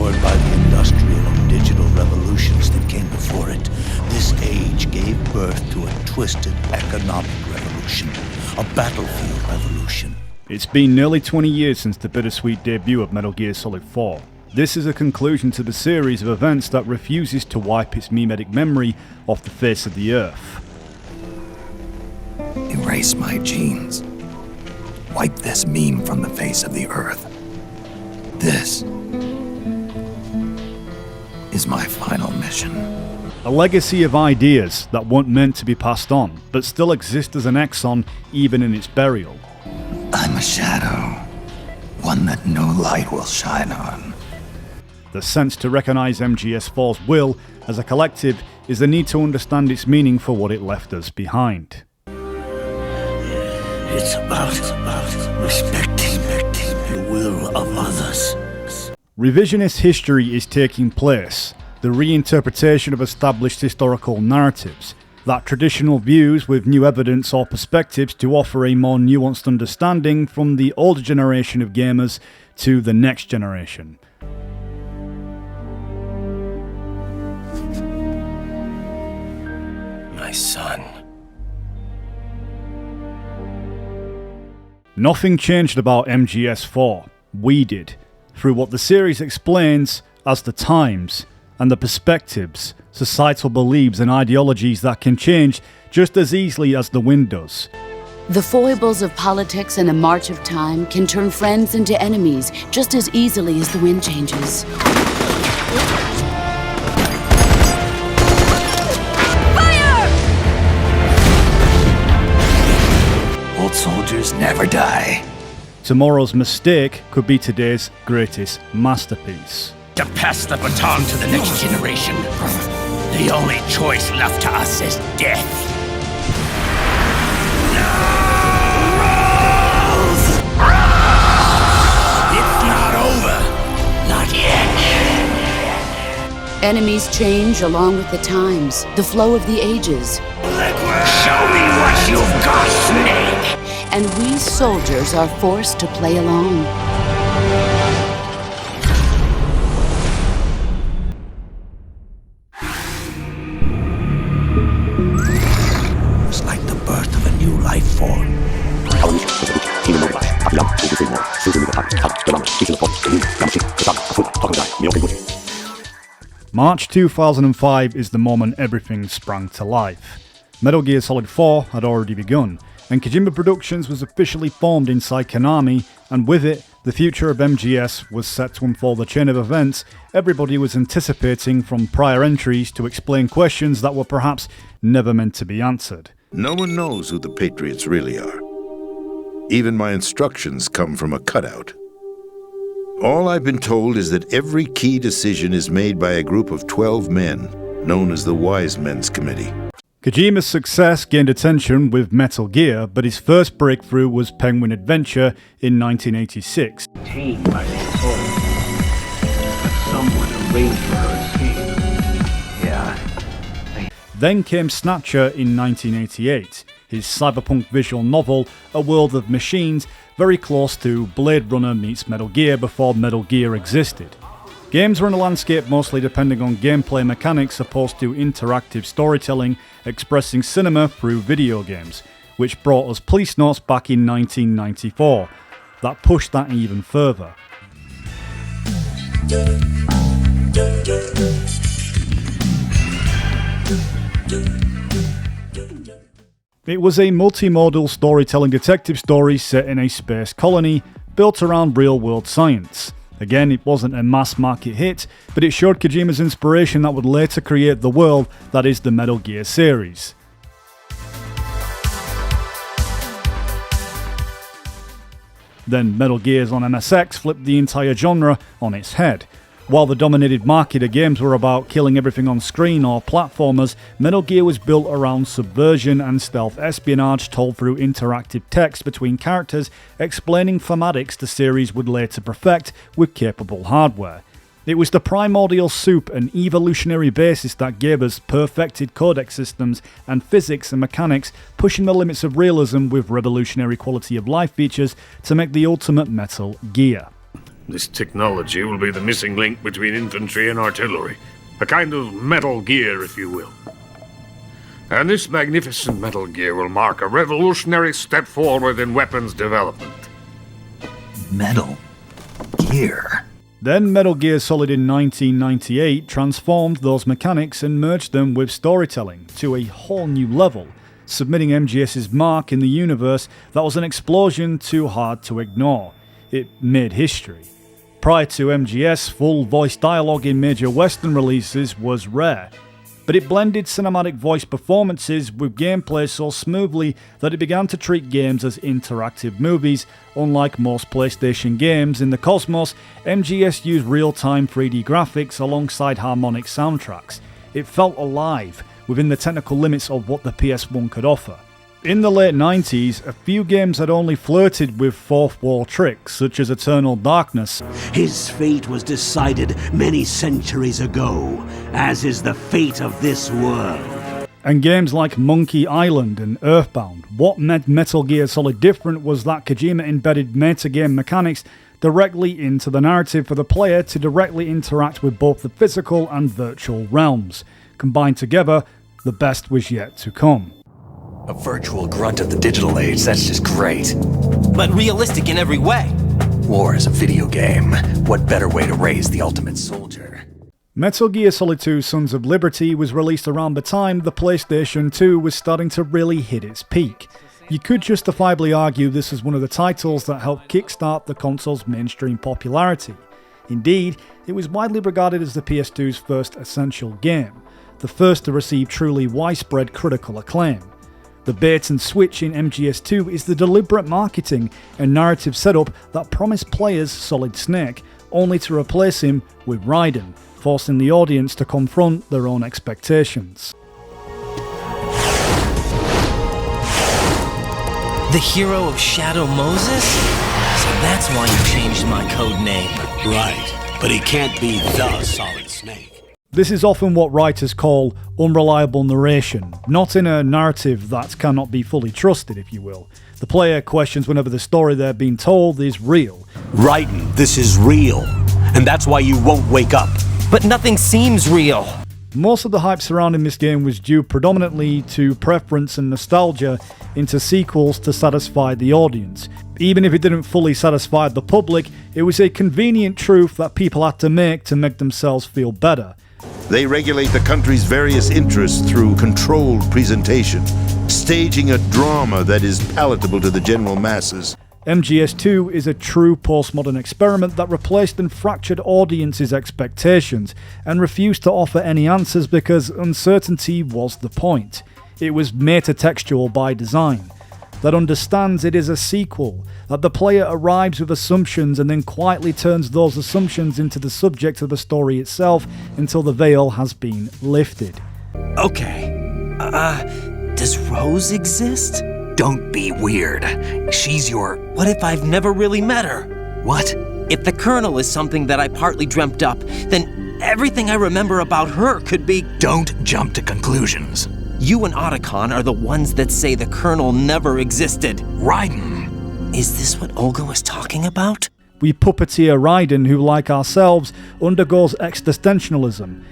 powered by the industrial and digital revolutions that came before it, this age gave birth to a twisted economic revolution, a battlefield revolution. It's been nearly 20 years since the bittersweet debut of Metal Gear Solid 4. This is a conclusion to the series of events that refuses to wipe its memetic memory off the face of the earth. Erase my genes. Wipe this meme from the face of the earth. This is my final mission. A legacy of ideas that weren't meant to be passed on, but still exist as an exon even in its burial. I'm a shadow, one that no light will shine on. The sense to recognise MGS4's will as a collective is the need to understand its meaning for what it left us behind. It's about respecting the will of others. Revisionist history is taking place, the reinterpretation of established historical narratives, that traditional views with new evidence or perspectives to offer a more nuanced understanding from the older generation of gamers to the next generation. My son. Nothing changed about MGS4. We did, through what the series explains as the times and the perspectives, societal beliefs and ideologies that can change just as easily as the wind does. The foibles of politics and a march of time can turn friends into enemies just as easily as the wind changes. Old soldiers never die. Tomorrow's mistake could be today's greatest masterpiece. To pass the baton to the next generation. The only choice left to us is death. It's not over. Not yet. Enemies change along with the times, the flow of the ages. Show me what you've got, Snake. And we soldiers are forced to play along. It's like the birth of a new life form. March 2005 is the moment everything sprang to life. Metal Gear Solid 4 had already begun, and Kojima Productions was officially formed inside Konami, and with it, the future of MGS was set to unfold a chain of events everybody was anticipating, from prior entries to explain questions that were perhaps never meant to be answered. No one knows who the Patriots really are. Even my instructions come from a cutout. All I've been told is that every key decision is made by a group of 12 men, known as the Wise Men's Committee. Kojima's success gained attention with Metal Gear, but his first breakthrough was Penguin Adventure in 1986. Tamed by the soul. But someone arranged for her escape. Yeah. Then came Snatcher in 1988, his cyberpunk visual novel, a world of machines very close to Blade Runner meets Metal Gear before Metal Gear existed. Games run a landscape mostly depending on gameplay mechanics opposed to interactive storytelling, expressing cinema through video games, which brought us Police Notes back in 1994. That pushed that even further. It was a multimodal storytelling detective story set in a space colony, built around real-world science. Again, it wasn't a mass-market hit, but it showed Kojima's inspiration that would later create the world that is the Metal Gear series. Then Metal Gears on MSX flipped the entire genre on its head. While the dominated market of games were about killing everything on screen or platformers, Metal Gear was built around subversion and stealth espionage told through interactive text between characters, explaining thematics the series would later perfect with capable hardware. It was the primordial soup and evolutionary basis that gave us perfected codec systems and physics and mechanics, pushing the limits of realism with revolutionary quality of life features to make the ultimate Metal Gear. This technology will be the missing link between infantry and artillery. A kind of Metal Gear, if you will. And this magnificent Metal Gear will mark a revolutionary step forward in weapons development. Metal Gear. Then Metal Gear Solid in 1998 transformed those mechanics and merged them with storytelling to a whole new level, submitting MGS's mark in the universe that was an explosion too hard to ignore. It made history. Prior to MGS, full voice dialogue in major Western releases was rare, but it blended cinematic voice performances with gameplay so smoothly that it began to treat games as interactive movies. Unlike most PlayStation games in the Cosmos, MGS used real-time 3D graphics alongside harmonic soundtracks. It felt alive, within the technical limits of what the PS1 could offer. In the late 90s, a few games had only flirted with fourth wall tricks, such as Eternal Darkness. His fate was decided many centuries ago, as is the fate of this world. And games like Monkey Island and Earthbound. What made Metal Gear Solid different was that Kojima embedded metagame mechanics directly into the narrative for the player to directly interact with both the physical and virtual realms. Combined together, the best was yet to come. A virtual grunt of the digital age, that's just great. But realistic in every way. War is a video game. What better way to raise the ultimate soldier? Metal Gear Solid 2 Sons of Liberty was released around the time the PlayStation 2 was starting to really hit its peak. You could justifiably argue this was one of the titles that helped kickstart the console's mainstream popularity. Indeed, it was widely regarded as the PS2's first essential game, the first to receive truly widespread critical acclaim. The bait and switch in MGS2 is the deliberate marketing and narrative setup that promised players Solid Snake, only to replace him with Raiden, forcing the audience to confront their own expectations. The hero of Shadow Moses? So that's why you changed my code name. Right, but he can't be the Solid Snake. This is often what writers call unreliable narration, not in a narrative that cannot be fully trusted, if you will. The player questions whenever the story they're being told is real. Raiden, this is real, and that's why you won't wake up. But nothing seems real. Most of the hype surrounding this game was due predominantly to preference and nostalgia into sequels to satisfy the audience. Even if it didn't fully satisfy the public, it was a convenient truth that people had to make themselves feel better. They regulate the country's various interests through controlled presentation, staging a drama that is palatable to the general masses. MGS2 is a true postmodern experiment that replaced and fractured audiences' expectations and refused to offer any answers because uncertainty was the point. It was metatextual by design, that understands it is a sequel, that the player arrives with assumptions and then quietly turns those assumptions into the subject of the story itself until the veil has been lifted. Okay. Does Rose exist? Don't be weird. She's your... What if I've never really met her? What? If the Colonel is something that I partly dreamt up, then everything I remember about her could be... Don't jump to conclusions. You and Otacon are the ones that say the Colonel never existed. Raiden. Is this what Olga was talking about? We puppeteer Raiden, who, like ourselves, undergoes existentialism.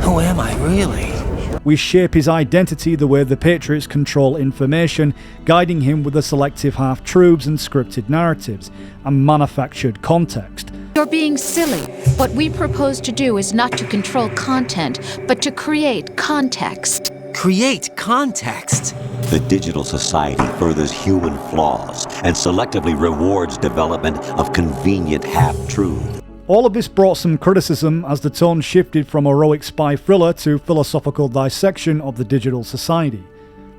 Who am I really? We shape his identity the way the Patriots control information, guiding him with the selective half-truths and scripted narratives, and manufactured context. You're being silly. What we propose to do is not to control content, but to create context. Create context? The digital society furthers human flaws and selectively rewards development of convenient half-truth. All of this brought some criticism as the tone shifted from heroic spy thriller to philosophical dissection of the digital society.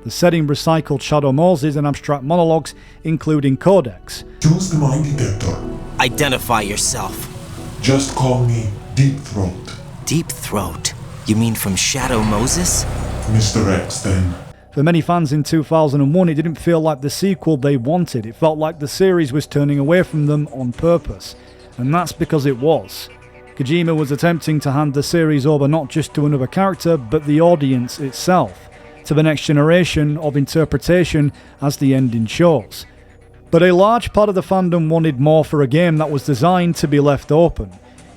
The setting recycled Shadow Moses and abstract monologues, including Codex. Choose the mind detector. Identify yourself. Just call me Deep Throat. Deep Throat? You mean from Shadow Moses? Mr. X, then. For many fans in 2001, it didn't feel like the sequel they wanted. It felt like the series was turning away from them on purpose. And that's because it was. Kojima was attempting to hand the series over not just to another character, but the audience itself, to the next generation of interpretation, as the ending shows. But a large part of the fandom wanted more for a game that was designed to be left open.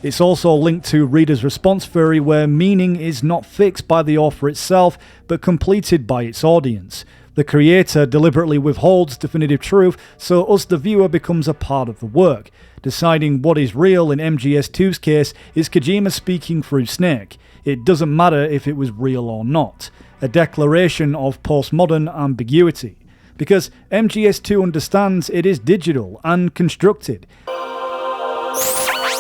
It's also linked to reader's response theory, where meaning is not fixed by the author itself, but completed by its audience. The creator deliberately withholds definitive truth, so us the viewer becomes a part of the work. Deciding what is real in MGS2's case is Kojima speaking through Snake. It doesn't matter if it was real or not. A declaration of postmodern ambiguity. Because MGS2 understands it is digital and constructed.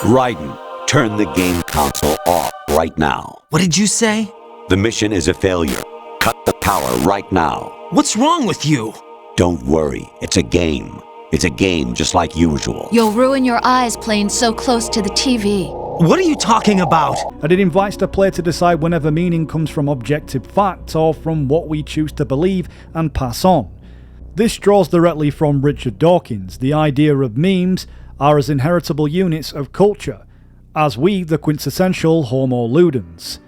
Raiden, turn the game console off right now. What did you say? The mission is a failure. Cut the power right now. What's wrong with you? Don't worry, it's a game. It's a game just like usual. You'll ruin your eyes playing so close to the TV. What are you talking about? And it invites the player to decide whenever meaning comes from objective fact or from what we choose to believe and pass on. This draws directly from Richard Dawkins. The idea of memes are as inheritable units of culture, as we the quintessential Homo ludens.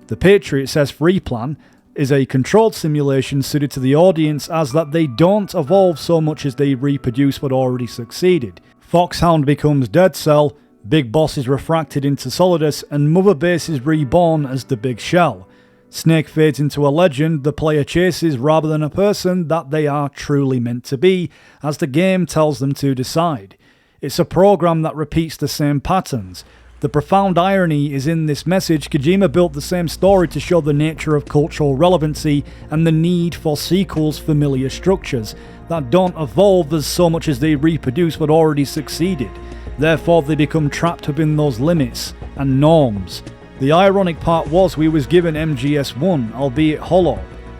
The Patriot's S3 plan is a controlled simulation suited to the audience, as that they don't evolve so much as they reproduce what already succeeded. Foxhound becomes Dead Cell, Big Boss is refracted into Solidus, and Mother Base is reborn as the Big Shell. Snake fades into a legend the player chases rather than a person that they are truly meant to be, as the game tells them to decide. It's a program that repeats the same patterns. The profound irony is in this message. Kojima built the same story to show the nature of cultural relevancy and the need for sequels' familiar structures that don't evolve as so much as they reproduce what already succeeded. Therefore, they become trapped within those limits and norms. The ironic part was we was given MGS1, albeit hollow,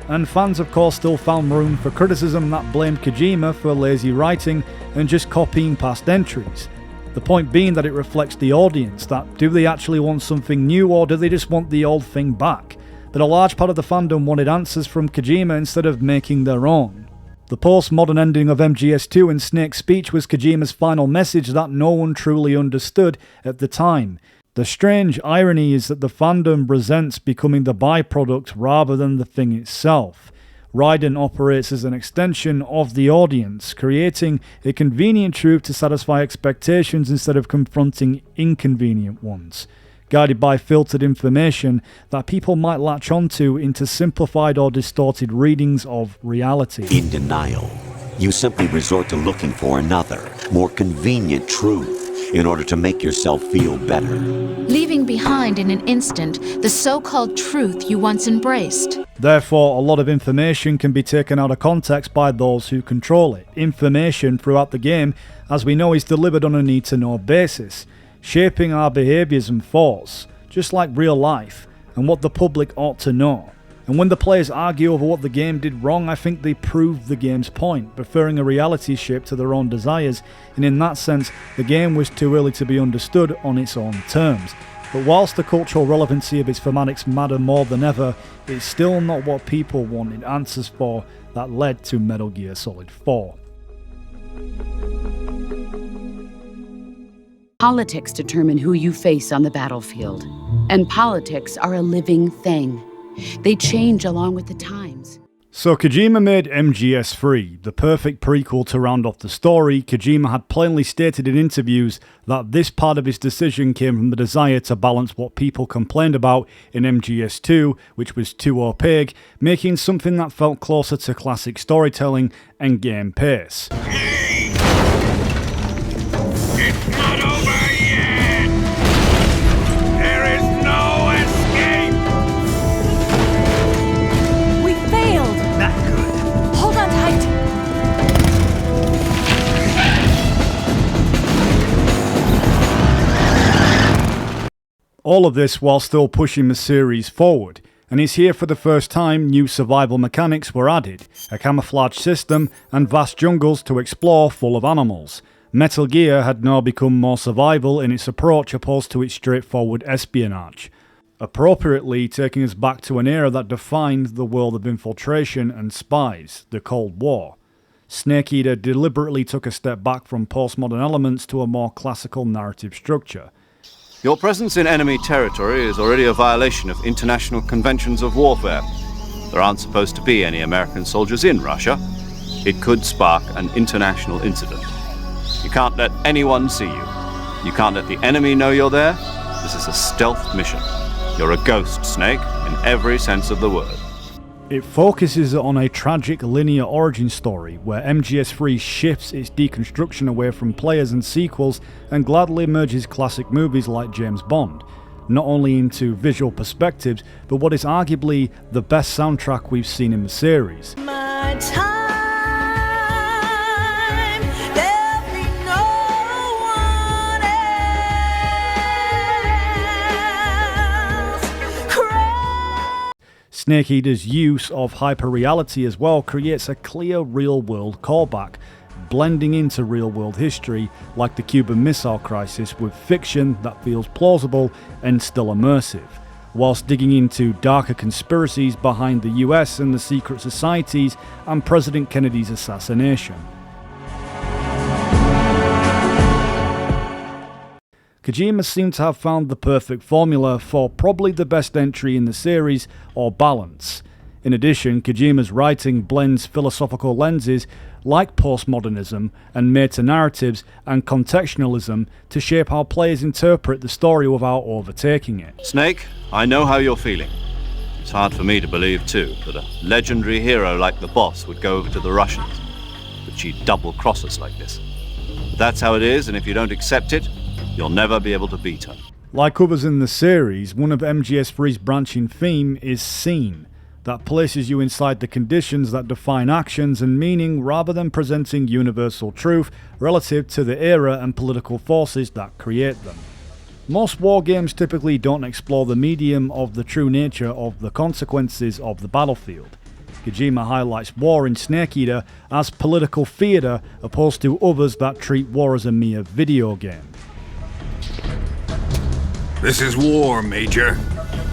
and fans of course still found room for criticism that blamed Kojima for lazy writing and just copying past entries. The point being that it reflects the audience, that do they actually want something new or do they just want the old thing back? But a large part of the fandom wanted answers from Kojima instead of making their own. The postmodern ending of MGS2 and Snake's speech was Kojima's final message that no one truly understood at the time. The strange irony is that the fandom resents becoming the byproduct rather than the thing itself. Raiden operates as an extension of the audience, creating a convenient truth to satisfy expectations instead of confronting inconvenient ones, guided by filtered information that people might latch onto into simplified or distorted readings of reality. In denial, you simply resort to looking for another, more convenient truth in order to make yourself feel better. Leaving behind in an instant the so-called truth you once embraced. Therefore, a lot of information can be taken out of context by those who control it. Information throughout the game, as we know, is delivered on a need-to-know basis, shaping our behaviours and thoughts, just like real life, and what the public ought to know. And when the players argue over what the game did wrong, I think they prove the game's point, preferring a reality shape to their own desires, and in that sense, the game was too early to be understood on its own terms. But whilst the cultural relevancy of its thematics matter more than ever, it's still not what people wanted answers for that led to Metal Gear Solid 4. Politics determine who you face on the battlefield, and politics are a living thing. They change along with the times. So Kojima made MGS3, the perfect prequel to round off the story. Kojima had plainly stated in interviews that this part of his decision came from the desire to balance what people complained about in MGS2, which was too opaque, making something that felt closer to classic storytelling and game pace. It's not over yet! There is no escape! We failed! Not good. Hold on tight! All of this while still pushing the series forward. And it's here for the first time new survival mechanics were added, a camouflage system and vast jungles to explore full of animals. Metal Gear had now become more survival in its approach opposed to its straightforward espionage, appropriately taking us back to an era that defined the world of infiltration and spies, the Cold War. Snake Eater deliberately took a step back from postmodern elements to a more classical narrative structure. Your presence in enemy territory is already a violation of international conventions of warfare. There aren't supposed to be any American soldiers in Russia. It could spark an international incident. You can't let anyone see you. You can't let the enemy know you're there. This is a stealth mission. You're a ghost, Snake, in every sense of the word. It focuses on a tragic linear origin story where MGS3 shifts its deconstruction away from players and sequels and gladly merges classic movies like James Bond, not only into visual perspectives, but what is arguably the best soundtrack we've seen in the series. Snake Eater's use of hyperreality as well creates a clear real-world callback, blending into real-world history like the Cuban Missile Crisis with fiction that feels plausible and still immersive, whilst digging into darker conspiracies behind the US and the secret societies and President Kennedy's assassination. Kojima seemed to have found the perfect formula for probably the best entry in the series, or balance. In addition, Kojima's writing blends philosophical lenses like postmodernism and meta-narratives and contextualism to shape how players interpret the story without overtaking it. Snake, I know how you're feeling. It's hard for me to believe too, that a legendary hero like the boss would go over to the Russians, that she'd double-cross us like this. But that's how it is, and if you don't accept it, you'll never be able to beat her. Like others in the series, one of MGS3's branching theme is scene, that places you inside the conditions that define actions and meaning rather than presenting universal truth relative to the era and political forces that create them. Most war games typically don't explore the medium of the true nature of the consequences of the battlefield. Kojima highlights war in Snake Eater as political theatre opposed to others that treat war as a mere video game. This is war, Major.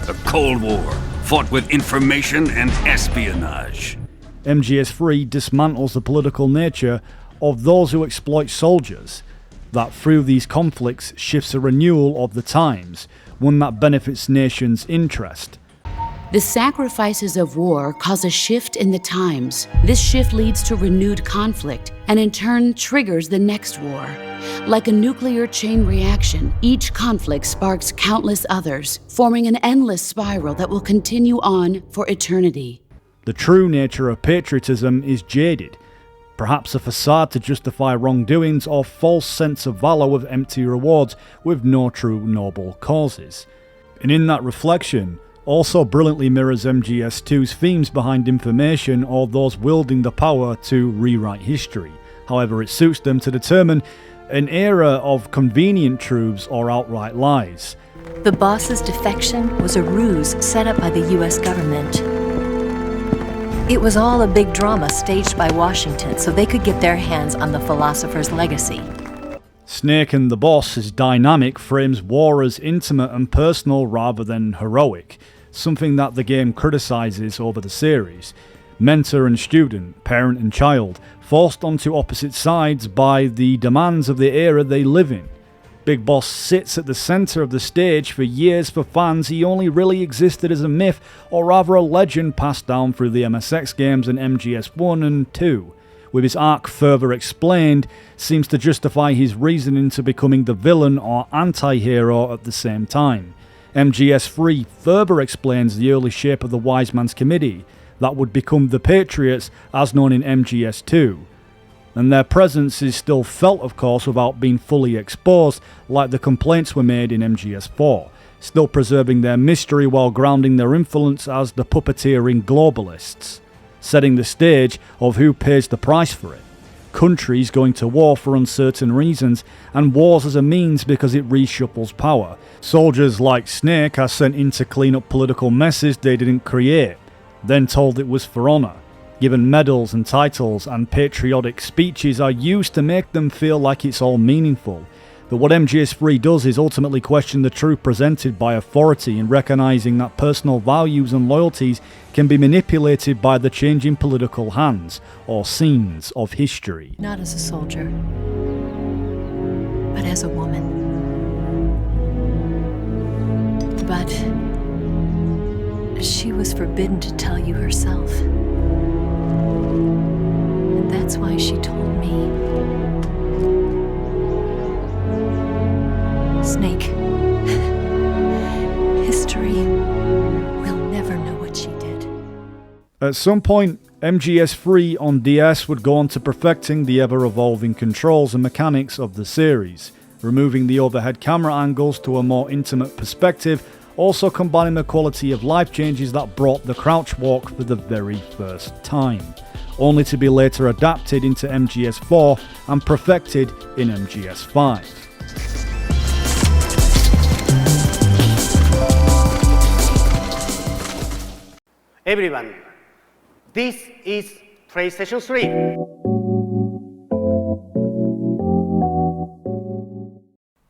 A Cold War, fought with information and espionage. MGS3 dismantles the political nature of those who exploit soldiers, that through these conflicts shifts a renewal of the times, one that benefits nations' interest. The sacrifices of war cause a shift in the times. This shift leads to renewed conflict, and in turn triggers the next war. Like a nuclear chain reaction, each conflict sparks countless others, forming an endless spiral that will continue on for eternity. The true nature of patriotism is jaded, perhaps a facade to justify wrongdoings or false sense of valor with empty rewards with no true noble causes. And in that reflection, also brilliantly mirrors MGS2's themes behind information or those wielding the power to rewrite history, however it suits them to determine an era of convenient truths or outright lies. The boss's defection was a ruse set up by the US government. It was all a big drama staged by Washington so they could get their hands on the philosopher's legacy. Snake and the Boss's dynamic frames war as intimate and personal rather than heroic, something that the game criticizes over the series. Mentor and student, parent and child, forced onto opposite sides by the demands of the era they live in. Big Boss sits at the center of the stage. For years for fans, he only really existed as a myth, or rather a legend passed down through the MSX games and MGS1 and 2. With his arc further explained, seems to justify his reasoning to becoming the villain or anti-hero at the same time. MGS3 further explains the early shape of the Wise Man's Committee, that would become the Patriots as known in MGS2. And their presence is still felt, of course, without being fully exposed, like the complaints were made in MGS4, still preserving their mystery while grounding their influence as the puppeteering globalists, setting the stage of who pays the price for it. Countries going to war for uncertain reasons, and wars as a means because it reshuffles power. Soldiers like Snake are sent in to clean up political messes they didn't create, then told it was for honour. Given medals and titles, and patriotic speeches are used to make them feel like it's all meaningful. But what MGS3 does is ultimately question the truth presented by authority in recognising that personal values and loyalties can be manipulated by the changing political hands or scenes of history. Not as a soldier, but as a woman. But she was forbidden to tell you herself. And That's why she told me. Snake. History. We'll never know what she did. At some point, MGS3 on DS would go on to perfecting the ever-evolving controls and mechanics of the series, removing the overhead camera angles to a more intimate perspective, also combining the quality of life changes that brought the crouch walk for the very first time, only to be later adapted into MGS4 and perfected in MGS5. Everyone, this is PlayStation 3.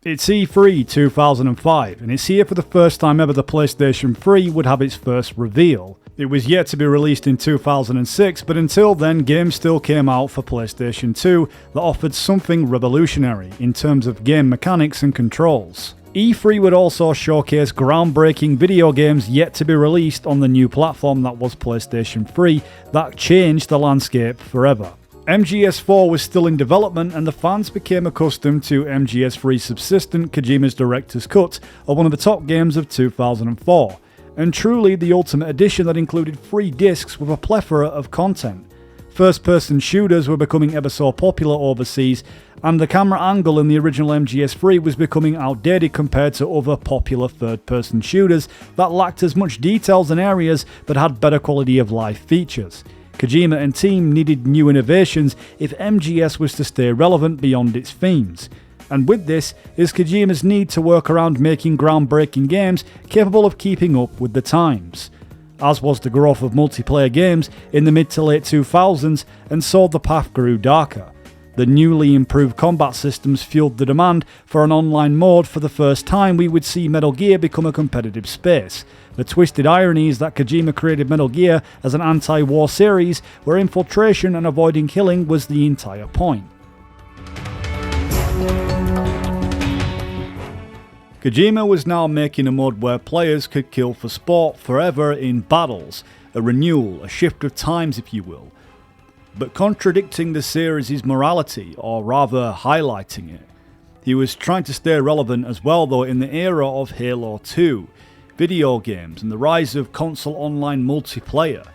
It's E3 2005, and it's here for the first time ever the PlayStation 3 would have its first reveal. It was yet to be released in 2006, but until then, games still came out for PlayStation 2 that offered something revolutionary in terms of game mechanics and controls. E3 would also showcase groundbreaking video games yet to be released on the new platform that was PlayStation 3 that changed the landscape forever. MGS4 was still in development, and the fans became accustomed to MGS3's subsistent Kojima's Director's Cut of one of the top games of 2004, and truly the ultimate edition that included 3 discs with a plethora of content. First-person shooters were becoming ever so popular overseas, and the camera angle in the original MGS3 was becoming outdated compared to other popular third-person shooters that lacked as much details and areas but had better quality of life features. Kojima and team needed new innovations if MGS was to stay relevant beyond its themes. And with this is Kojima's need to work around making groundbreaking games capable of keeping up with the times. As was the growth of multiplayer games in the mid to late 2000s, and so the path grew darker. The newly improved combat systems fueled the demand for an online mode. For the first time, we would see Metal Gear become a competitive space. The twisted irony is that Kojima created Metal Gear as an anti-war series where infiltration and avoiding killing was the entire point. Kojima was now making a mode where players could kill for sport forever in battles, a renewal, a shift of times if you will, but contradicting the series' morality, or rather highlighting it. He was trying to stay relevant as well though in the era of Halo 2, video games and the rise of console online multiplayer.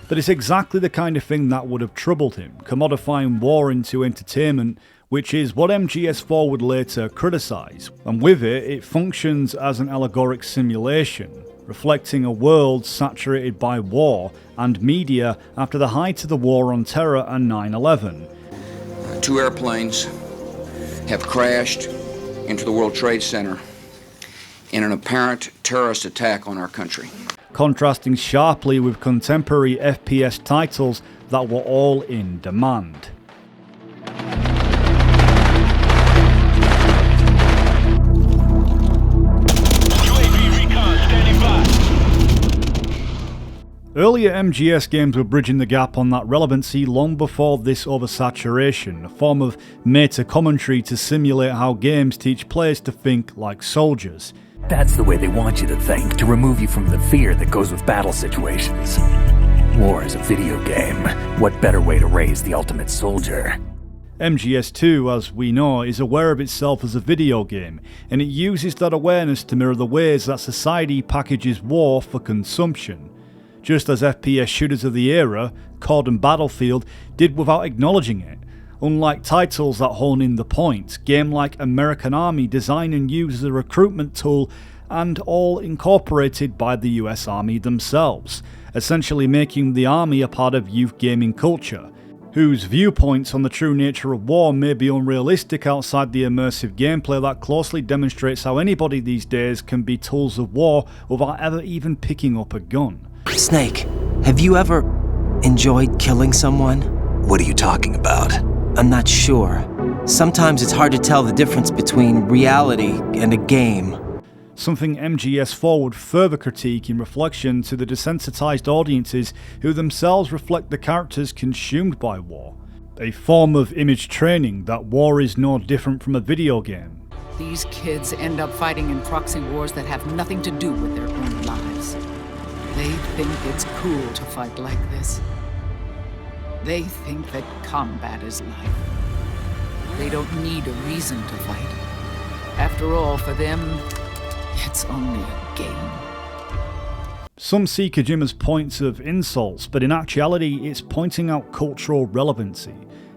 But it's exactly the kind of thing that would have troubled him, commodifying war into entertainment, which is what MGS4 would later criticise, and with it, it functions as an allegoric simulation, reflecting a world saturated by war and media after the height of the war on terror and 9/11. 2 airplanes have crashed into the World Trade Center in an apparent terrorist attack on our country. Contrasting sharply with contemporary FPS titles that were all in demand. Earlier MGS games were bridging the gap on that relevancy long before this oversaturation, a form of meta commentary to simulate how games teach players to think like soldiers. That's the way they want you to think, to remove you from the fear that goes with battle situations. War is a video game. What better way to raise the ultimate soldier? MGS2, as we know, is aware of itself as a video game, and it uses that awareness to mirror the ways that society packages war for consumption. Just as FPS shooters of the era, COD and Battlefield, did without acknowledging it. Unlike titles that hone in the point, game like American Army design and use as a recruitment tool, and all incorporated by the US Army themselves, essentially making the Army a part of youth gaming culture, whose viewpoints on the true nature of war may be unrealistic outside the immersive gameplay that closely demonstrates how anybody these days can be tools of war without ever even picking up a gun. Snake, have you ever enjoyed killing someone? What are you talking about? I'm not sure. Sometimes it's hard to tell the difference between reality and a game. Something MGS4 would further critique in reflection to the desensitized audiences who themselves reflect the characters consumed by war. A form of image training that war is no different from a video game. These kids end up fighting in proxy wars that have nothing to do with their own lives. They think it's cool to fight like this. They think that combat is life. They don't need a reason to fight. After all, for them, it's only a game. Some see Kojima's points of insults, but in actuality it's pointing out cultural relevancy.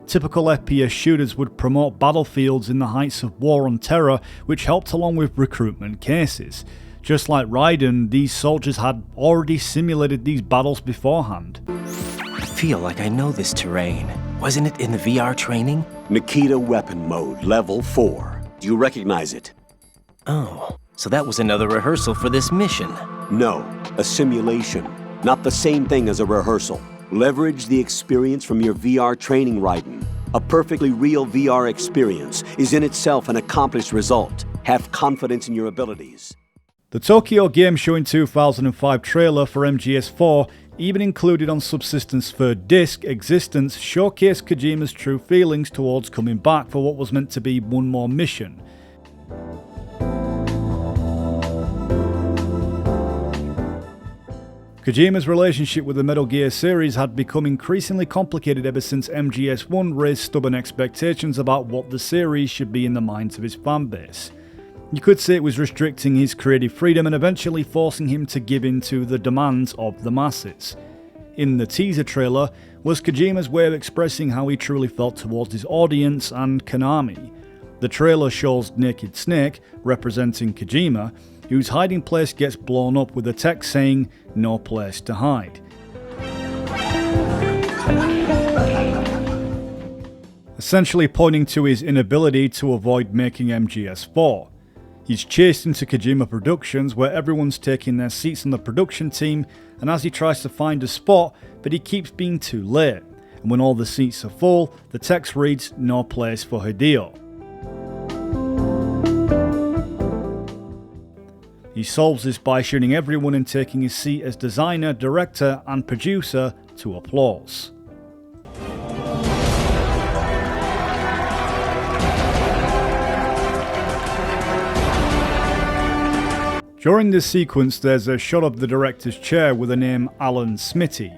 Typical FPS shooters would promote battlefields in the heights of war on terror, which helped along with recruitment cases. Just like Raiden, these soldiers had already simulated these battles beforehand. I feel like I know this terrain. Wasn't it in the VR training? Nikita weapon mode, level 4. Do you recognize it? Oh, so that was another rehearsal for this mission. No, a simulation. Not the same thing as a rehearsal. Leverage the experience from your VR training, Raiden. A perfectly real VR experience is in itself an accomplished result. Have confidence in your abilities. The Tokyo Game Show in 2005 trailer for MGS4, even included on Subsistence Third Disc, Existence, showcased Kojima's true feelings towards coming back for what was meant to be one more mission. Kojima's relationship with the Metal Gear series had become increasingly complicated ever since MGS1 raised stubborn expectations about what the series should be in the minds of his fanbase. You could say it was restricting his creative freedom and eventually forcing him to give in to the demands of the masses. In the teaser trailer was Kojima's way of expressing how he truly felt towards his audience and Konami. The trailer shows Naked Snake, representing Kojima, whose hiding place gets blown up with a text saying, "No place to hide." Essentially pointing to his inability to avoid making MGS4. He's chased into Kojima Productions where everyone's taking their seats on the production team, and as he tries to find a spot, but he keeps being too late, and when all the seats are full, the text reads, "No place for Hideo." He solves this by shooting everyone and taking his seat as designer, director and producer to applause. During this sequence there's a shot of the director's chair with the name Alan Smithee,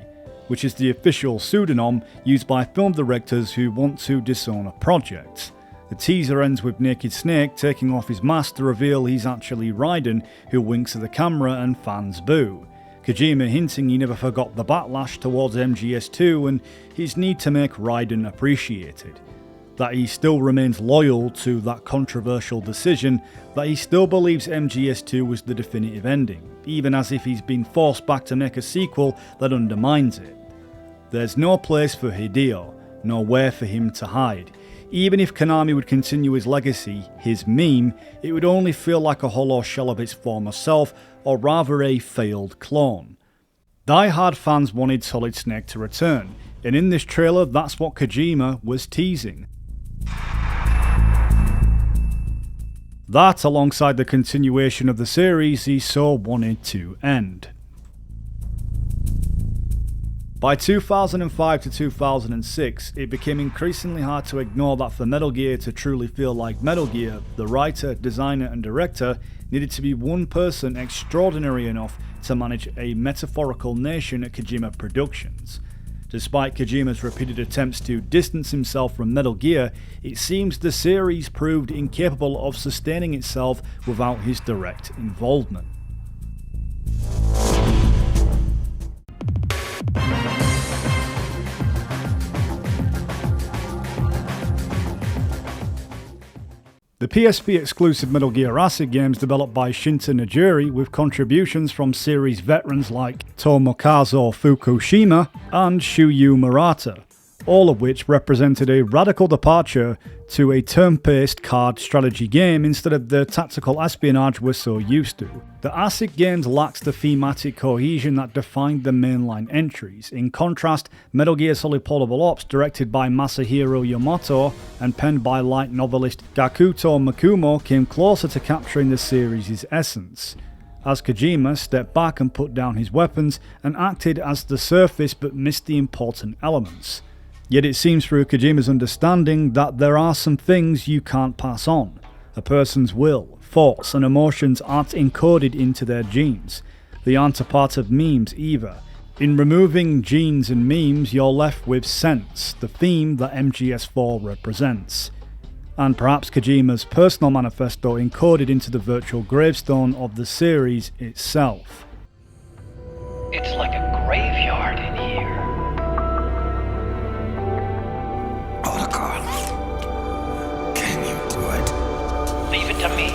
which is the official pseudonym used by film directors who want to disown a project. The teaser ends with Naked Snake taking off his mask to reveal he's actually Raiden, who winks at the camera and fans boo. Kojima hinting he never forgot the backlash towards MGS2 and his need to make Raiden appreciated. That he still remains loyal to that controversial decision, that he still believes MGS2 was the definitive ending, even as if he's been forced back to make a sequel that undermines it. There's no place for Hideo, nowhere for him to hide. Even if Konami would continue his legacy, his meme, it would only feel like a hollow shell of its former self, or rather a failed clone. Die-hard fans wanted Solid Snake to return, and in this trailer that's what Kojima was teasing. That, alongside the continuation of the series, he so wanted to end. By 2005 to 2006, it became increasingly hard to ignore that for Metal Gear to truly feel like Metal Gear, the writer, designer and director needed to be one person extraordinary enough to manage a metaphorical nation at Kojima Productions. Despite Kojima's repeated attempts to distance himself from Metal Gear, it seems the series proved incapable of sustaining itself without his direct involvement. The PSP exclusive Metal Gear Acid games developed by Shinta Nijiri with contributions from series veterans like Tomokazu Fukushima and Shuyu Murata, all of which represented a radical departure to a turn-based card strategy game instead of the tactical espionage we're so used to. The ASIC games lacked the thematic cohesion that defined the mainline entries. In contrast, Metal Gear Solid Portable Ops, directed by Masahiro Yamato and penned by light novelist Gakuto Makumo, came closer to capturing the series' essence, as Kojima stepped back and put down his weapons and acted as the surface but missed the important elements. Yet it seems through Kojima's understanding that there are some things you can't pass on. A person's will, thoughts and emotions aren't encoded into their genes. They aren't a part of memes either. In removing genes and memes, you're left with sense, the theme that MGS4 represents, and perhaps Kojima's personal manifesto encoded into the virtual gravestone of the series itself. It's like a graveyard in here. Protocol. Can you do it? Leave it to me.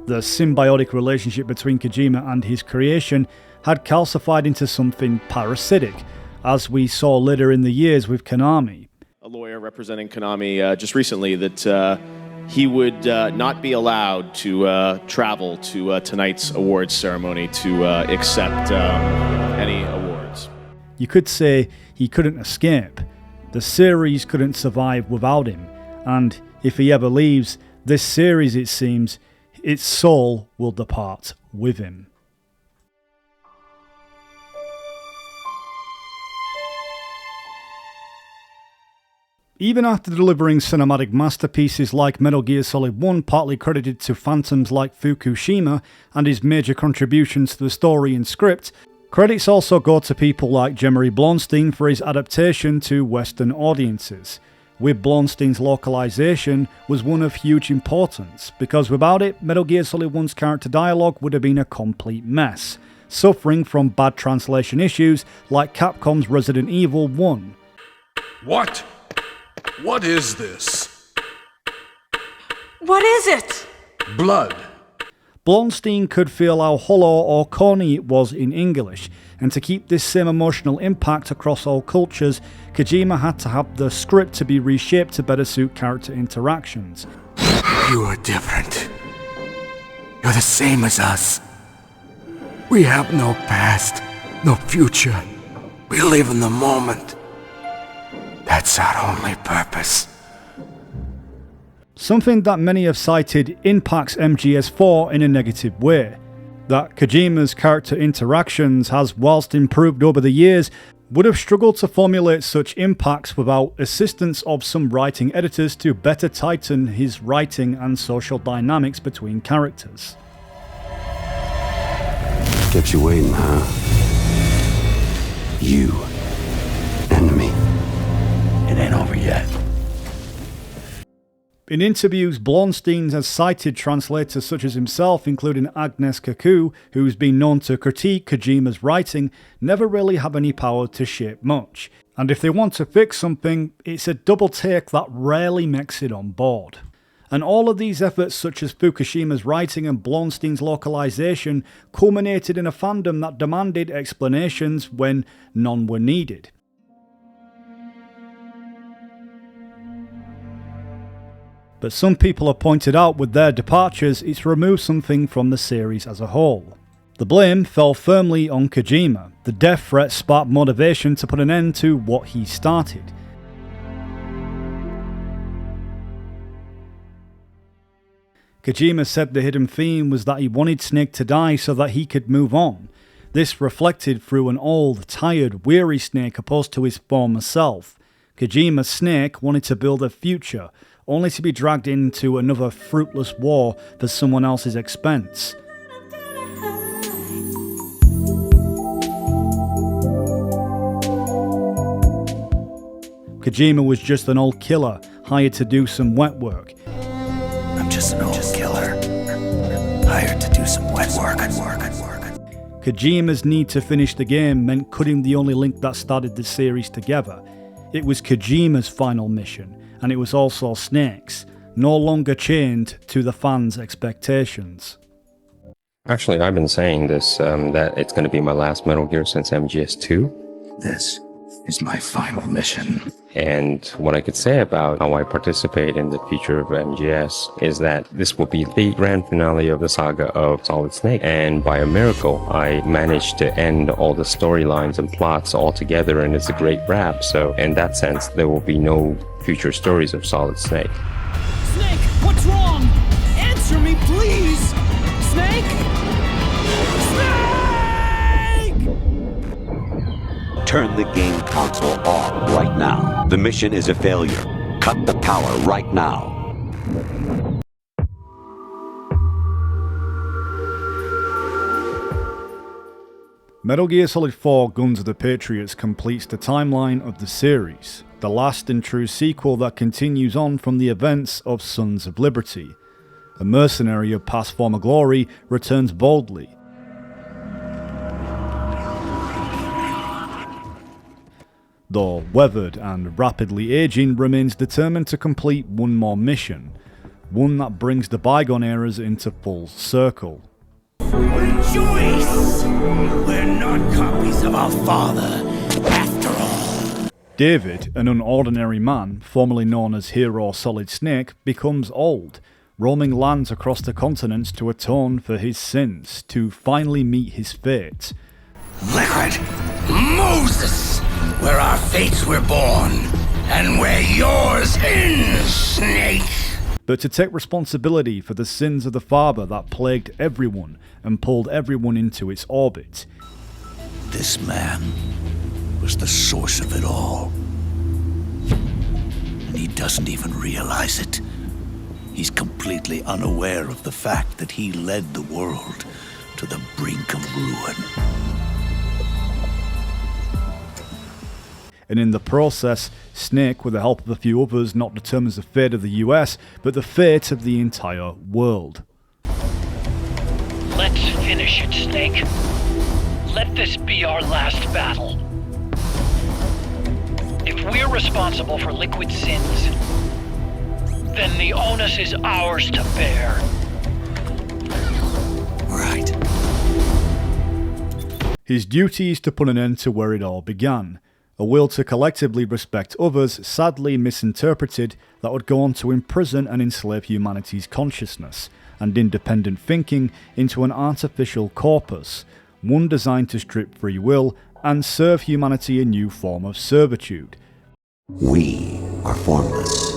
The symbiotic relationship between Kojima and his creation had calcified into something parasitic, as we saw later in the years with Konami. A lawyer representing Konami just recently that he would not be allowed to travel to tonight's awards ceremony to accept any awards. You could say he couldn't escape. The series couldn't survive without him, and if he ever leaves, this series, it seems, its soul will depart with him. Even after delivering cinematic masterpieces like Metal Gear Solid 1, partly credited to phantoms like Fukushima, and his major contributions to the story and script, credits also go to people like Jemery Blonstein for his adaptation to Western audiences. With Blonstein's localization was one of huge importance, because without it, Metal Gear Solid 1's character dialogue would have been a complete mess, suffering from bad translation issues like Capcom's Resident Evil 1. What? What is this? What is it? Blood. Blonstein could feel how hollow or corny it was in English, and to keep this same emotional impact across all cultures, Kojima had to have the script to be reshaped to better suit character interactions. You are different. You're the same as us. We have no past, no future. We live in the moment. That's our only purpose. Something that many have cited impacts MGS4 in a negative way. That Kojima's character interactions has, whilst improved over the years, would have struggled to formulate such impacts without assistance of some writing editors to better tighten his writing and social dynamics between characters. Kept you waiting, huh? You. Enemy. It ain't over yet. In interviews, Blonstein has cited translators such as himself, including Agnes Kaku, who's been known to critique Kojima's writing, never really have any power to shape much. And if they want to fix something, it's a double take that rarely makes it on board. And all of these efforts, such as Fukushima's writing and Blonstein's localization, culminated in a fandom that demanded explanations when none were needed. But some people have pointed out with their departures, it's removed something from the series as a whole. The blame fell firmly on Kojima. The death threat sparked motivation to put an end to what he started. Kojima said the hidden theme was that he wanted Snake to die so that he could move on. This reflected through an old, tired, weary Snake opposed to his former self. Kojima's Snake wanted to build a future, only to be dragged into another fruitless war for someone else's expense. Kojima was just an old killer, hired to do some wet work. I'm just an old killer, hired to do some wet work. Kojima's need to finish the game meant cutting the only link that started the series together. It was Kojima's final mission, and it was also Snake's, no longer chained to the fans' expectations. Actually, I've been saying this, that it's going to be my last Metal Gear since MGS2. This is my final mission. And what I could say about how I participate in the future of MGS is that this will be the grand finale of the saga of Solid Snake. And by a miracle, I managed to end all the storylines and plots all together, and it's a great wrap. So in that sense, there will be no future stories of Solid Snake. Snake, what's wrong? Answer me, please! Snake? Snake! Turn the game console off right now. The mission is a failure. Cut the power right now. Metal Gear Solid 4 Guns of the Patriots completes the timeline of the series, the last and true sequel that continues on from the events of Sons of Liberty. A mercenary of past former glory returns boldly. Though weathered and rapidly aging, remains determined to complete one more mission, one that brings the bygone eras into full circle. Rejoice! We're not copies of our father, after all. David, an unordinary man, formerly known as Hero Solid Snake, becomes old, roaming lands across the continents to atone for his sins, to finally meet his fate. Liquid Moses, where our fates were born, and where yours ends, Snake. But to take responsibility for the sins of the father that plagued everyone and pulled everyone into its orbit. This man was the source of it all. And he doesn't even realize it. He's completely unaware of the fact that he led the world to the brink of ruin. And in the process, Snake, with the help of a few others, not determines the fate of the US, but the fate of the entire world. Let's finish it, Snake. Let this be our last battle. If we're responsible for Liquid's sins, then the onus is ours to bear. Right. His duty is to put an end to where it all began. A will to collectively respect others, sadly misinterpreted, that would go on to imprison and enslave humanity's consciousness and independent thinking into an artificial corpus, one designed to strip free will and serve humanity a new form of servitude. We are formless.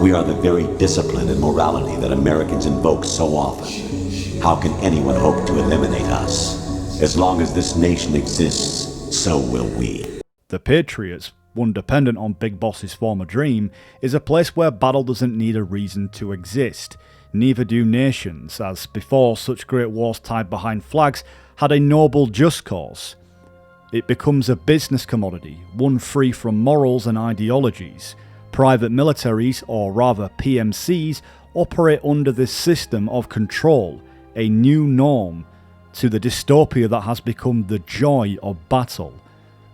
We are the very discipline and morality that Americans invoke so often. How can anyone hope to eliminate us? As long as this nation exists, so will we. The Patriots, one dependent on Big Boss's former dream, is a place where battle doesn't need a reason to exist. Neither do nations, as before such great wars tied behind flags had a noble just cause. It becomes a business commodity, one free from morals and ideologies. Private militaries, or rather PMCs, operate under this system of control, a new norm to the dystopia that has become the joy of battle.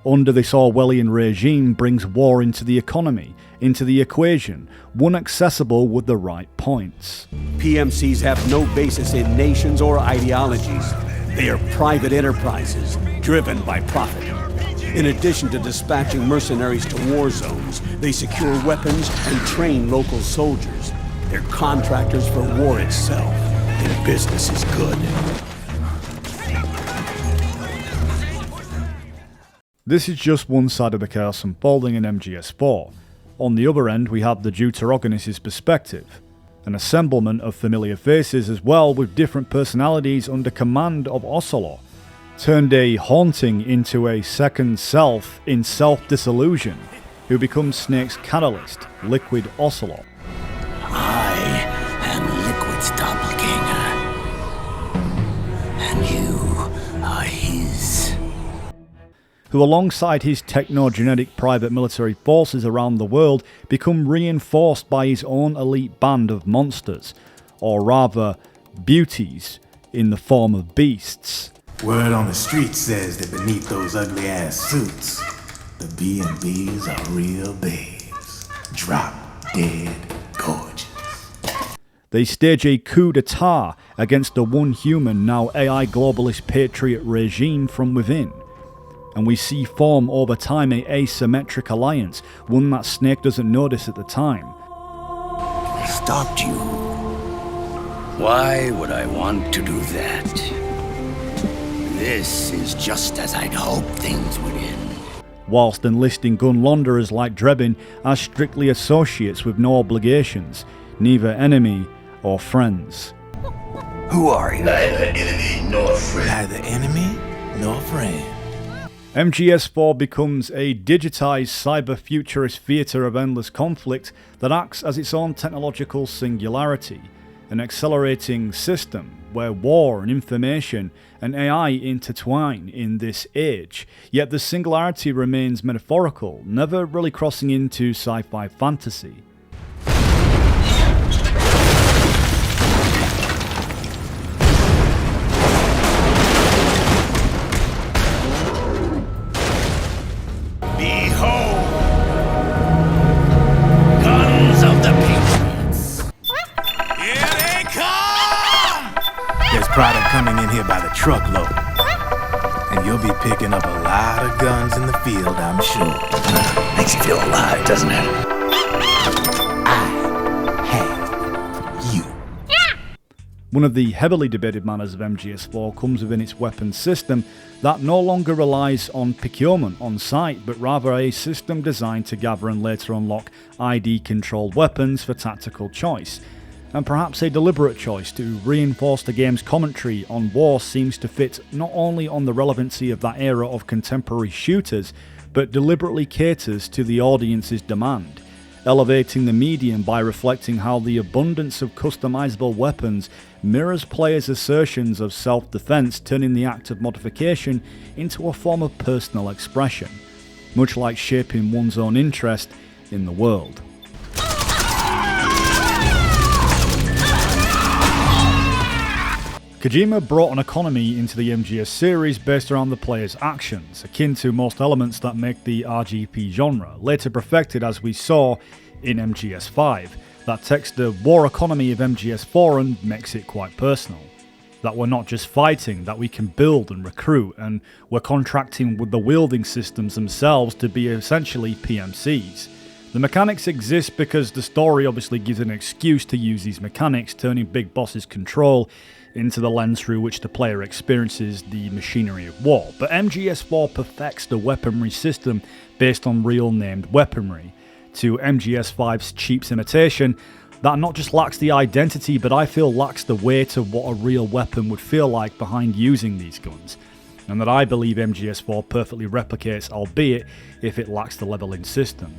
Under this Orwellian regime brings war into the economy, into the equation, one accessible with the right points. PMCs have no basis in nations or ideologies. They are private enterprises, driven by profit. In addition to dispatching mercenaries to war zones, they secure weapons and train local soldiers. They're contractors for war itself, and business is good. This is just one side of the chaos unfolding in MGS4. On the other end, we have the Deuterogonist's perspective, an assemblement of familiar faces as well, with different personalities under command of Ocelot, turned a haunting into a second self in self-disillusion, who becomes Snake's catalyst, Liquid Ocelot. I am Liquid's doppelganger, and you are his. Who alongside his techno-genetic private military forces around the world become reinforced by his own elite band of monsters, or rather, beauties, in the form of beasts. Word on the street says that beneath those ugly-ass suits, the B&Bs are real babes. Drop dead gorgeous. They stage a coup d'etat against the one human, now AI globalist patriot regime from within. And we see form over time a asymmetric alliance, one that Snake doesn't notice at the time. I stopped you. Why would I want to do that? This is just as I'd hoped things would end. Whilst enlisting gun launderers like Drebin as strictly associates with no obligations, neither enemy or friends. Who are you? Neither enemy nor friend. Neither enemy nor friend. MGS4 becomes a digitized cyber-futurist theatre of endless conflict that acts as its own technological singularity, an accelerating system where war and information and AI intertwine in this age, yet the singularity remains metaphorical, never really crossing into sci-fi fantasy. Behold! Guns of the Patriots! Here they come! There's product coming in here by the truckload. And you'll be picking up a lot of guns in the field, I'm sure. Makes you feel alive, doesn't it? One of the heavily debated manners of MGS4 comes within its weapons system that no longer relies on procurement on site, but rather a system designed to gather and later unlock ID-controlled weapons for tactical choice. And perhaps a deliberate choice to reinforce the game's commentary on war seems to fit not only on the relevancy of that era of contemporary shooters, but deliberately caters to the audience's demand, elevating the medium by reflecting how the abundance of customizable weapons mirrors players' assertions of self-defense, turning the act of modification into a form of personal expression, much like shaping one's own interest in the world. Kojima brought an economy into the MGS series based around the player's actions, akin to most elements that make the RGP genre, later perfected as we saw in MGS5, that takes the war economy of MGS4 and makes it quite personal. That we're not just fighting, that we can build and recruit, and we're contracting with the wielding systems themselves to be essentially PMCs. The mechanics exist because the story obviously gives an excuse to use these mechanics, turning Big Boss's control into the lens through which the player experiences the machinery of war. But MGS4 perfects the weaponry system based on real named weaponry, to MGS5's cheap imitation that not just lacks the identity, but I feel lacks the weight of what a real weapon would feel like behind using these guns, and that I believe MGS4 perfectly replicates, albeit if it lacks the leveling system.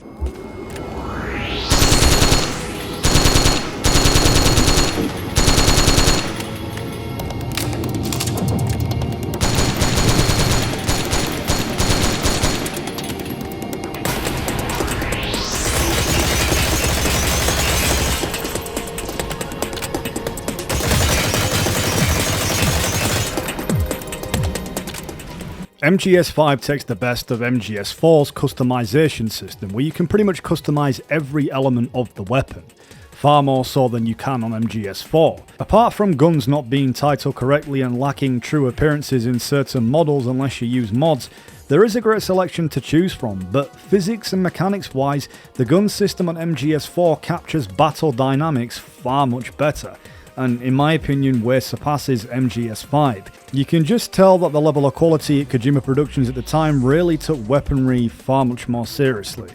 MGS5 takes the best of MGS4's customization system, where you can pretty much customize every element of the weapon, far more so than you can on MGS4. Apart from guns not being titled correctly and lacking true appearances in certain models unless you use mods, there is a great selection to choose from, but physics and mechanics wise, the gun system on MGS4 captures battle dynamics far much better, and in my opinion way surpasses MGS5. You can just tell that the level of quality at Kojima Productions at the time really took weaponry far much more seriously.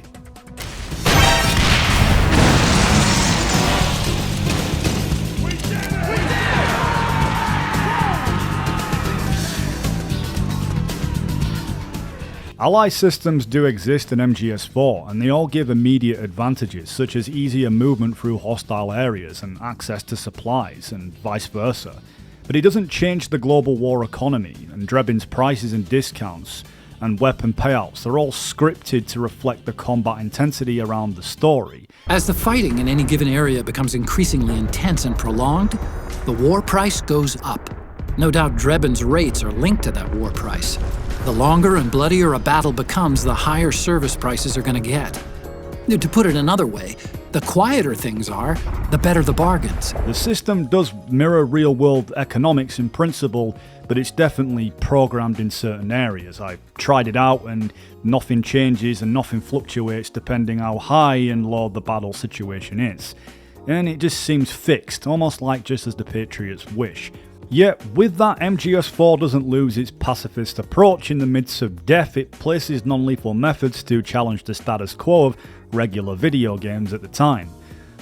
Ally systems do exist in MGS4, and they all give immediate advantages, such as easier movement through hostile areas and access to supplies, and vice versa. But it doesn't change the global war economy, and Drebin's prices and discounts, and weapon payouts. They're all scripted to reflect the combat intensity around the story. As the fighting in any given area becomes increasingly intense and prolonged, the war price goes up. No doubt Drebin's rates are linked to that war price. The longer and bloodier a battle becomes, the higher service prices are going to get. To put it another way, the quieter things are, the better the bargains. The system does mirror real-world economics in principle, but it's definitely programmed in certain areas. I tried it out and nothing changes and nothing fluctuates depending how high and low the battle situation is. And it just seems fixed, almost like just as the Patriots wish. Yet, with that, MGS4 doesn't lose its pacifist approach. In the midst of death, it places non-lethal methods to challenge the status quo of regular video games at the time,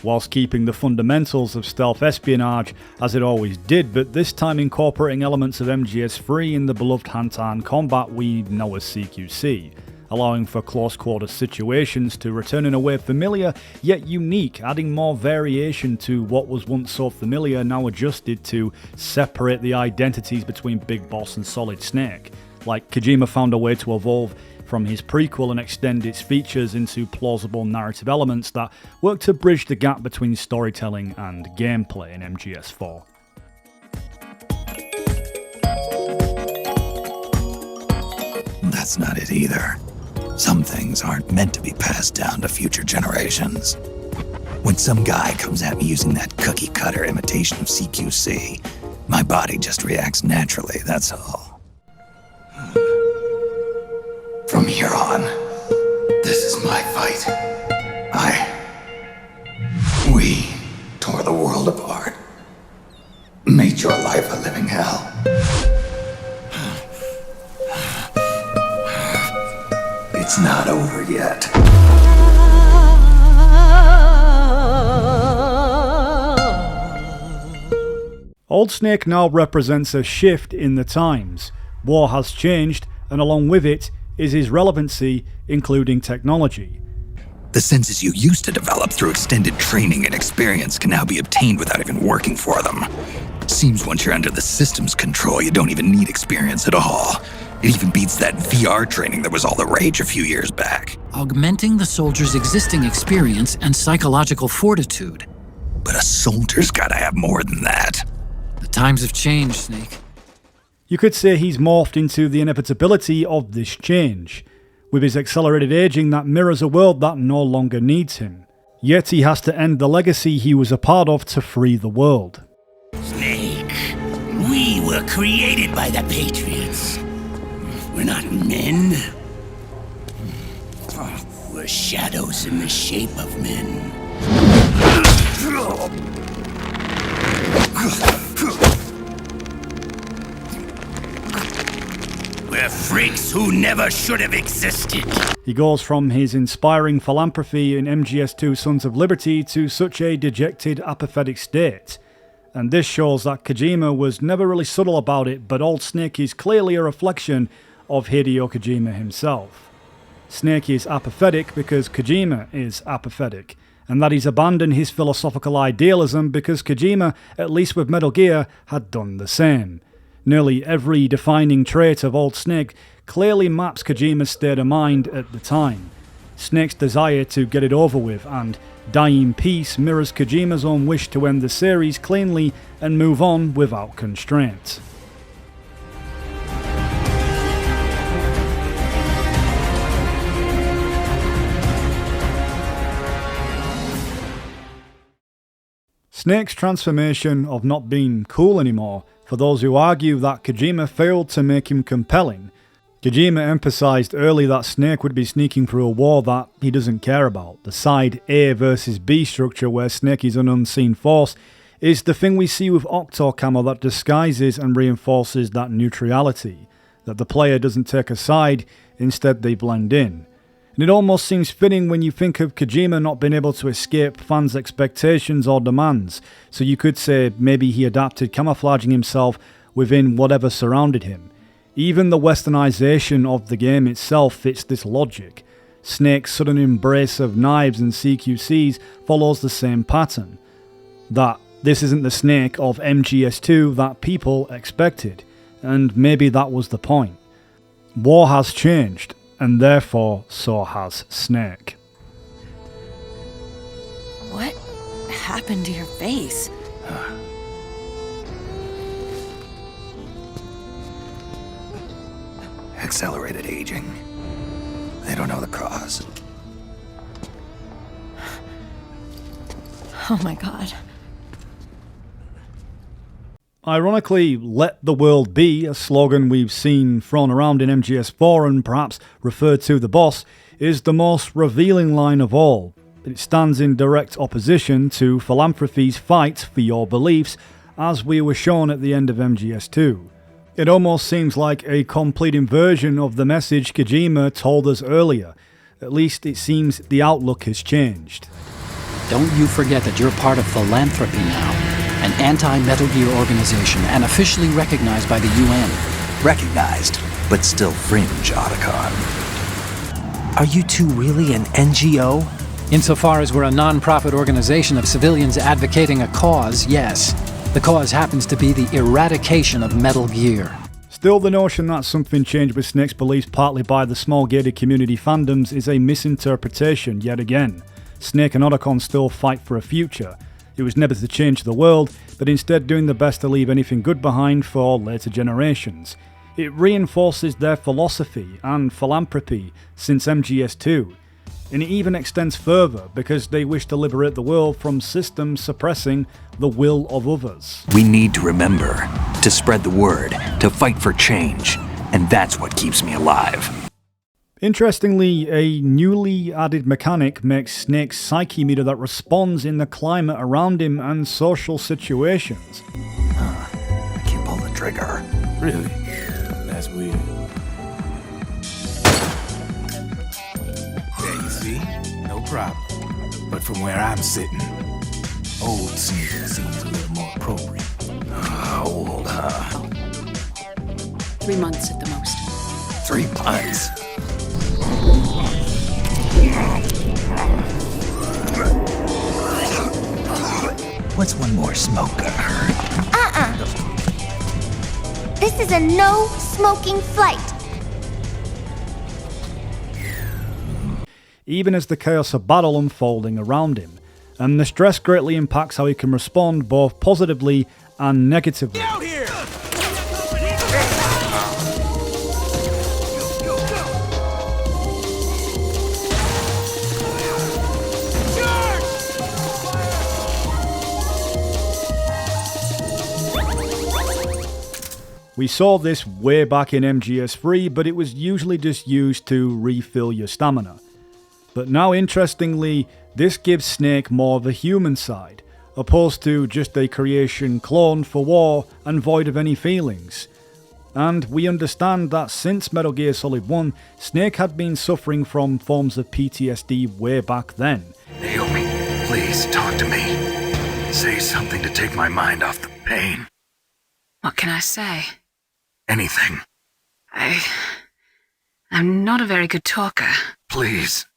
whilst keeping the fundamentals of stealth espionage as it always did, but this time incorporating elements of MGS3 in the beloved hand-to-hand combat we know as CQC. allowing for close-quarter situations to return in a way familiar yet unique, adding more variation to what was once so familiar, now adjusted to separate the identities between Big Boss and Solid Snake. Like Kojima found a way to evolve from his prequel and extend its features into plausible narrative elements that work to bridge the gap between storytelling and gameplay in MGS4. That's not it either. Some things aren't meant to be passed down to future generations. When some guy comes at me using that cookie-cutter imitation of CQC, my body just reacts naturally, that's all. From here on, this is my fight. We tore the world apart. Made your life a living hell. It's not over yet. Old Snake now represents a shift in the times. War has changed, and along with it is his relevancy, including technology. The senses you used to develop through extended training and experience can now be obtained without even working for them. Seems once you're under the system's control, you don't even need experience at all. It even beats that VR training that was all the rage a few years back. Augmenting the soldier's existing experience and psychological fortitude. But a soldier's gotta have more than that. The times have changed, Snake. You could say he's morphed into the inevitability of this change, with his accelerated aging that mirrors a world that no longer needs him. Yet he has to end the legacy he was a part of to free the world. Snake, we were created by the Patriots. We're not men. We're shadows in the shape of men. We're freaks who never should have existed. He goes from his inspiring philanthropy in MGS2 Sons of Liberty to such a dejected, apathetic state. And this shows that Kojima was never really subtle about it, but Old Snake is clearly a reflection of Hideo Kojima himself. Snake is apathetic because Kojima is apathetic, and that he's abandoned his philosophical idealism because Kojima, at least with Metal Gear, had done the same. Nearly every defining trait of Old Snake clearly maps Kojima's state of mind at the time. Snake's desire to get it over with and die in peace mirrors Kojima's own wish to end the series cleanly and move on without constraint. Snake's transformation of not being cool anymore, for those who argue that Kojima failed to make him compelling. Kojima emphasized early that Snake would be sneaking through a war that he doesn't care about. The side A versus B structure where Snake is an unseen force is the thing we see with Octo Camo that disguises and reinforces that neutrality, that the player doesn't take a side, instead they blend in. And it almost seems fitting when you think of Kojima not being able to escape fans' expectations or demands, so you could say maybe he adapted camouflaging himself within whatever surrounded him. Even the westernization of the game itself fits this logic. Snake's sudden embrace of knives and CQCs follows the same pattern. That this isn't the Snake of MGS2 that people expected, and maybe that was the point. War has changed, and therefore so has Snake. What happened to your face? Accelerated aging. They don't know the cause. Oh my god. Ironically, let the world be, a slogan we've seen thrown around in MGS4 and perhaps referred to the boss, is the most revealing line of all. It stands in direct opposition to philanthropy's fight for your beliefs, as we were shown at the end of MGS2. It almost seems like a complete inversion of the message Kojima told us earlier. At least it seems the outlook has changed. Don't you forget that you're part of philanthropy now, an anti-Metal Gear organization and officially recognized by the UN. Recognized, but still fringe, Otacon. Are you two really an NGO? Insofar as we're a non-profit organization of civilians advocating a cause, yes. The cause happens to be the eradication of Metal Gear. Still, the notion that something changed with Snake's beliefs partly by the small gated community fandoms is a misinterpretation yet again. Snake and Otacon still fight for a future. It was never to change the world, but instead doing the best to leave anything good behind for later generations. It reinforces their philosophy and philanthropy since MGS2. And it even extends further because they wish to liberate the world from systems suppressing the will of others. We need to remember, to spread the word, to fight for change, and that's what keeps me alive. Interestingly, a newly added mechanic makes Snake's psyche meter that responds in the climate around him and social situations. I can't pull the trigger. Really? That's weird. There you see? No problem. But from where I'm sitting, old Smithee seems a little more appropriate. Old, huh? 3 months at the most. 3 months? What's one more smoker? This is a no smoking flight. Even as the chaos of battle unfolding around him, and the stress greatly impacts how he can respond both positively and negatively. We saw this way back in MGS4, but it was usually just used to refill your stamina. But now, interestingly, this gives Snake more of a human side, opposed to just a creation clone for war and void of any feelings. And we understand that since Metal Gear Solid 1, Snake had been suffering from forms of PTSD way back then. Naomi, please talk to me. Say something to take my mind off the pain. What can I say? Anything. I'm not a very good talker. Please.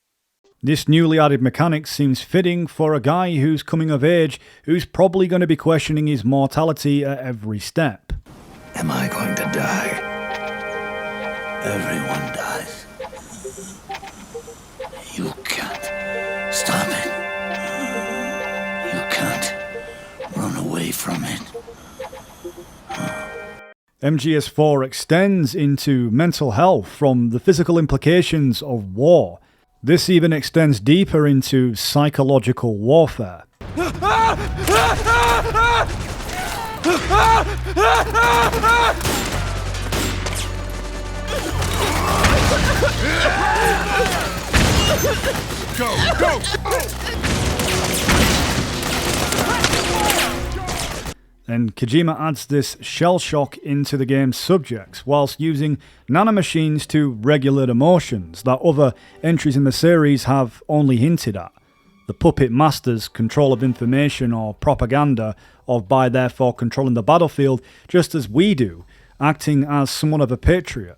This newly added mechanic seems fitting for a guy who's coming of age, who's probably going to be questioning his mortality at every step. Am I going to die? Everyone dies. You can't stop it. You can't run away from it. MGS4 extends into mental health from the physical implications of war. This even extends deeper into psychological warfare. Go! And Kojima adds this shell shock into the game's subjects, whilst using nanomachines to regulate emotions that other entries in the series have only hinted at. The puppet master's control of information or propaganda, of by therefore controlling the battlefield just as we do, acting as somewhat of a patriot.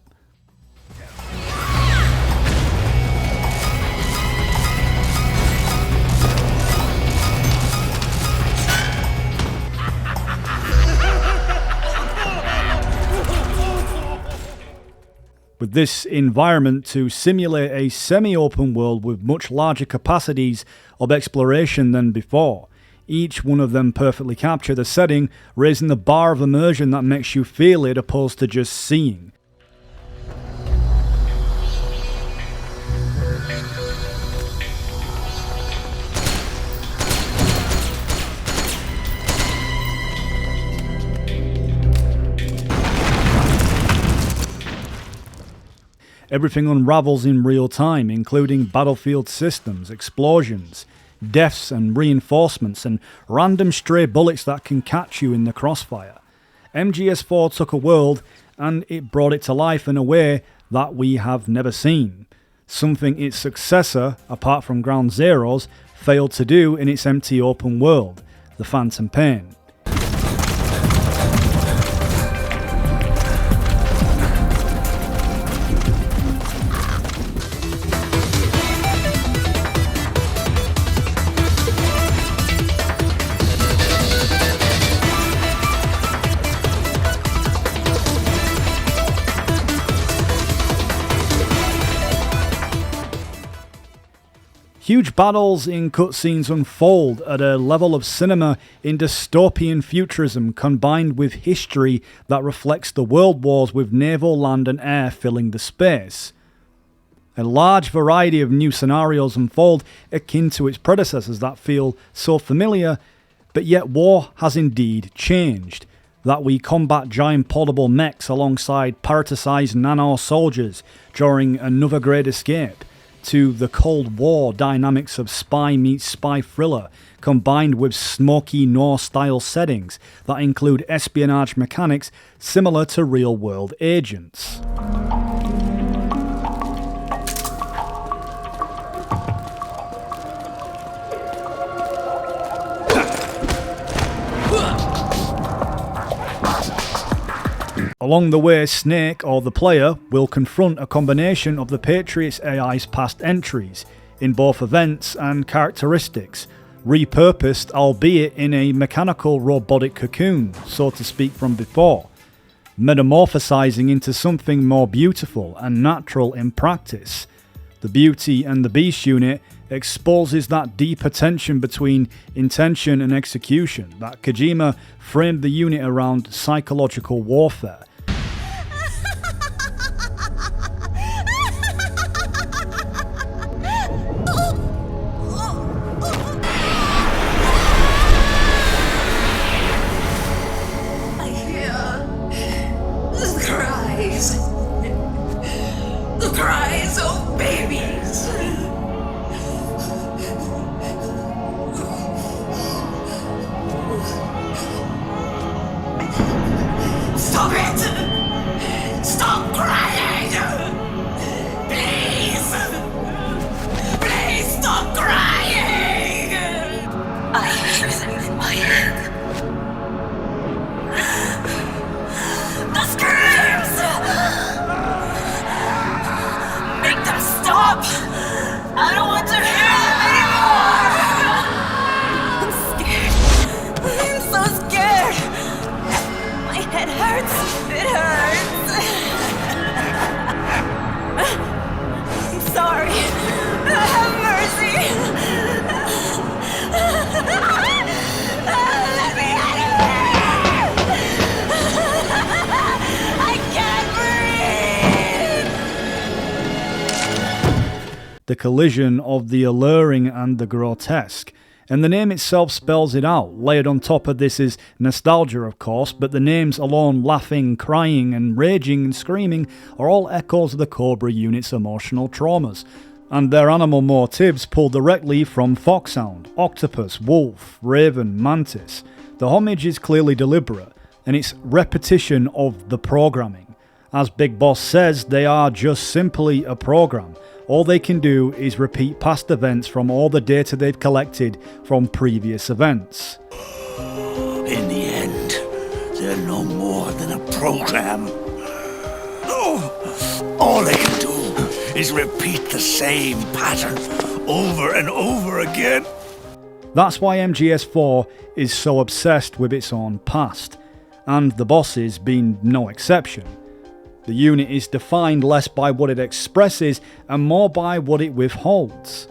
With this environment to simulate a semi-open world with much larger capacities of exploration than before. Each one of them perfectly capture the setting, raising the bar of immersion that makes you feel it opposed to just seeing. Everything unravels in real time, including battlefield systems, explosions, deaths and reinforcements, and random stray bullets that can catch you in the crossfire. MGS4 took a world and it brought it to life in a way that we have never seen. Something its successor, apart from Ground Zeroes, failed to do in its empty open world, the Phantom Pain. Huge battles in cutscenes unfold at a level of cinema in dystopian futurism combined with history that reflects the world wars with naval, land and air filling the space. A large variety of new scenarios unfold akin to its predecessors that feel so familiar, but yet war has indeed changed. That we combat giant portable mechs alongside paraticized nano soldiers during another great escape, to the Cold War dynamics of spy meets spy thriller, combined with smoky Noir-style settings that include espionage mechanics similar to real-world agents. Along the way, Snake, or the player, will confront a combination of the Patriots AI's past entries, in both events and characteristics, repurposed albeit in a mechanical robotic cocoon, so to speak, from before, metamorphosizing into something more beautiful and natural in practice. The Beauty and the Beast unit exposes that deeper tension between intention and execution that Kojima framed the unit around psychological warfare. The cries of babies. Stop it! Stop crying! Please! Please stop crying! I hear them in my head. The screams! Make them stop! I don't want to hear them anymore! I'm scared. I'm so scared. My head hurts. It hurts. I'm sorry. Have mercy. Let me out of here! I can't breathe! The collision of the alluring and the grotesque. And the name itself spells it out. Layered on top of this is nostalgia, of course, but the names alone, laughing, crying and raging and screaming, are all echoes of the Cobra unit's emotional traumas. And their animal motifs pull directly from Foxhound, Octopus, Wolf, Raven, Mantis. The homage is clearly deliberate, and it's repetition of the programming. As Big Boss says, they are just simply a program. All they can do is repeat past events from all the data they've collected from previous events. In the end, they're no more than a program. All they can do is repeat the same pattern over and over again. That's why MGS4 is so obsessed with its own past, and the bosses being no exception. The unit is defined less by what it expresses and more by what it withholds.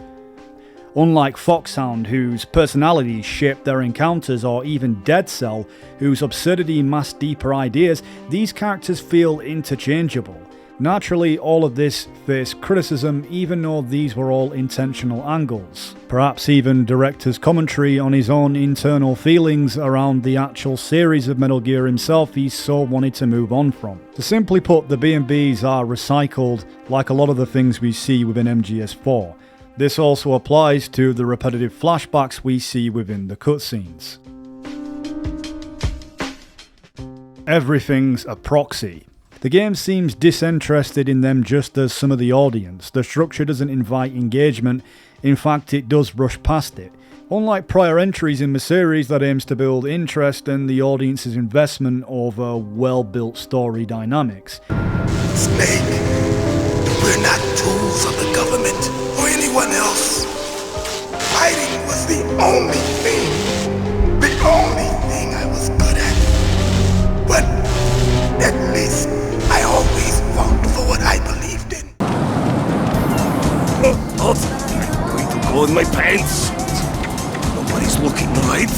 Unlike Foxhound, whose personalities shape their encounters, or even Dead Cell, whose absurdity masks deeper ideas, these characters feel interchangeable. Naturally, all of this faced criticism, even though these were all intentional angles. Perhaps even director's commentary on his own internal feelings around the actual series of Metal Gear himself he so wanted to move on from. To simply put, the B&Bs are recycled like a lot of the things we see within MGS4. This also applies to the repetitive flashbacks we see within the cutscenes. Everything's a proxy. The game seems disinterested in them just as some of the audience. The structure doesn't invite engagement, in fact it does rush past it. Unlike prior entries in the series that aims to build interest and the audience's investment over well-built story dynamics. Snake, we're not tools of the government or anyone else. Fighting was the only thing I was good at. But at least I always fought for what I believed in. Going to go my pants. Nobody's looking, right?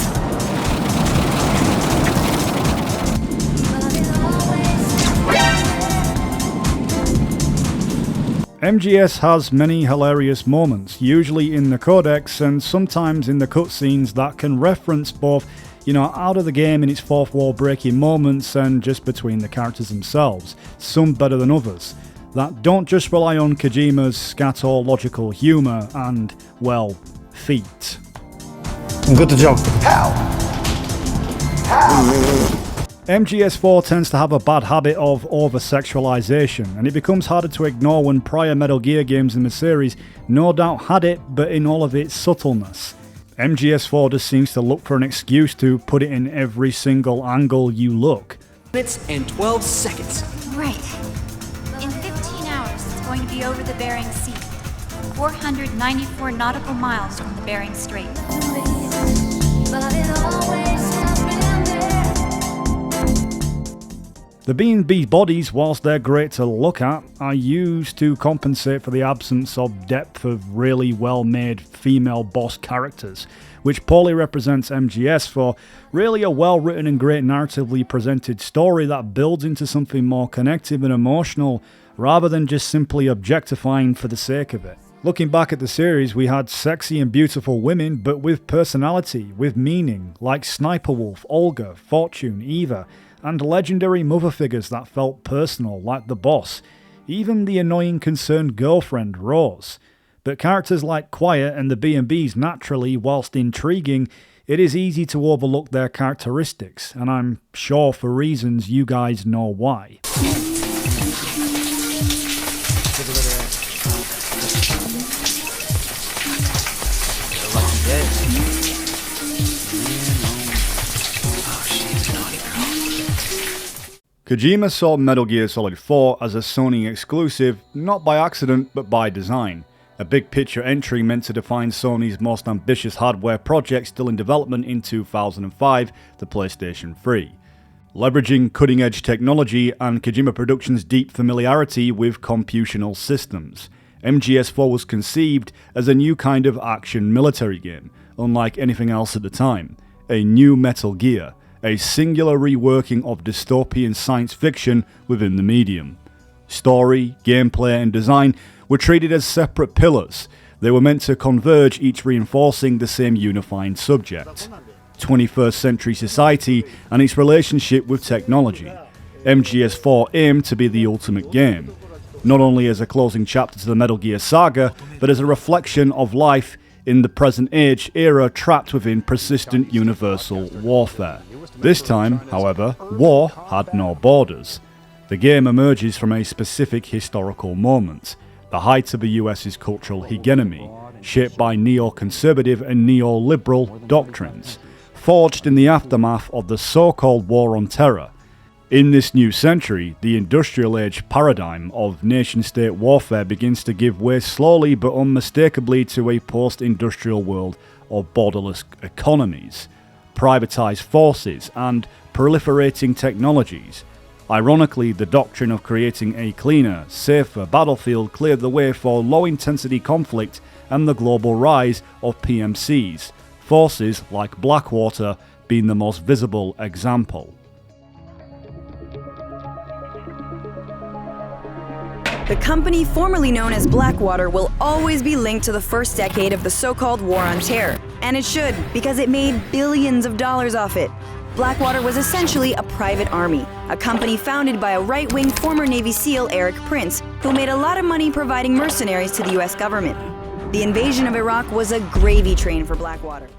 MGS has many hilarious moments, usually in the codex and sometimes in the cutscenes that can reference both, out of the game in its fourth wall breaking moments and just between the characters themselves, some better than others, that don't just rely on Kojima's scatological humour and, well, feet. Good job. MGS4 tends to have a bad habit of over-sexualization, and it becomes harder to ignore when prior Metal Gear games in the series no doubt had it, but in all of its subtleness. MGS4 just seems to look for an excuse to put it in every single angle you look. Minutes and 12 seconds. Right. In 15 hours, it's going to be over the Bering Sea. 494 nautical miles from the Bering Strait. The B&B bodies, whilst they're great to look at, are used to compensate for the absence of depth of really well-made female boss characters, which poorly represents MGS for really a well-written and great narratively presented story that builds into something more connective and emotional, rather than just simply objectifying for the sake of it. Looking back at the series, we had sexy and beautiful women, but with personality, with meaning, like Sniper Wolf, Olga, Fortune, Eva, and legendary mother figures that felt personal, like the boss, even the annoying concerned girlfriend, Rose. But characters like Quiet and the B&Bs naturally, whilst intriguing, it is easy to overlook their characteristics, and I'm sure for reasons you guys know why. Kojima saw Metal Gear Solid 4 as a Sony exclusive, not by accident but by design. A big picture entry meant to define Sony's most ambitious hardware project still in development in 2005, the PlayStation 3. Leveraging cutting-edge technology and Kojima Productions' deep familiarity with computational systems, MGS4 was conceived as a new kind of action military game, unlike anything else at the time. A new Metal Gear, a singular reworking of dystopian science fiction within the medium. Story, gameplay and design were treated as separate pillars. They were meant to converge, each reinforcing the same unifying subject: 21st century society and its relationship with technology. MGS4 aimed to be the ultimate game, not only as a closing chapter to the Metal Gear saga, but as a reflection of life in the present age era trapped within persistent universal warfare. This time, however, war had no borders. The game emerges from a specific historical moment, the height of the US's cultural hegemony, shaped by neoconservative and neoliberal doctrines, forged in the aftermath of the so-called War on Terror. In this new century, the industrial age paradigm of nation-state warfare begins to give way slowly but unmistakably to a post-industrial world of borderless economies, privatized forces, and proliferating technologies. Ironically, the doctrine of creating a cleaner, safer battlefield cleared the way for low-intensity conflict and the global rise of PMCs, forces like Blackwater being the most visible example. The company formerly known as Blackwater will always be linked to the first decade of the so-called War on Terror. And it should, because it made billions of dollars off it. Blackwater was essentially a private army, a company founded by a right-wing former Navy SEAL Eric Prince, who made a lot of money providing mercenaries to the US government. The invasion of Iraq was a gravy train for Blackwater.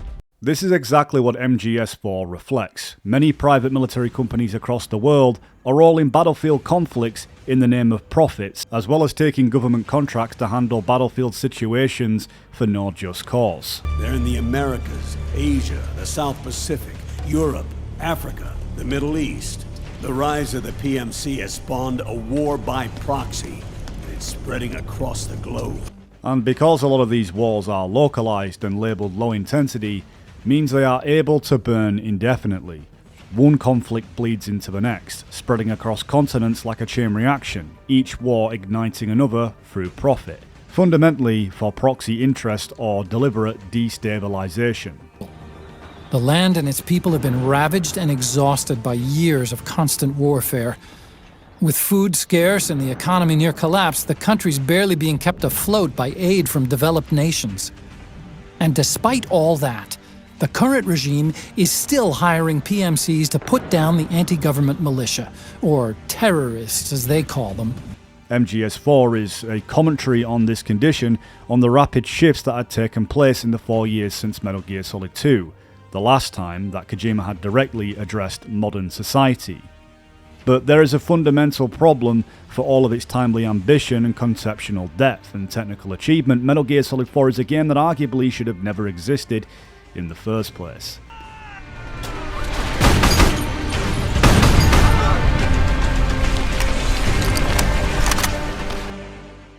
This is exactly what MGS4 reflects. Many private military companies across the world are all in battlefield conflicts in the name of profits, as well as taking government contracts to handle battlefield situations for no just cause. They're in the Americas, Asia, the South Pacific, Europe, Africa, the Middle East. The rise of the PMC has spawned a war by proxy, and it's spreading across the globe. And because a lot of these wars are localized and labeled low intensity, means they are able to burn indefinitely. One conflict bleeds into the next, spreading across continents like a chain reaction, each war igniting another through profit. fundamentally for proxy interest or deliberate destabilization. The land and its people have been ravaged and exhausted by years of constant warfare. With food scarce and the economy near collapse, the country's barely being kept afloat by aid from developed nations. And despite all that, the current regime is still hiring PMCs to put down the anti-government militia, or terrorists as they call them. MGS4 is a commentary on this condition, on the rapid shifts that had taken place in the 4 years since Metal Gear Solid 2, the last time that Kojima had directly addressed modern society. But there is a fundamental problem for all of its timely ambition and conceptual depth and technical achievement. Metal Gear Solid 4 is a game that arguably should have never existed in the first place.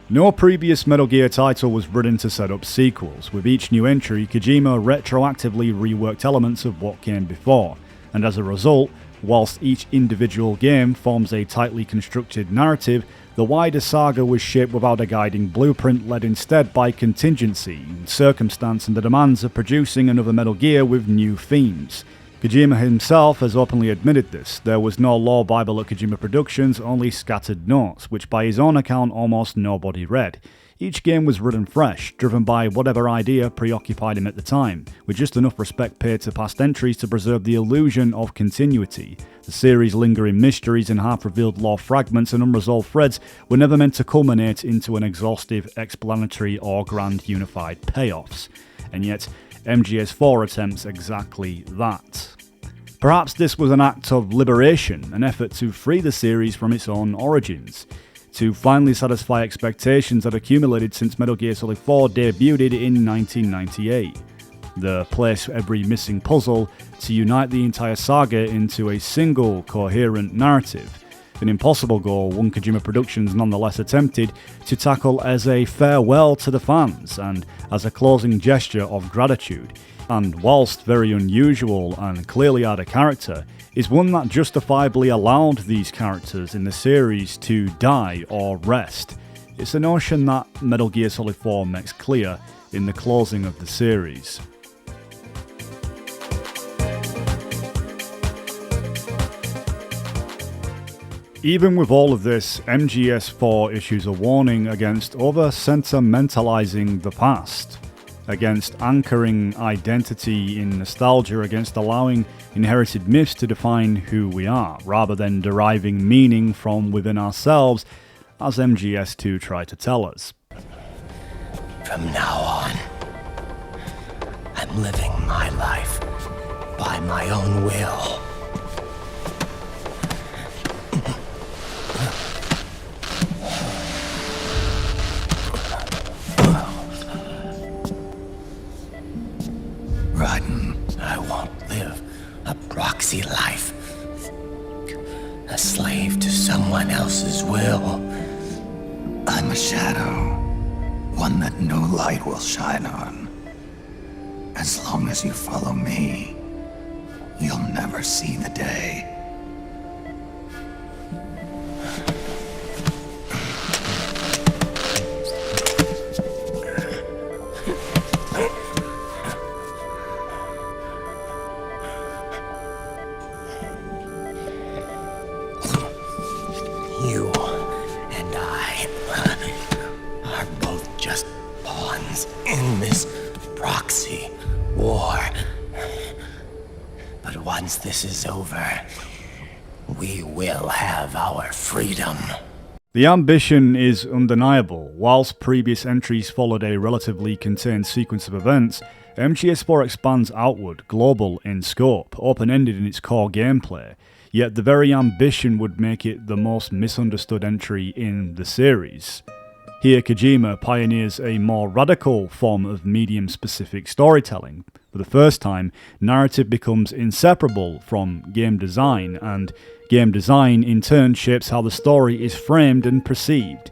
No previous Metal Gear title was written to set up sequels. With each new entry, Kojima retroactively reworked elements of what came before, and as a result, whilst each individual game forms a tightly constructed narrative, the wider saga was shaped without a guiding blueprint, led instead by contingency, circumstance and the demands of producing another Metal Gear with new themes. Kojima himself has openly admitted this. There was no law bible at Kojima Productions, only scattered notes, which by his own account almost nobody read. Each game was written fresh, driven by whatever idea preoccupied him at the time, with just enough respect paid to past entries to preserve the illusion of continuity. The series' lingering mysteries and half-revealed lore fragments and unresolved threads were never meant to culminate into an exhaustive, explanatory or grand unified payoffs. And yet, MGS4 attempts exactly that. Perhaps this was an act of liberation, an effort to free the series from its own origins, to finally satisfy expectations that accumulated since Metal Gear Solid 4 debuted in 1998. The place every missing puzzle to unite the entire saga into a single, coherent narrative. An impossible goal one Kojima Productions nonetheless attempted to tackle as a farewell to the fans and as a closing gesture of gratitude. And whilst very unusual and clearly out of character, is one that justifiably allowed these characters in the series to die or rest. It's a notion that Metal Gear Solid 4 makes clear in the closing of the series. Even with all of this, MGS4 issues a warning against over-sentimentalizing the past, against anchoring identity in nostalgia, against allowing inherited myths to define who we are, rather than deriving meaning from within ourselves, as MGS2 tried to tell us. From now on, I'm living my life by my own will. I won't live a proxy life, a slave to someone else's will. I'm a shadow, one that no light will shine on. As long as you follow me, you'll never see the day. You and I are both just pawns in this proxy war. But once this is over, we will have our freedom. The ambition is undeniable. Whilst previous entries followed a relatively contained sequence of events, MGS4 expands outward, global in scope, open-ended in its core gameplay. Yet the very ambition would make it the most misunderstood entry in the series. Here Kojima pioneers a more radical form of medium-specific storytelling. For the first time, narrative becomes inseparable from game design, and game design in turn shapes how the story is framed and perceived,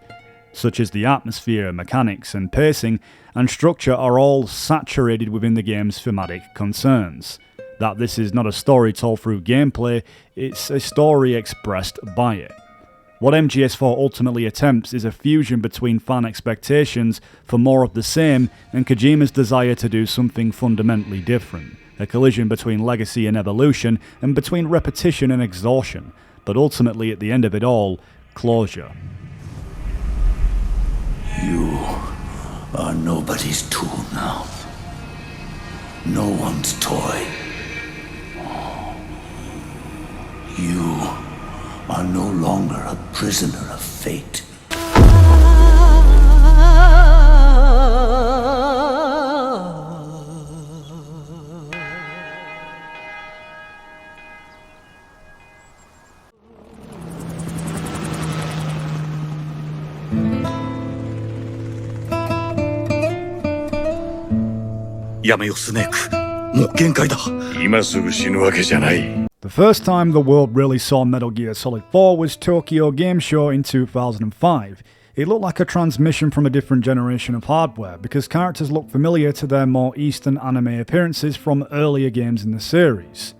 such as the atmosphere, mechanics and pacing and structure are all saturated within the game's thematic concerns. That this is not a story told through gameplay, it's a story expressed by it. What MGS4 ultimately attempts is a fusion between fan expectations for more of the same and Kojima's desire to do something fundamentally different. A collision between legacy and evolution, and between repetition and exhaustion, but ultimately at the end of it all, closure. You are nobody's tool now. No one's toy. You are no longer a prisoner of fate. The first time the world really saw Metal Gear Solid 4 was Tokyo Game Show in 2005. It looked like a transmission from a different generation of hardware, because characters looked familiar to their more Eastern anime appearances from earlier games in the series.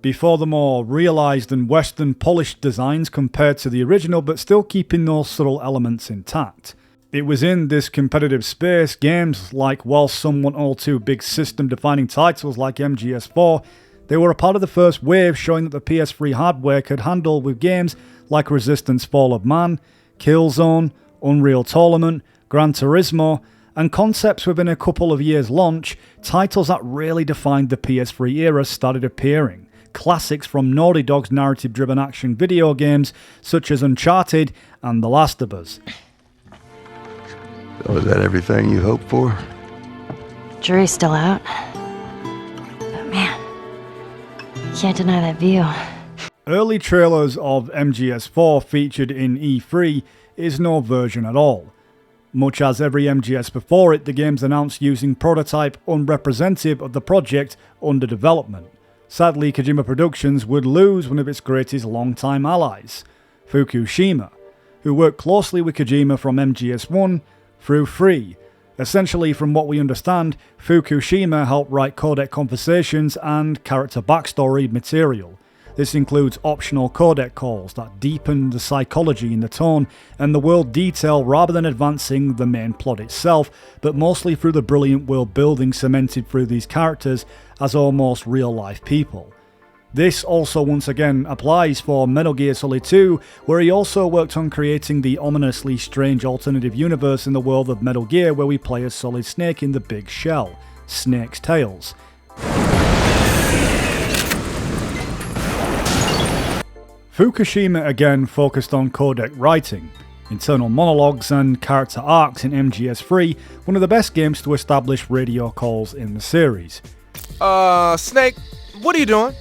Before the more realised and Western polished designs compared to the original, but still keeping those subtle elements intact. It was in this competitive space games like, while some weren't all too big system-defining titles like MGS4, they were a part of the first wave showing that the PS3 hardware could handle with games like Resistance Fall of Man, Killzone, Unreal Tournament, Gran Turismo, and concepts within a couple of years' launch, titles that really defined the PS3 era started appearing. Classics from Naughty Dog's narrative-driven action video games such as Uncharted and The Last of Us. So is that everything you hoped for? Jury's still out. But man, can't deny that view. Early trailers of MGS4 featured in E3 is no version at all. Much as every MGS before it, the game's announced using prototype unrepresentative of the project under development. Sadly, Kojima Productions would lose one of its greatest long-time allies, Fukushima, who worked closely with Kojima from MGS1 through 3. Essentially, from what we understand, Fukushima helped write codec conversations and character backstory material. This includes optional codec calls that deepen the psychology in the tone and the world detail rather than advancing the main plot itself, but mostly through the brilliant world building cemented through these characters as almost real-life people. This also once again applies for Metal Gear Solid 2, where he also worked on creating the ominously strange alternative universe in the world of Metal Gear where we play as Solid Snake in the Big Shell, Snake's Tales. Fukushima again focused on codec writing, internal monologues and character arcs in MGS3, one of the best games to establish radio calls in the series. Snake, what are you doing?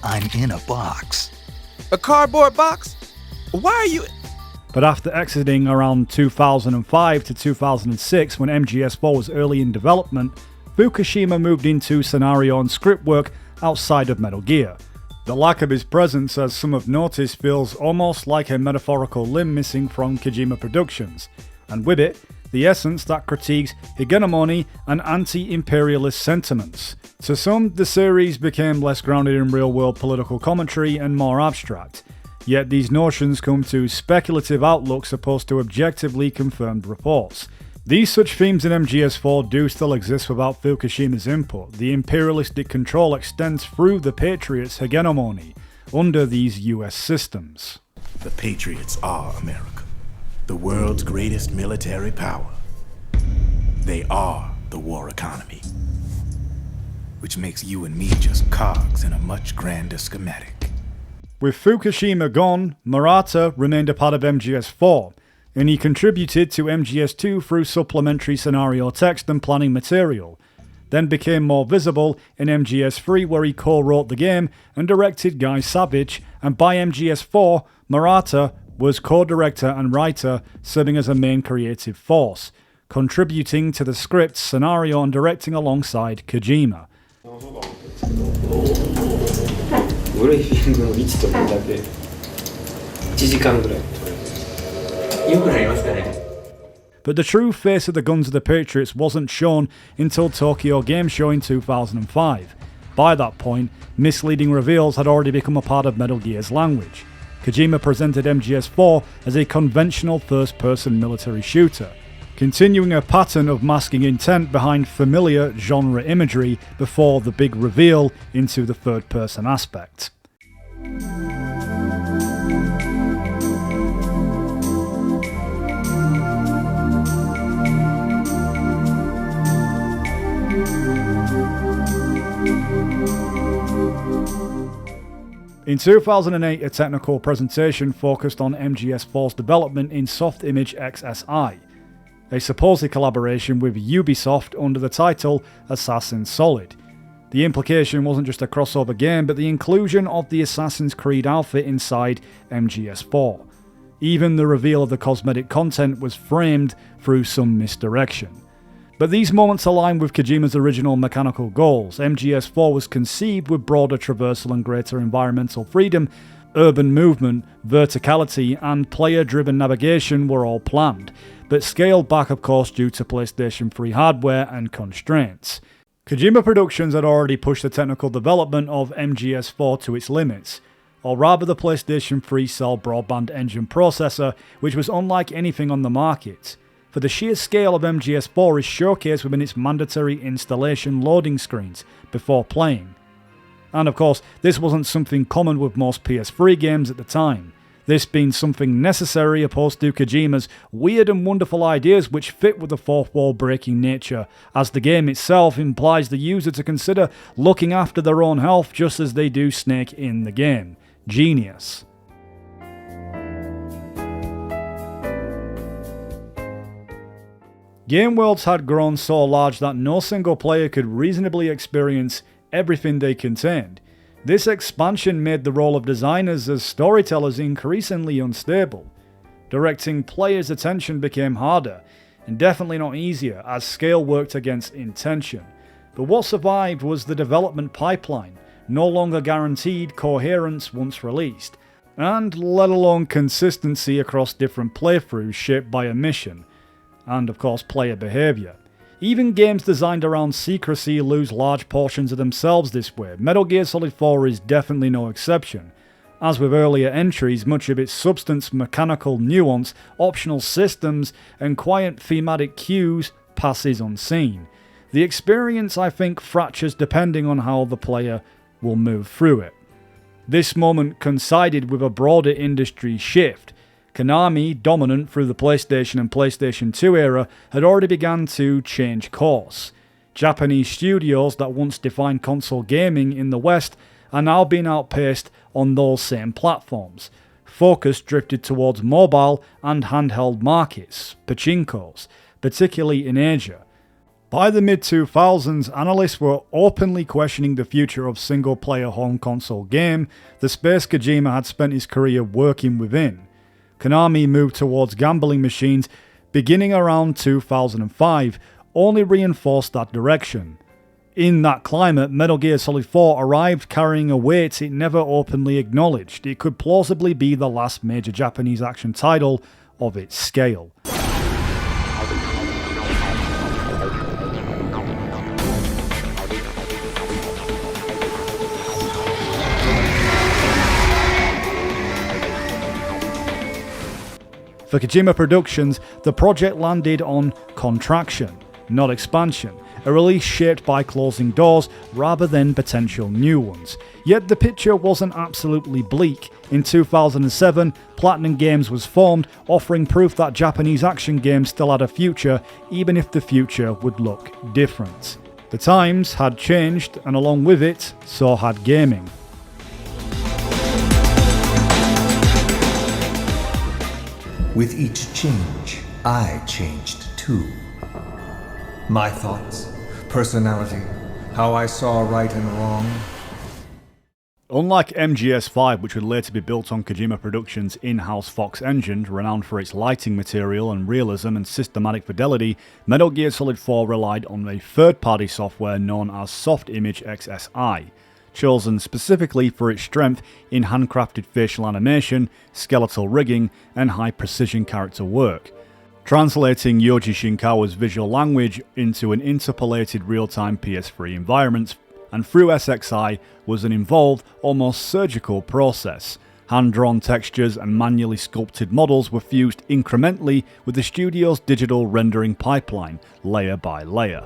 I'm in a box. A cardboard box? Why are you... But after exiting around 2005 to 2006 when MGS4 was early in development, Fukushima moved into scenario and script work outside of Metal Gear. The lack of his presence, as some have noticed, feels almost like a metaphorical limb missing from Kojima Productions, and with it, the essence that critiques hegemony and anti-imperialist sentiments. To some, the series became less grounded in real-world political commentary and more abstract, yet these notions come to speculative outlooks opposed to objectively confirmed reports. These such themes in MGS4 do still exist without Fukushima's input. The imperialistic control extends through the Patriots' hegemony under these US systems. The Patriots are America, the world's greatest military power. They are the war economy, which makes you and me just cogs in a much grander schematic. With Fukushima gone, Murata remained a part of MGS4, and he contributed to MGS2 through supplementary scenario text and planning material, then became more visible in MGS3 where he co-wrote the game and directed Guy Savage, and by MGS4, Murata was co-director and writer, serving as a main creative force, contributing to the script, scenario and directing alongside Kojima. But the true face of the Guns of the Patriots wasn't shown until Tokyo Game Show in 2005. By that point, misleading reveals had already become a part of Metal Gear's language. Kojima presented MGS4 as a conventional first-person military shooter, continuing a pattern of masking intent behind familiar genre imagery before the big reveal into the third-person aspect. In 2008, a technical presentation focused on MGS4's development in Soft Image XSI, a supposed collaboration with Ubisoft under the title Assassin's Solid. The implication wasn't just a crossover game, but the inclusion of the Assassin's Creed outfit inside MGS4. Even the reveal of the cosmetic content was framed through some misdirection. But these moments align with Kojima's original mechanical goals. MGS4 was conceived with broader traversal and greater environmental freedom. Urban movement, verticality, and player-driven navigation were all planned, but scaled back of course due to PlayStation 3 hardware and constraints. Kojima Productions had already pushed the technical development of MGS4 to its limits, or rather the PlayStation 3 Cell broadband engine processor, which was unlike anything on the market. For the sheer scale of MGS4 is showcased within its mandatory installation loading screens before playing. And of course, this wasn't something common with most PS3 games at the time, this being something necessary opposed to Kojima's weird and wonderful ideas which fit with the fourth wall breaking nature, as the game itself implies the user to consider looking after their own health just as they do Snake in the game. Genius. Game worlds had grown so large that no single player could reasonably experience everything they contained. This expansion made the role of designers as storytellers increasingly unstable. Directing players' attention became harder, and definitely not easier, as scale worked against intention. But what survived was the development pipeline, no longer guaranteed coherence once released, and let alone consistency across different playthroughs shaped by a mission, and of course player behaviour. Even games designed around secrecy lose large portions of themselves this way. Metal Gear Solid 4 is definitely no exception. As with earlier entries, much of its substance, mechanical nuance, optional systems, and quiet thematic cues passes unseen. The experience, I think, fractures depending on how the player will move through it. This moment coincided with a broader industry shift. Konami, dominant through the PlayStation and PlayStation 2 era, had already begun to change course. Japanese studios that once defined console gaming in the West are now being outpaced on those same platforms. Focus drifted towards mobile and handheld markets, pachinkos, particularly in Asia. By the mid-2000s, analysts were openly questioning the future of single-player home console game, the space Kojima had spent his career working within. Konami moved towards gambling machines beginning around 2005, only reinforced that direction. In that climate, Metal Gear Solid 4 arrived carrying a weight it never openly acknowledged. It could plausibly be the last major Japanese action title of its scale. For Kojima Productions, the project landed on contraction, not expansion, a release shaped by closing doors rather than potential new ones. Yet the picture wasn't absolutely bleak. In 2007, Platinum Games was formed, offering proof that Japanese action games still had a future, even if the future would look different. The times had changed, and along with it, so had gaming. With each change, I changed too. My thoughts, personality, how I saw right and wrong. Unlike MGS5, which would later be built on Kojima Productions' in-house Fox engine, renowned for its lighting material and realism and systematic fidelity, Metal Gear Solid 4 relied on a third-party software known as Soft Image XSI, chosen specifically for its strength in handcrafted facial animation, skeletal rigging, and high-precision character work. Translating Yoji Shinkawa's visual language into an interpolated real-time PS3 environment and through SXI was an involved, almost surgical process. Hand-drawn textures and manually sculpted models were fused incrementally with the studio's digital rendering pipeline, layer by layer.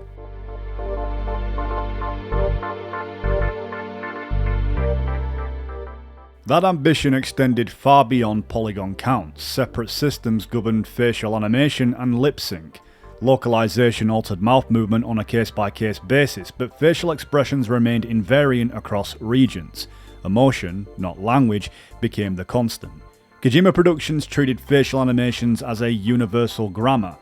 That ambition extended far beyond polygon counts. Separate systems governed facial animation and lip sync. Localization altered mouth movement on a case-by-case basis, but facial expressions remained invariant across regions. Emotion, not language, became the constant. Kojima Productions treated facial animations as a universal grammar,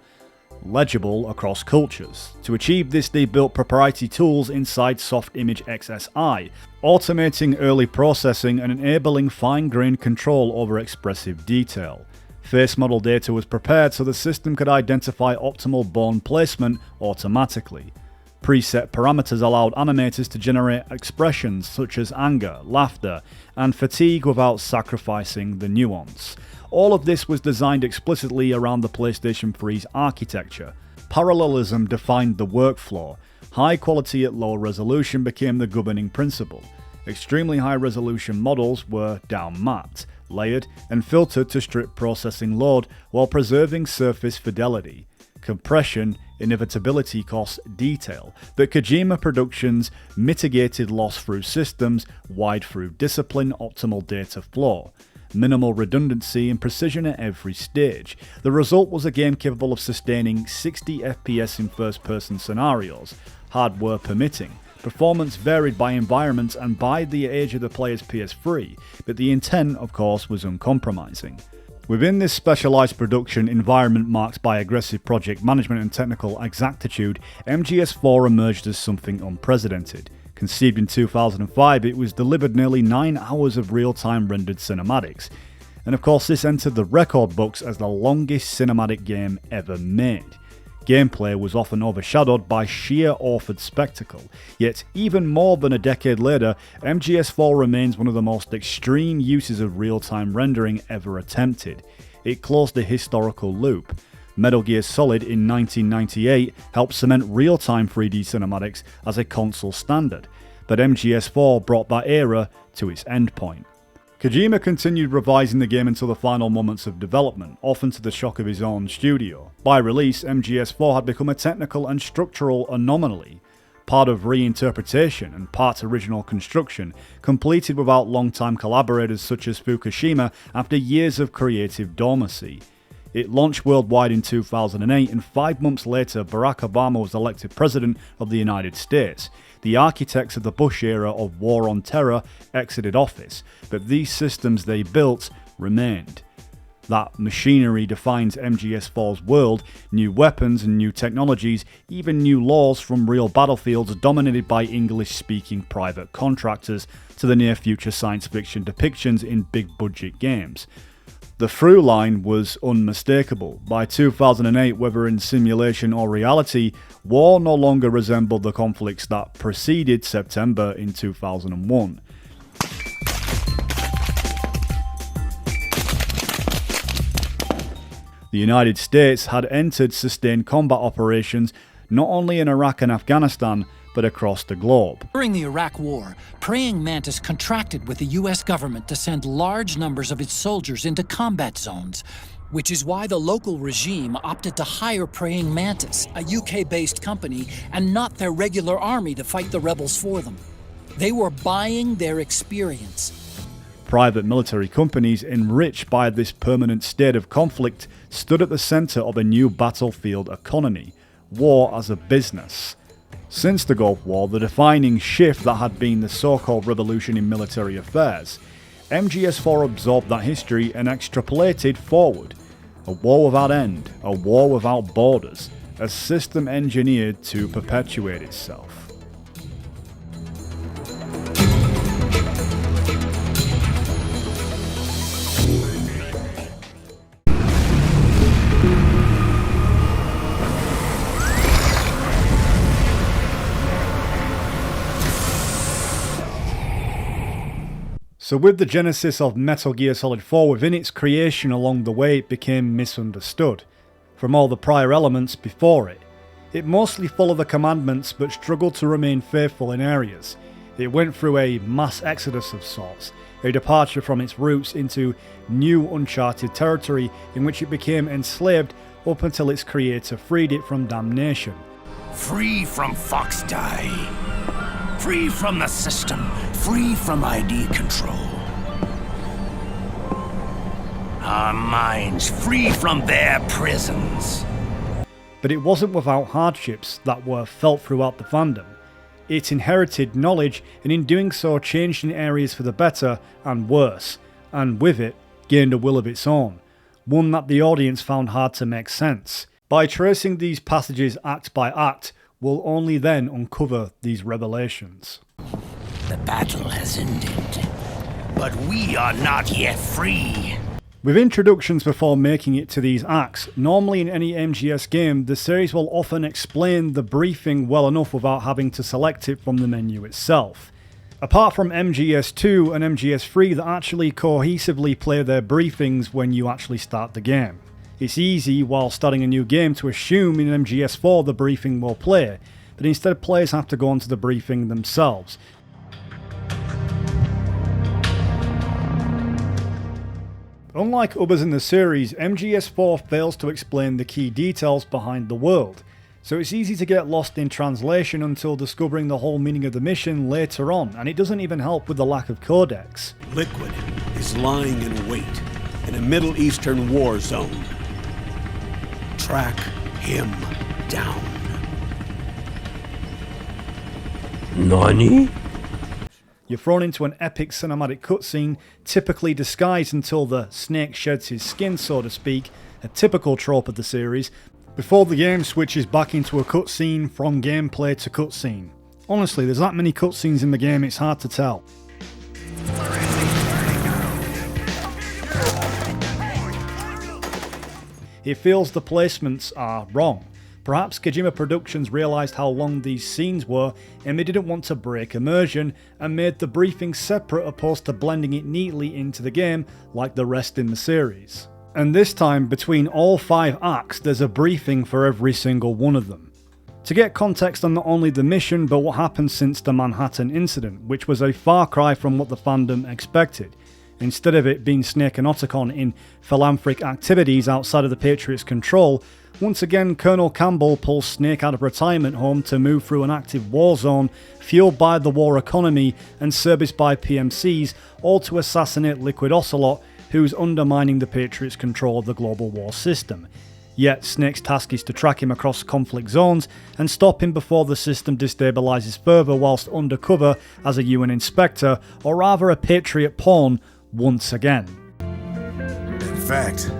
legible across cultures. To achieve this, they built proprietary tools inside Soft Image XSI, automating early processing and enabling fine-grained control over expressive detail. Face model data was prepared so the system could identify optimal bone placement automatically. Preset parameters allowed animators to generate expressions such as anger, laughter, and fatigue without sacrificing the nuance. All of this was designed explicitly around the PlayStation 3's architecture. Parallelism defined the workflow. High quality at low resolution became the governing principle. Extremely high resolution models were down-mapped, layered, and filtered to strip processing load while preserving surface fidelity. Compression, inevitability costs detail, but Kojima Productions mitigated loss through systems, wide through discipline, optimal data flow. Minimal redundancy and precision at every stage. The result was a game capable of sustaining 60 FPS in first-person scenarios, hardware permitting. Performance varied by environment and by the age of the player's PS3, but the intent, of course, was uncompromising. Within this specialised production environment marked by aggressive project management and technical exactitude, MGS4 emerged as something unprecedented. Conceived in 2005, it was delivered nearly 9 hours of real-time rendered cinematics. And of course this entered the record books as the longest cinematic game ever made. Gameplay was often overshadowed by sheer authored spectacle, yet even more than a decade later, MGS4 remains one of the most extreme uses of real-time rendering ever attempted. It closed the historical loop. Metal Gear Solid in 1998 helped cement real-time 3D cinematics as a console standard, but MGS4 brought that era to its endpoint. Kojima continued revising the game until the final moments of development, often to the shock of his own studio. By release, MGS4 had become a technical and structural anomaly, part of reinterpretation and part original construction, completed without long-time collaborators such as Fukushima after years of creative dormancy. It launched worldwide in 2008, and 5 months later, Barack Obama was elected President of the United States. The architects of the Bush era of War on Terror exited office, but these systems they built remained. That machinery defines MGS4's world, new weapons and new technologies, even new laws from real battlefields dominated by English-speaking private contractors to the near-future science fiction depictions in big-budget games. The through line was unmistakable. By 2008, whether in simulation or reality, war no longer resembled the conflicts that preceded September in 2001. The United States had entered sustained combat operations not only in Iraq and Afghanistan, but across the globe. During the Iraq War, Praying Mantis contracted with the US government to send large numbers of its soldiers into combat zones, which is why the local regime opted to hire Praying Mantis, a UK-based company, and not their regular army to fight the rebels for them. They were buying their experience. Private military companies enriched by this permanent state of conflict stood at the centre of a new battlefield economy, war as a business. Since the Gulf War, the defining shift that had been the so-called revolution in military affairs, MGS4 absorbed that history and extrapolated forward. A war without end, a war without borders, a system engineered to perpetuate itself. So with the genesis of Metal Gear Solid 4 within its creation along the way, it became misunderstood from all the prior elements before it. It mostly followed the commandments but struggled to remain faithful in areas. It went through a mass exodus of sorts, a departure from its roots into new uncharted territory in which it became enslaved up until its creator freed it from damnation. Free from Fox Die. Free from the system. Free from ID control. Our minds free from their prisons. But it wasn't without hardships that were felt throughout the fandom. It inherited knowledge and in doing so changed in areas for the better and worse, and with it gained a will of its own, one that the audience found hard to make sense. By tracing these passages act by act, we'll only then uncover these revelations. The battle has ended, but we are not yet free. With introductions before making it to these acts, normally in any MGS game, the series will often explain the briefing well enough without having to select it from the menu itself. Apart from MGS4 and MGS3 that actually cohesively play their briefings when you actually start the game. It's easy while starting a new game to assume in MGS4 the briefing will play, but instead players have to go onto the briefing themselves. Unlike others in the series, MGS4 fails to explain the key details behind the world, so it's easy to get lost in translation until discovering the whole meaning of the mission later on, and it doesn't even help with the lack of codex. Liquid is lying in wait in a Middle Eastern war zone. Track him down. Nani? You're thrown into an epic cinematic cutscene, typically disguised until the snake sheds his skin, so to speak, a typical trope of the series, before the game switches back into a cutscene from gameplay to cutscene. Honestly, there's that many cutscenes in the game, it's hard to tell. It feels the placements are wrong. Perhaps Kojima Productions realised how long these scenes were and they didn't want to break immersion and made the briefing separate opposed to blending it neatly into the game like the rest in the series. And this time, between all 5 acts, there's a briefing for every single one of them. To get context on not only the mission but what happened since the Manhattan incident, which was a far cry from what the fandom expected. Instead of it being Snake and Otacon in philanthropic activities outside of the Patriot's control, once again Colonel Campbell pulls Snake out of retirement home to move through an active war zone fueled by the war economy and serviced by PMCs, all to assassinate Liquid Ocelot, who's undermining the Patriot's control of the global war system. Yet Snake's task is to track him across conflict zones and stop him before the system destabilises further whilst undercover as a UN inspector, or rather a Patriot pawn, once again. In fact,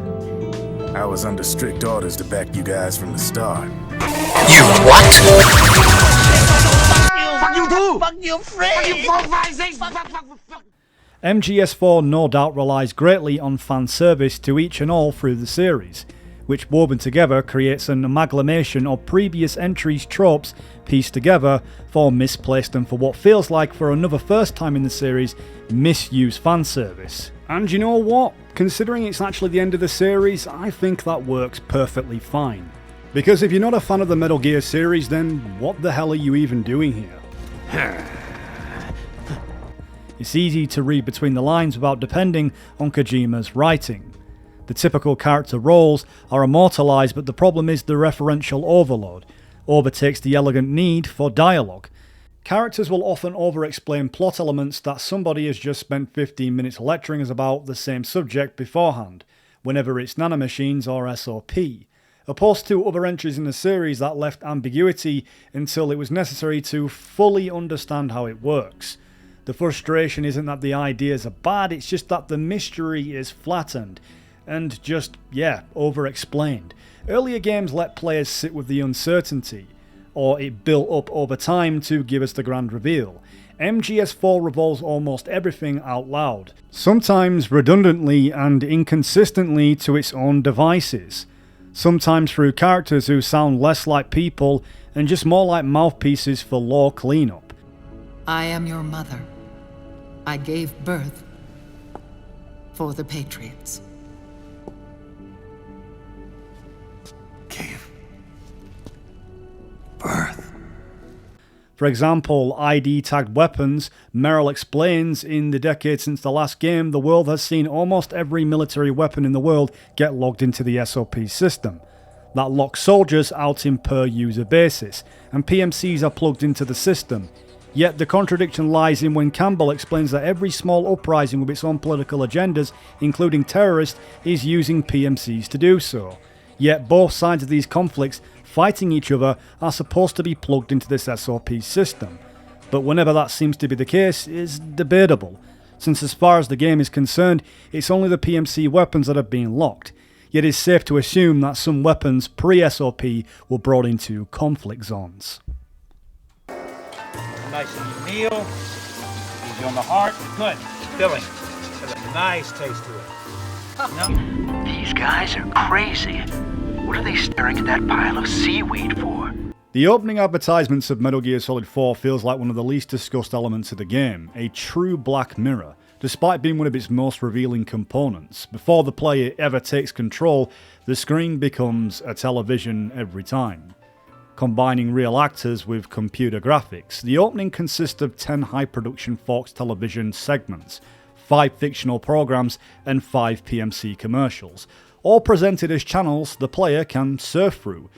I was under strict orders to back you guys from the start. You what? Fuck you too! Fuck you, Fred! Fuck you, MGS4 no doubt relies greatly on fan service to each and all through the series, which woven together creates an amalgamation of previous entries' tropes pieced together for misplaced and for what feels like, for another first time in the series, misused fan service. And you know what? Considering it's actually the end of the series, I think that works perfectly fine. Because if you're not a fan of the Metal Gear series, then what the hell are you even doing here? It's easy to read between the lines without depending on Kojima's writing. The typical character roles are immortalised, but the problem is the referential overload overtakes the elegant need for dialogue. Characters will often over-explain plot elements that somebody has just spent 15 minutes lecturing us about the same subject beforehand, whenever it's nanomachines or SOP, opposed to other entries in the series that left ambiguity until it was necessary to fully understand how it works. The frustration isn't that the ideas are bad, it's just that the mystery is flattened and just, over-explained. Earlier games let players sit with the uncertainty, or it built up over time to give us the grand reveal. MGS4 revolves almost everything out loud, sometimes redundantly and inconsistently to its own devices, sometimes through characters who sound less like people and just more like mouthpieces for lore cleanup. I am your mother. I gave birth for the Patriots. Birth. For example, ID-tagged weapons. Merrill explains, in the decade since the last game, the world has seen almost every military weapon in the world get logged into the SOP system. That locks soldiers out in per-user basis, and PMCs are plugged into the system. Yet the contradiction lies in when Campbell explains that every small uprising with its own political agendas, including terrorists, is using PMCs to do so. Yet both sides of these conflicts, fighting each other, are supposed to be plugged into this SOP system. But whenever that seems to be the case is debatable, since as far as the game is concerned, it's only the PMC weapons that have been locked. Yet it's safe to assume that some weapons pre-SOP were brought into conflict zones. Nice and meal, easy on the heart, good, filling, has a nice taste to it. These guys are crazy. What are they staring at that pile of seaweed for? The opening advertisements of Metal Gear Solid 4 feels like one of the least discussed elements of the game, a true black mirror, despite being one of its most revealing components. Before the player ever takes control, the screen becomes a television every time. Combining real actors with computer graphics, the opening consists of 10 high-production Fox television segments, 5 fictional programs, and 5 PMC commercials, all presented as channels the player can surf through.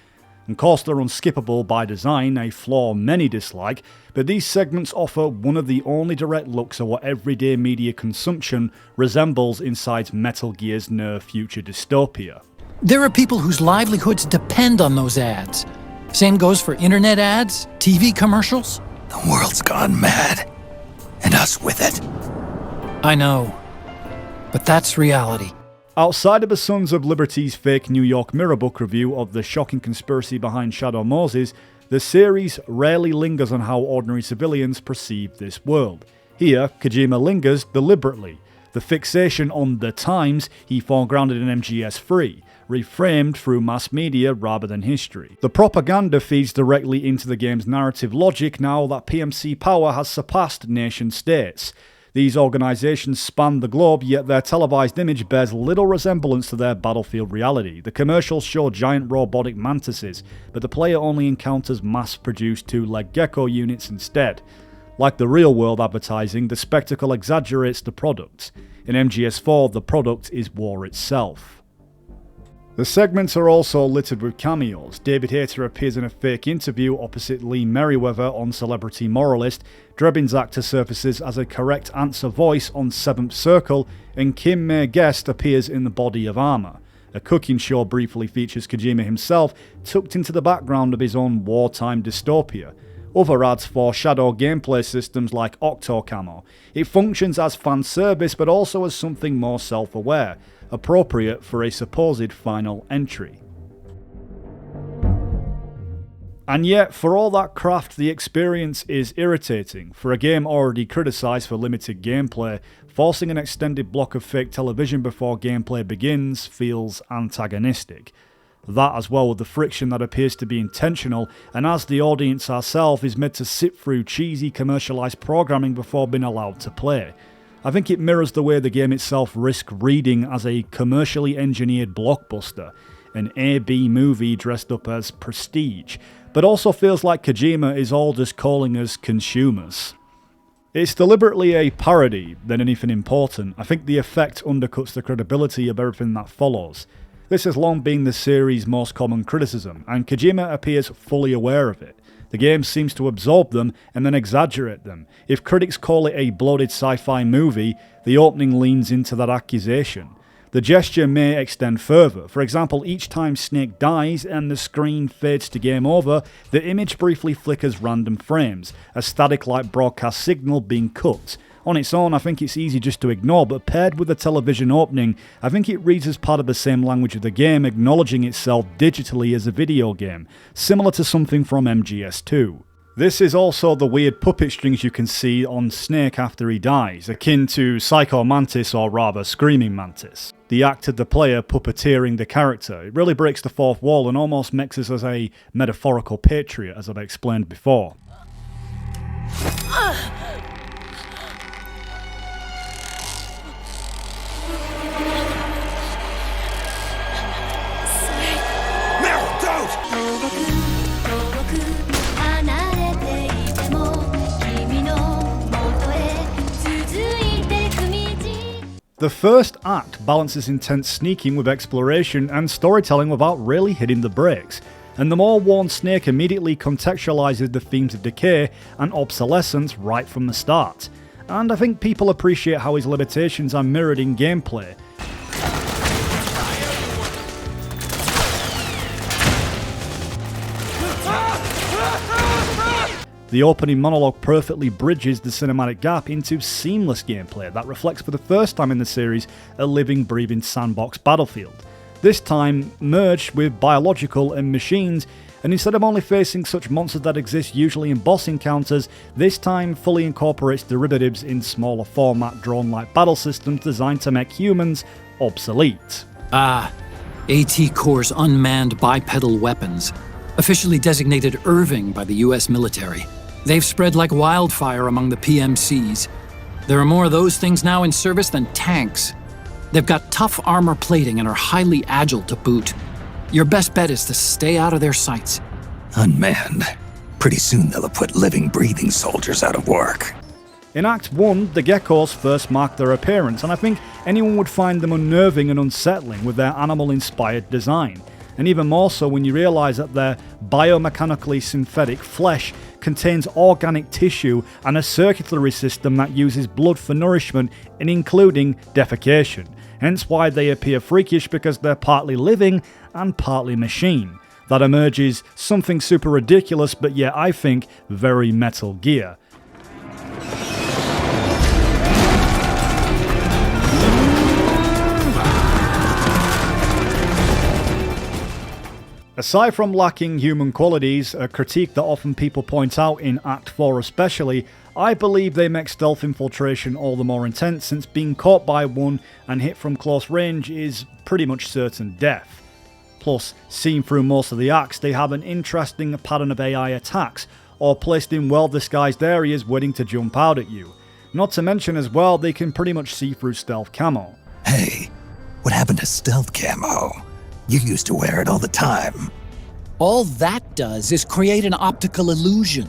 Of course, they're unskippable by design, a flaw many dislike, but these segments offer one of the only direct looks at what everyday media consumption resembles inside Metal Gear's near future dystopia. There are people whose livelihoods depend on those ads. Same goes for internet ads, TV commercials. The world's gone mad, and us with it. I know, but that's reality. Outside of the Sons of Liberty's fake New York Mirror book review of the shocking conspiracy behind Shadow Moses, the series rarely lingers on how ordinary civilians perceive this world. Here, Kojima lingers deliberately. The fixation on the times he foregrounded in MGS4, reframed through mass media rather than history. The propaganda feeds directly into the game's narrative logic now that PMC power has surpassed nation states. These organisations span the globe, yet their televised image bears little resemblance to their battlefield reality. The commercials show giant robotic mantises, but the player only encounters mass-produced two-leg gecko units instead. Like the real-world advertising, the spectacle exaggerates the product. In MGS4, the product is war itself. The segments are also littered with cameos. David Hayter appears in a fake interview opposite Lee Merriweather on Celebrity Moralist, Drebin's actor surfaces as a correct answer voice on Seventh Circle, and Kim May Guest appears in The Body of Armor. A cooking show briefly features Kojima himself, tucked into the background of his own wartime dystopia. Other ads foreshadow gameplay systems like Octocamo. It functions as fan service, but also as something more self-aware, appropriate for a supposed final entry. And yet, for all that craft, the experience is irritating. For a game already criticised for limited gameplay, forcing an extended block of fake television before gameplay begins feels antagonistic. That, as well with the friction that appears to be intentional, and as the audience ourselves is made to sit through cheesy commercialised programming before being allowed to play. I think it mirrors the way the game itself risks reading as a commercially engineered blockbuster, an A-B movie dressed up as prestige, but also feels like Kojima is all just calling us consumers. It's deliberately a parody than anything important. I think the effect undercuts the credibility of everything that follows. This has long been the series' most common criticism, and Kojima appears fully aware of it. The game seems to absorb them and then exaggerate them. If critics call it a bloated sci-fi movie, the opening leans into that accusation. The gesture may extend further. For example, each time Snake dies and the screen fades to game over, the image briefly flickers random frames, a static-like broadcast signal being cut. On its own, I think it's easy just to ignore, but paired with the television opening, I think it reads as part of the same language of the game, acknowledging itself digitally as a video game, similar to something from MGS2. This is also the weird puppet strings you can see on Snake after he dies, akin to Psycho Mantis, or rather Screaming Mantis. The act of the player puppeteering the character, it really breaks the fourth wall and almost makes us as a metaphorical patriot, as I've explained before. The first act balances intense sneaking with exploration and storytelling without really hitting the brakes, and the more worn Snake immediately contextualizes the themes of decay and obsolescence right from the start. And I think people appreciate how his limitations are mirrored in gameplay. The opening monologue perfectly bridges the cinematic gap into seamless gameplay that reflects for the first time in the series a living, breathing sandbox battlefield. This time merged with biological and machines, and instead of only facing such monsters that exist usually in boss encounters, this time fully incorporates derivatives in smaller format drone-like battle systems designed to make humans obsolete. AT Corps' unmanned bipedal weapons, officially designated Irving by the US military. They've spread like wildfire among the PMCs. There are more of those things now in service than tanks. They've got tough armor plating and are highly agile to boot. Your best bet is to stay out of their sights. Unmanned. Pretty soon they'll have put living, breathing soldiers out of work. In Act 1, the geckos first marked their appearance, and I think anyone would find them unnerving and unsettling with their animal-inspired design. And even more so when you realise that their biomechanically synthetic flesh contains organic tissue and a circulatory system that uses blood for nourishment and including defecation. Hence why they appear freakish, because they're partly living and partly machine. That emerges something super ridiculous, but yet I think very Metal Gear. Aside from lacking human qualities, a critique that often people point out in Act 4 especially, I believe they make stealth infiltration all the more intense, since being caught by one and hit from close range is pretty much certain death. Plus, seen through most of the acts, they have an interesting pattern of AI attacks, or placed in well disguised areas waiting to jump out at you. Not to mention as well, they can pretty much see through stealth camo. Hey, what happened to stealth camo? You used to wear it all the time. All that does is create an optical illusion.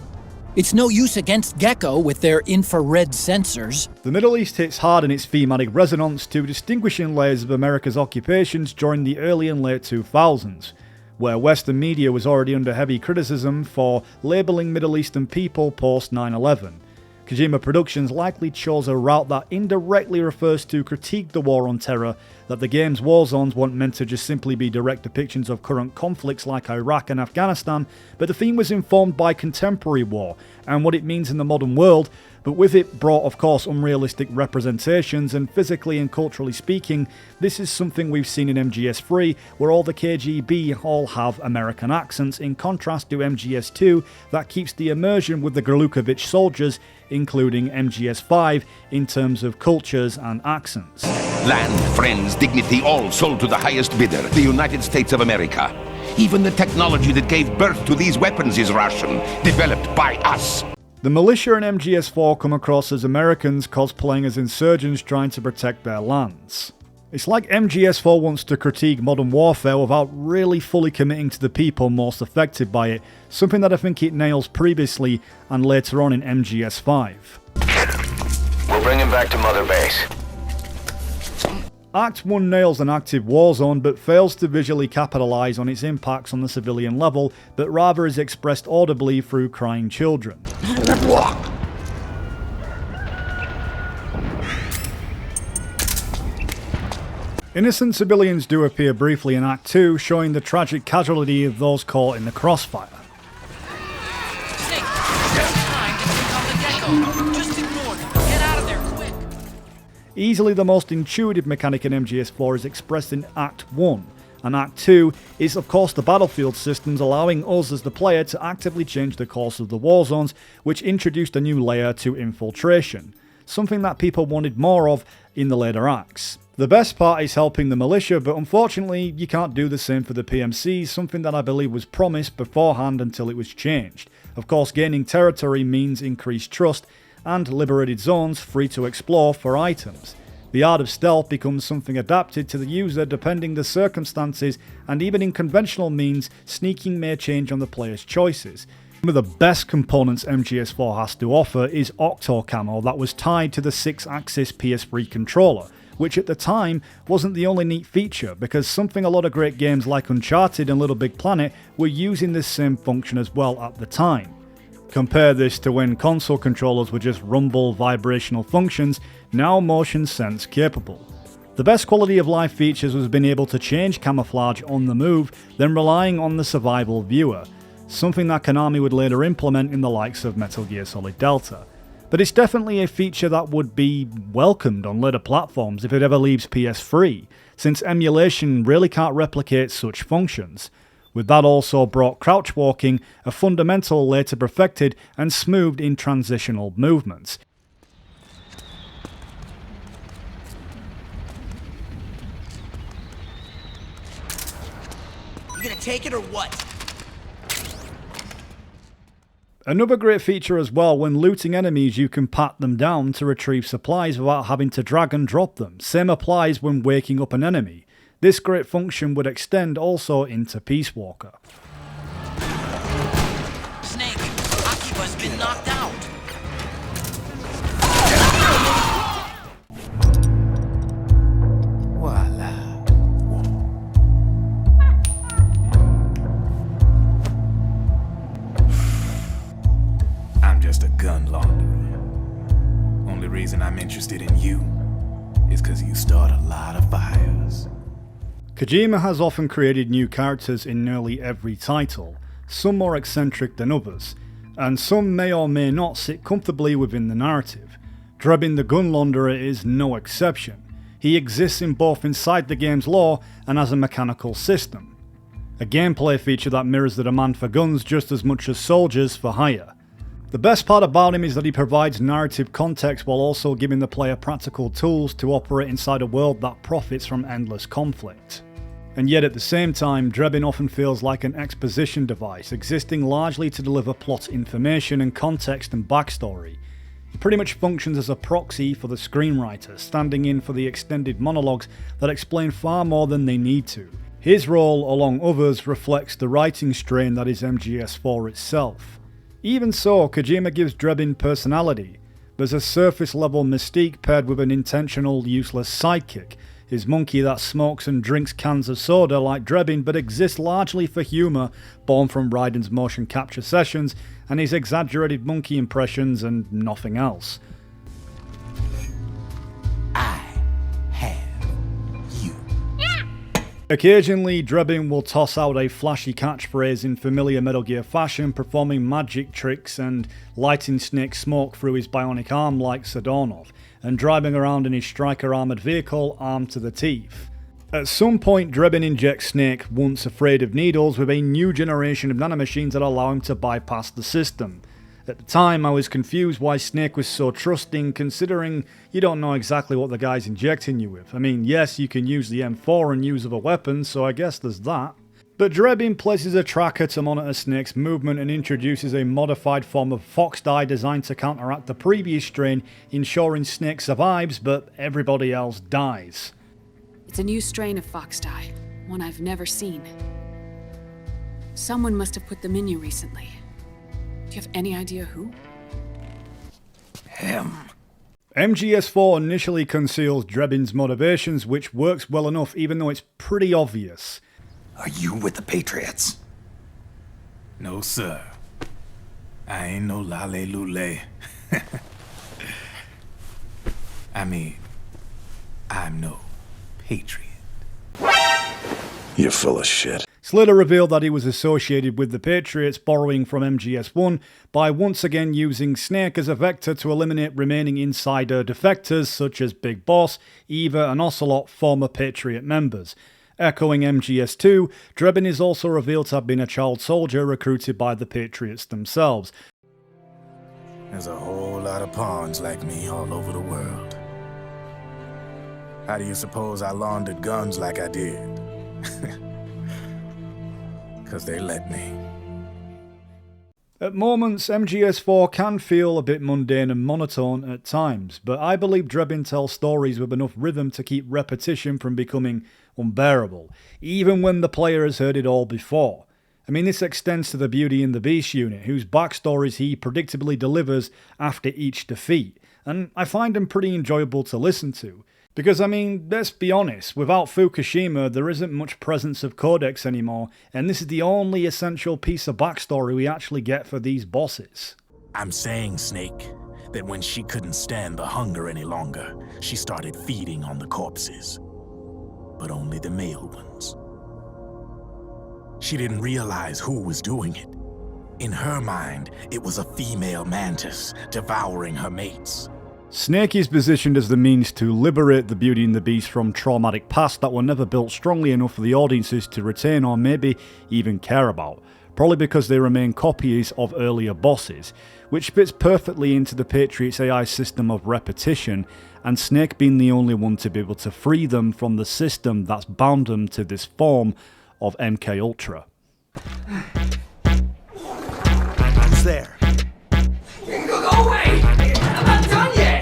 It's no use against Gecko with their infrared sensors. The Middle East hits hard in its thematic resonance to distinguishing layers of America's occupations during the early and late 2000s, where Western media was already under heavy criticism for labelling Middle Eastern people post 9/11. Kojima Productions likely chose a route that indirectly refers to critique the war on terror, that the game's war zones weren't meant to just simply be direct depictions of current conflicts like Iraq and Afghanistan, but the theme was informed by contemporary war and what it means in the modern world, but with it brought of course unrealistic representations, and physically and culturally speaking, this is something we've seen in MGS3, where all the KGB all have American accents, in contrast to MGS2 that keeps the immersion with the Grlukovich soldiers, including MGS5 in terms of cultures and accents. Land, friends, dignity, all sold to the highest bidder, the United States of America. Even the technology that gave birth to these weapons is Russian, developed by us. The militia in MGS4 come across as Americans cosplaying as insurgents trying to protect their lands. It's like MGS4 wants to critique modern warfare without really fully committing to the people most affected by it, something that I think it nails previously and later on in MGS5. We'll bring him back to Mother Base. Act 1 nails an active war zone but fails to visually capitalise on its impacts on the civilian level, but rather is expressed audibly through crying children. Innocent civilians do appear briefly in Act 2, showing the tragic casualty of those caught in the crossfire. Easily the most intuitive mechanic in MGS4 is expressed in Act 1, and Act 2 is of course the battlefield systems, allowing us as the player to actively change the course of the war zones, which introduced a new layer to infiltration, something that people wanted more of in the later acts. The best part is helping the militia, but unfortunately you can't do the same for the PMCs, something that I believe was promised beforehand until it was changed. Of course, gaining territory means increased trust, and liberated zones free to explore for items. The art of stealth becomes something adapted to the user depending the circumstances, and even in conventional means, sneaking may change on the player's choices. One of the best components MGS4 has to offer is Octo Camo that was tied to the 6-axis PS3 controller, which at the time wasn't the only neat feature, because something a lot of great games like Uncharted and Little Big Planet were using this same function as well at the time. Compare this to when console controllers were just rumble vibrational functions, now motion sense capable. The best quality of life features was being able to change camouflage on the move, then relying on the survival viewer, something that Konami would later implement in the likes of Metal Gear Solid Delta. But it's definitely a feature that would be welcomed on later platforms if it ever leaves PS3, since emulation really can't replicate such functions. With that also brought crouch walking, a fundamental later perfected and smoothed in transitional movements. You gonna take it or what? Another great feature as well, when looting enemies you can pat them down to retrieve supplies without having to drag and drop them. Same applies when waking up an enemy. This great function would extend also into Peace Walker. Snake, Akiba's been knocked out. Voila. I'm just a gun launderer. Only reason I'm interested in you is because you start a lot of fires. Kojima has often created new characters in nearly every title, some more eccentric than others, and some may or may not sit comfortably within the narrative. Drebin the Gun Launderer is no exception. He exists in both inside the game's lore and as a mechanical system. A gameplay feature that mirrors the demand for guns just as much as soldiers for hire. The best part about him is that he provides narrative context while also giving the player practical tools to operate inside a world that profits from endless conflict. And yet at the same time, Drebin often feels like an exposition device, existing largely to deliver plot information and context and backstory. He pretty much functions as a proxy for the screenwriter, standing in for the extended monologues that explain far more than they need to. His role, along others, reflects the writing strain that is MGS4 itself. Even so, Kojima gives Drebin personality. There's a surface-level mystique paired with an intentional, useless sidekick, his monkey that smokes and drinks cans of soda like Drebin but exists largely for humour, born from Raiden's motion capture sessions and his exaggerated monkey impressions and nothing else. Occasionally, Drebin will toss out a flashy catchphrase in familiar Metal Gear fashion, performing magic tricks and lighting Snake's smoke through his bionic arm like Sadornov, and driving around in his striker-armoured vehicle armed to the teeth. At some point, Drebin injects Snake, once afraid of needles, with a new generation of nanomachines that allow him to bypass the system. At the time, I was confused why Snake was so trusting, considering you don't know exactly what the guy's injecting you with. I mean, yes, you can use the M4 and use other weapons, so I guess there's that. But Drebin places a tracker to monitor Snake's movement and introduces a modified form of fox dye designed to counteract the previous strain, ensuring Snake survives, but everybody else dies. It's a new strain of fox dye, one I've never seen. Someone must have put them in you recently. Do you have any idea who? Him. MGS4 initially conceals Drebin's motivations, which works well enough even though it's pretty obvious. Are you with the Patriots? No, sir. I ain't no lale-lule. I mean, I'm no patriot. You're full of shit. Slater revealed that he was associated with the Patriots, borrowing from MGS1 by once again using Snake as a vector to eliminate remaining insider defectors such as Big Boss, Eva and Ocelot, former Patriot members. Echoing MGS2, Drebin is also revealed to have been a child soldier recruited by the Patriots themselves. There's a whole lot of pawns like me all over the world. How do you suppose I laundered guns like I did? 'Cause they let me. At moments, MGS4 can feel a bit mundane and monotone at times, but I believe Drebin tells stories with enough rhythm to keep repetition from becoming unbearable, even when the player has heard it all before. I mean, this extends to the Beauty and the Beast unit, whose backstories he predictably delivers after each defeat, and I find them pretty enjoyable to listen to. Because, I mean, let's be honest, without Fukushima, there isn't much presence of Codex anymore, and this is the only essential piece of backstory we actually get for these bosses. I'm saying, Snake, that when she couldn't stand the hunger any longer, she started feeding on the corpses. But only the male ones. She didn't realize who was doing it. In her mind, it was a female mantis devouring her mates. Snake is positioned as the means to liberate the Beauty and the Beast from traumatic past that were never built strongly enough for the audiences to retain or maybe even care about, probably because they remain copies of earlier bosses, which fits perfectly into the Patriots AI system of repetition, and Snake being the only one to be able to free them from the system that's bound them to this form of MK Ultra. Who's there? Go away! I'm not done yet!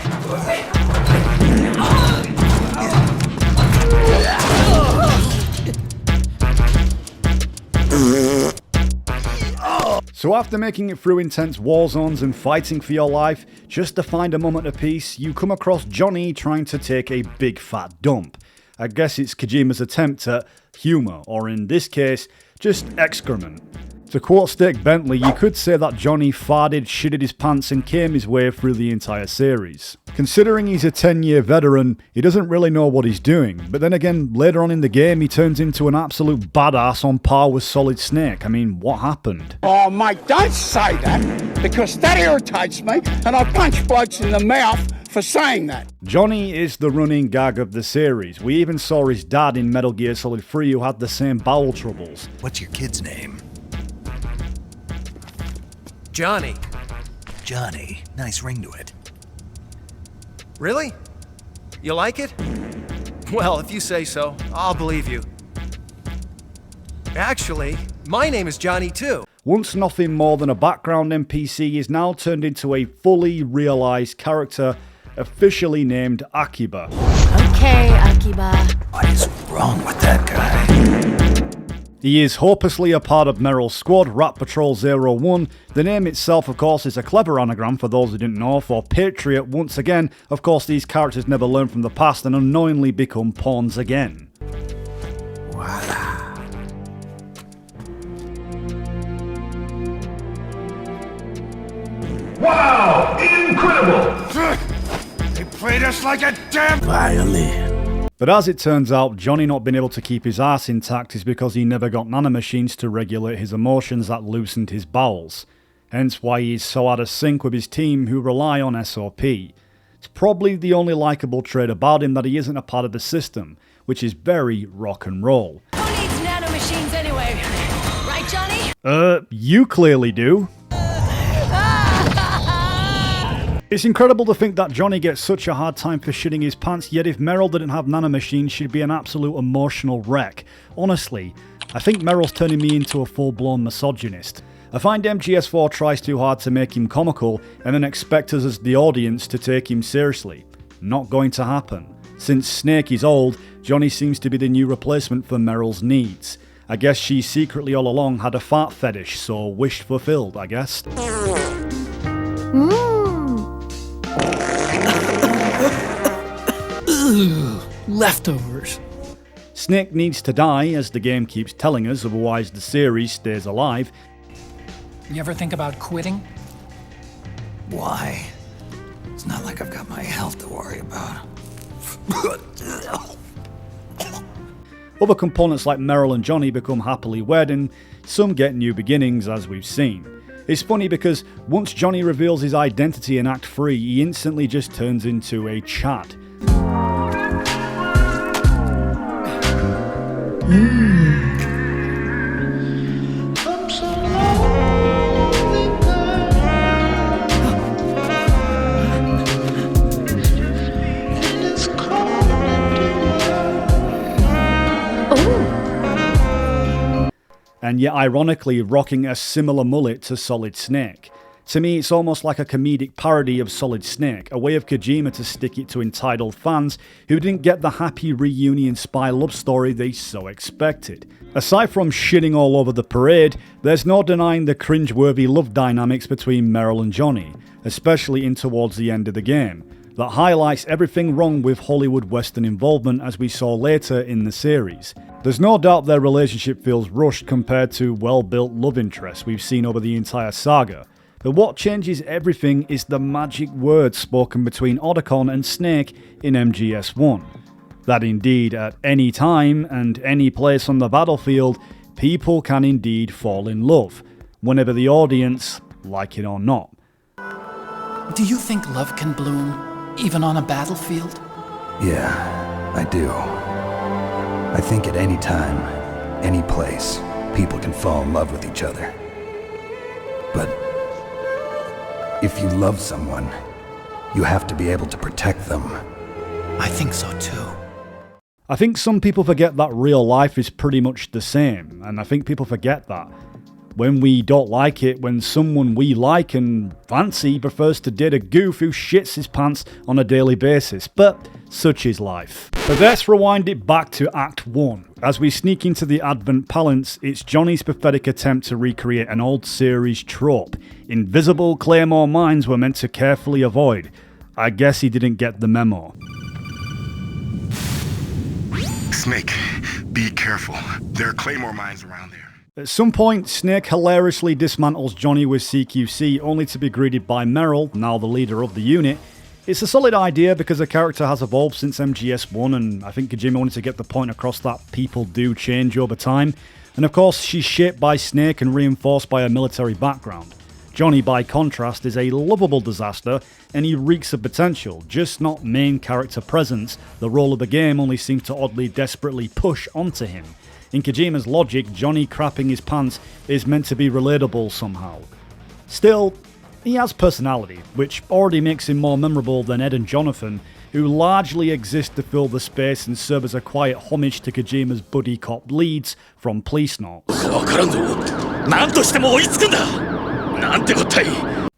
So after making it through intense war zones and fighting for your life, just to find a moment of peace, you come across Johnny trying to take a big fat dump. I guess it's Kojima's attempt at humour, or in this case, just excrement. To quote Steak Bentley, you could say that Johnny farted, shitted his pants and came his way through the entire series. Considering he's a 10-year veteran, he doesn't really know what he's doing, but then again, later on in the game he turns into an absolute badass on par with Solid Snake. I mean, what happened? Oh mate, don't say that, because that irritates me, and I punch blokes in the mouth for saying that. Johnny is the running gag of the series. We even saw his dad in Metal Gear Solid 3 who had the same bowel troubles. What's your kid's name? Johnny. Johnny. Nice ring to it. Really? You like it? Well, if you say so, I'll believe you. Actually, my name is Johnny too. Once nothing more than a background NPC is now turned into a fully realised character, officially named Akiba. Okay, Akiba. What is wrong with that guy? He is hopelessly a part of Meryl's squad, Rat Patrol 01. The name itself, of course, is a clever anagram for those who didn't know, for Patriot. Once again, of course, these characters never learn from the past and unknowingly become pawns again. Voila. Wow! Incredible! They played us like a damn violin. But as it turns out, Johnny not being able to keep his arse intact is because he never got nanomachines to regulate his emotions that loosened his bowels. Hence why he is so out of sync with his team who rely on SOP. It's probably the only likeable trait about him that he isn't a part of the system, which is very rock and roll. Who needs nanomachines anyway? Right, Johnny? You clearly do. It's incredible to think that Johnny gets such a hard time for shitting his pants, yet if Meryl didn't have nanomachines, she'd be an absolute emotional wreck. Honestly, I think Meryl's turning me into a full-blown misogynist. I find MGS4 tries too hard to make him comical and then expect us as the audience to take him seriously. Not going to happen. Since Snake is old, Johnny seems to be the new replacement for Meryl's needs. I guess she secretly all along had a fart fetish, so wish fulfilled, I guess. Leftovers. Snake needs to die, as the game keeps telling us, otherwise the series stays alive. You ever think about quitting? Why? It's not like I've got my health to worry about. Other components like Meryl and Johnny become happily wed, and some get new beginnings, as we've seen. It's funny because once Johnny reveals his identity in Act 3, he instantly just turns into a Chad. And yet ironically rocking a similar mullet to Solid Snake. To me, it's almost like a comedic parody of Solid Snake, a way of Kojima to stick it to entitled fans who didn't get the happy reunion spy love story they so expected. Aside from shitting all over the parade, there's no denying the cringe-worthy love dynamics between Meryl and Johnny, especially in towards the end of the game. that highlights everything wrong with Hollywood Western involvement as we saw later in the series. There's no doubt their relationship feels rushed compared to well-built love interests we've seen over the entire saga, but what changes everything is the magic words spoken between Otacon and Snake in MGS1. That indeed, at any time and any place on the battlefield, people can indeed fall in love, whenever the audience like it or not. Do you think love can bloom, even on a battlefield? Yeah, I do. I think at any time, any place, people can fall in love with each other. But if you love someone, you have to be able to protect them. I think so too. I think some people forget that real life is pretty much the same, and I think people forget that. When we don't like it, when someone we like and fancy prefers to date a goof who shits his pants on a daily basis, but such is life. But let's rewind it back to Act 1. As we sneak into the Advent Palace, it's Johnny's pathetic attempt to recreate an old series trope. Invisible Claymore mines were meant to carefully avoid. I guess he didn't get the memo. Snake, be careful. There are Claymore mines around there. At some point, Snake hilariously dismantles Johnny with CQC, only to be greeted by Meryl, now the leader of the unit. It's a solid idea because the character has evolved since MGS1, and I think Kojima wanted to get the point across that people do change over time. And of course, she's shaped by Snake and reinforced by a military background. Johnny, by contrast, is a lovable disaster, and he reeks of potential, just not main character presence. The role of the game only seems to oddly desperately push onto him. In Kojima's logic, Johnny crapping his pants is meant to be relatable somehow. Still, he has personality, which already makes him more memorable than Ed and Jonathan, who largely exist to fill the space and serve as a quiet homage to Kojima's buddy cop leads from Police Notes.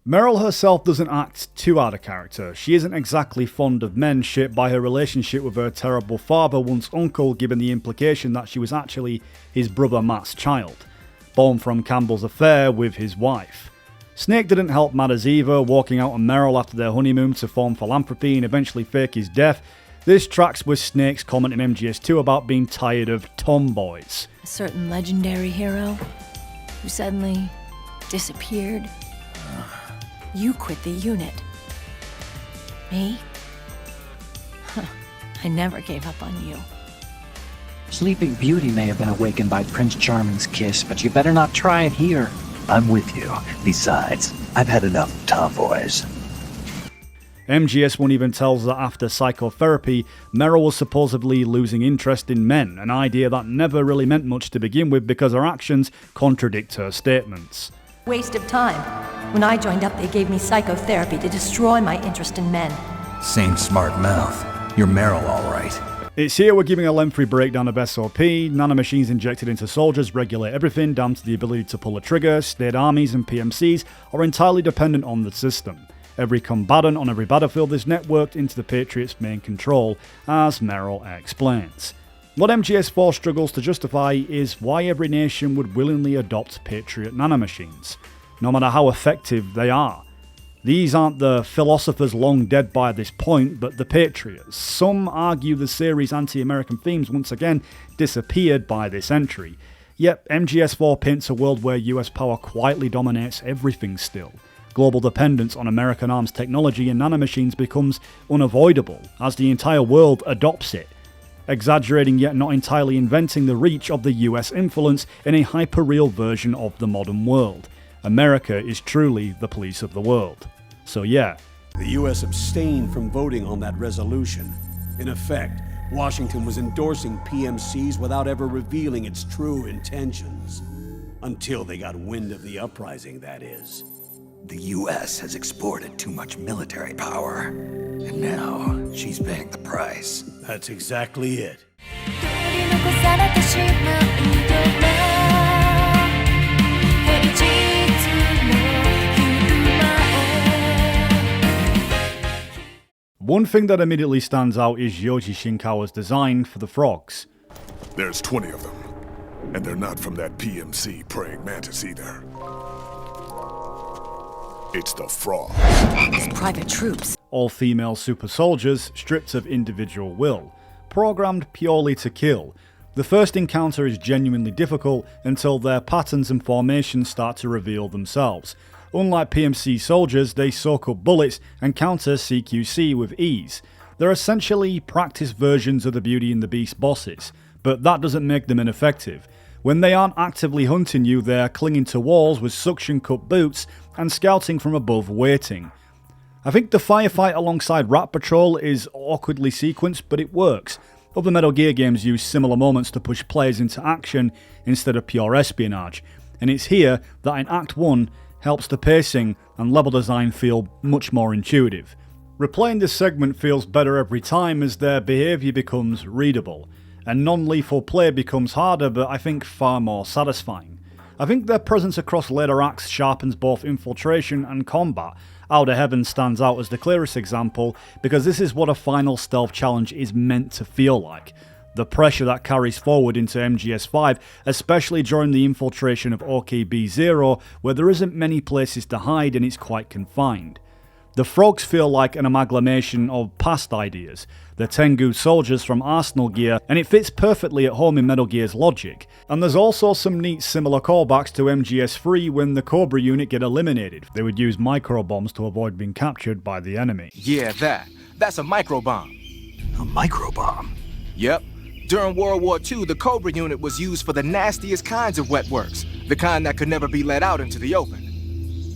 Meryl herself doesn't act too out of character. She isn't exactly fond of men, shaped by her relationship with her terrible father, once uncle, given the implication that she was actually his brother Matt's child, born from Campbell's affair with his wife. Snake didn't help matters either, walking out on Meryl after their honeymoon to form philanthropy and eventually fake his death. This tracks with Snake's comment in MGS2 about being tired of tomboys. A certain legendary hero who suddenly disappeared. You quit the unit. Me? I never gave up on you. Sleeping Beauty may have been awakened by Prince Charming's kiss, but you better not try it here. I'm with you. Besides, I've had enough tomboys. MGS1 even tells that after psychotherapy, Meryl was supposedly losing interest in men, an idea that never really meant much to begin with because her actions contradict her statements. Waste of time. When I joined up, they gave me psychotherapy to destroy my interest in men. Same smart mouth. You're Meryl, all right. It's here we're giving a lengthy breakdown of SOP. Nanomachines injected into soldiers regulate everything down to the ability to pull a trigger. State armies and PMCs are entirely dependent on the system. Every combatant on every battlefield is networked into the Patriot's main control, as Meryl explains. What MGS4 struggles to justify is why every nation would willingly adopt Patriot nanomachines, no matter how effective they are. These aren't the philosophers long dead by this point, but the Patriots. Some argue the series' anti-American themes once again disappeared by this entry. Yet MGS4 paints a world where US power quietly dominates everything still. Global dependence on American arms technology and nanomachines becomes unavoidable as the entire world adopts it, exaggerating yet not entirely inventing the reach of the US influence in a hyper-real version of the modern world. America is truly the police of the world. So yeah. The US abstained from voting on that resolution. In effect, Washington was endorsing PMCs without ever revealing its true intentions. Until they got wind of the uprising, that is. The US has exported too much military power, and now she's paying the price. That's exactly it. One thing that immediately stands out is Yoji Shinkawa's design for the frogs. There's 20 of them, and they're not from that PMC praying mantis either. It's the frog. It's private troops. all-female super soldiers stripped of individual will, programmed purely to kill. The first encounter is genuinely difficult until their patterns and formations start to reveal themselves. Unlike PMC soldiers, they soak up bullets and counter CQC with ease. They're essentially practice versions of the Beauty and the Beast bosses, but that doesn't make them ineffective. When they aren't actively hunting you, they're clinging to walls with suction-cut boots and scouting from above waiting. I think the firefight alongside Rat Patrol is awkwardly sequenced, but it works. Other Metal Gear games use similar moments to push players into action instead of pure espionage, and it's here that in Act 1 helps the pacing and level design feel much more intuitive. Replaying this segment feels better every time as their behaviour becomes readable, and non-lethal play becomes harder but I think far more satisfying. I think their presence across later acts sharpens both infiltration and combat. Outer Heaven stands out as the clearest example because this is what a final stealth challenge is meant to feel like. The pressure that carries forward into MGS4, especially during the infiltration of OKB-0 where there isn't many places to hide and it's quite confined. The frogs feel like an amalgamation of past ideas, the Tengu soldiers from Arsenal Gear, and it fits perfectly at home in Metal Gear's logic. And there's also some neat similar callbacks to MGS3 when the Cobra unit get eliminated. They would use microbombs to avoid being captured by the enemy. Yeah, that's a microbomb. A microbomb? Yep. During World War II, the Cobra unit was used for the nastiest kinds of wet works, the kind that could never be let out into the open.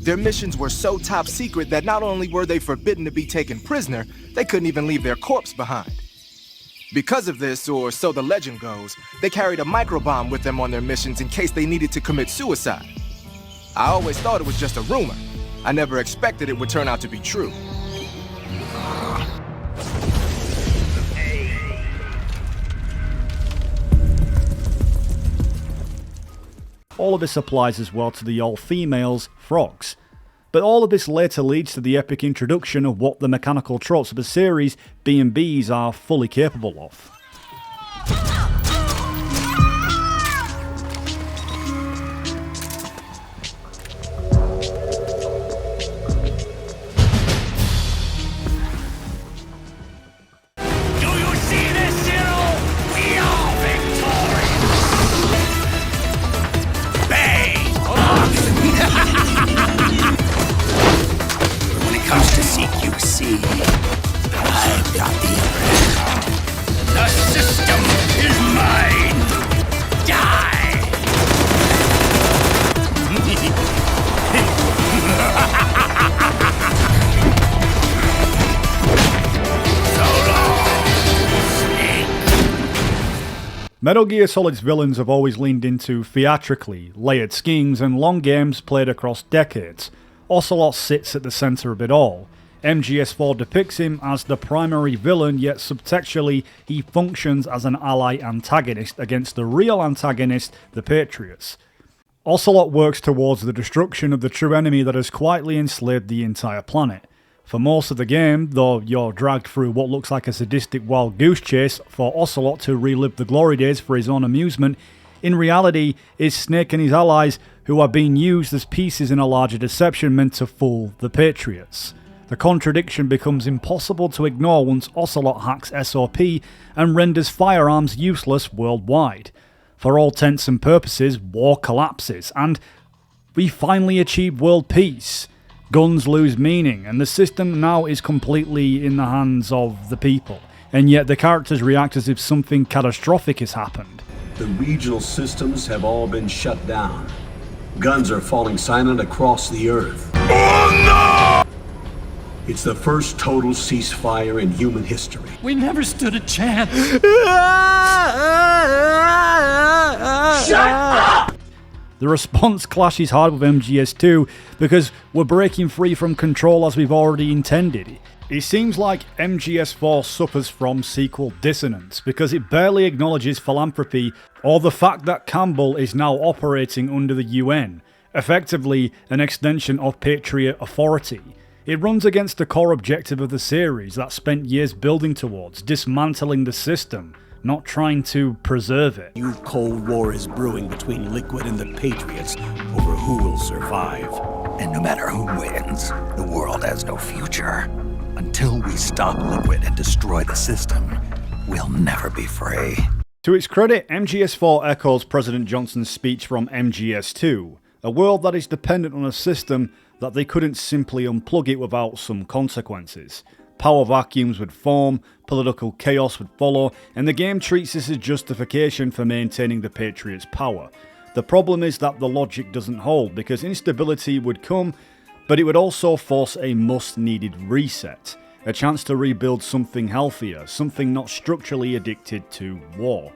Their missions were so top secret that not only were they forbidden to be taken prisoner, they couldn't even leave their corpse behind. Because of this, or so the legend goes, they carried a microbomb with them on their missions in case they needed to commit suicide. I always thought it was just a rumor. I never expected it would turn out to be true. All of this applies as well to the all-females, frogs. But all of this later leads to the epic introduction of what the mechanical tropes of the series B&Bs are fully capable of. CQC. I've got the upper hand. The system is mine. Die! So long, Snake. Metal Gear Solid's villains have always leaned into theatrically layered schemes and long games played across decades. Ocelot sits at the centre of it all. MGS4 depicts him as the primary villain, yet subtextually he functions as an ally antagonist against the real antagonist, the Patriots. Ocelot works towards the destruction of the true enemy that has quietly enslaved the entire planet. For most of the game, though you're dragged through what looks like a sadistic wild goose chase for Ocelot to relive the glory days for his own amusement, in reality is Snake and his allies who are being used as pieces in a larger deception meant to fool the Patriots. The contradiction becomes impossible to ignore once Ocelot hacks SOP and renders firearms useless worldwide. For all intents and purposes, war collapses, and we finally achieve world peace. Guns lose meaning, and the system now is completely in the hands of the people, and yet the characters react as if something catastrophic has happened. The regional systems have all been shut down. Guns are falling silent across the earth. Oh no! It's the first total ceasefire in human history. We never stood a chance. Shut up! The response clashes hard with MGS2 because we're breaking free from control as we've already intended. It seems like MGS4 suffers from sequel dissonance because it barely acknowledges philanthropy or the fact that Campbell is now operating under the UN, effectively an extension of Patriot authority. It runs against the core objective of the series that spent years building towards, dismantling the system, not trying to preserve it. New Cold War is brewing between Liquid and the Patriots over who will survive. And no matter who wins, the world has no future. Until we stop Liquid and destroy the system, we'll never be free. To its credit, MGS4 echoes President Johnson's speech from MGS2, a world that is dependent on a system that they couldn't simply unplug it without some consequences. Power vacuums would form, political chaos would follow, and the game treats this as justification for maintaining the Patriots' power. The problem is that the logic doesn't hold, because instability would come, but it would also force a must-needed reset. A chance to rebuild something healthier, something not structurally addicted to war.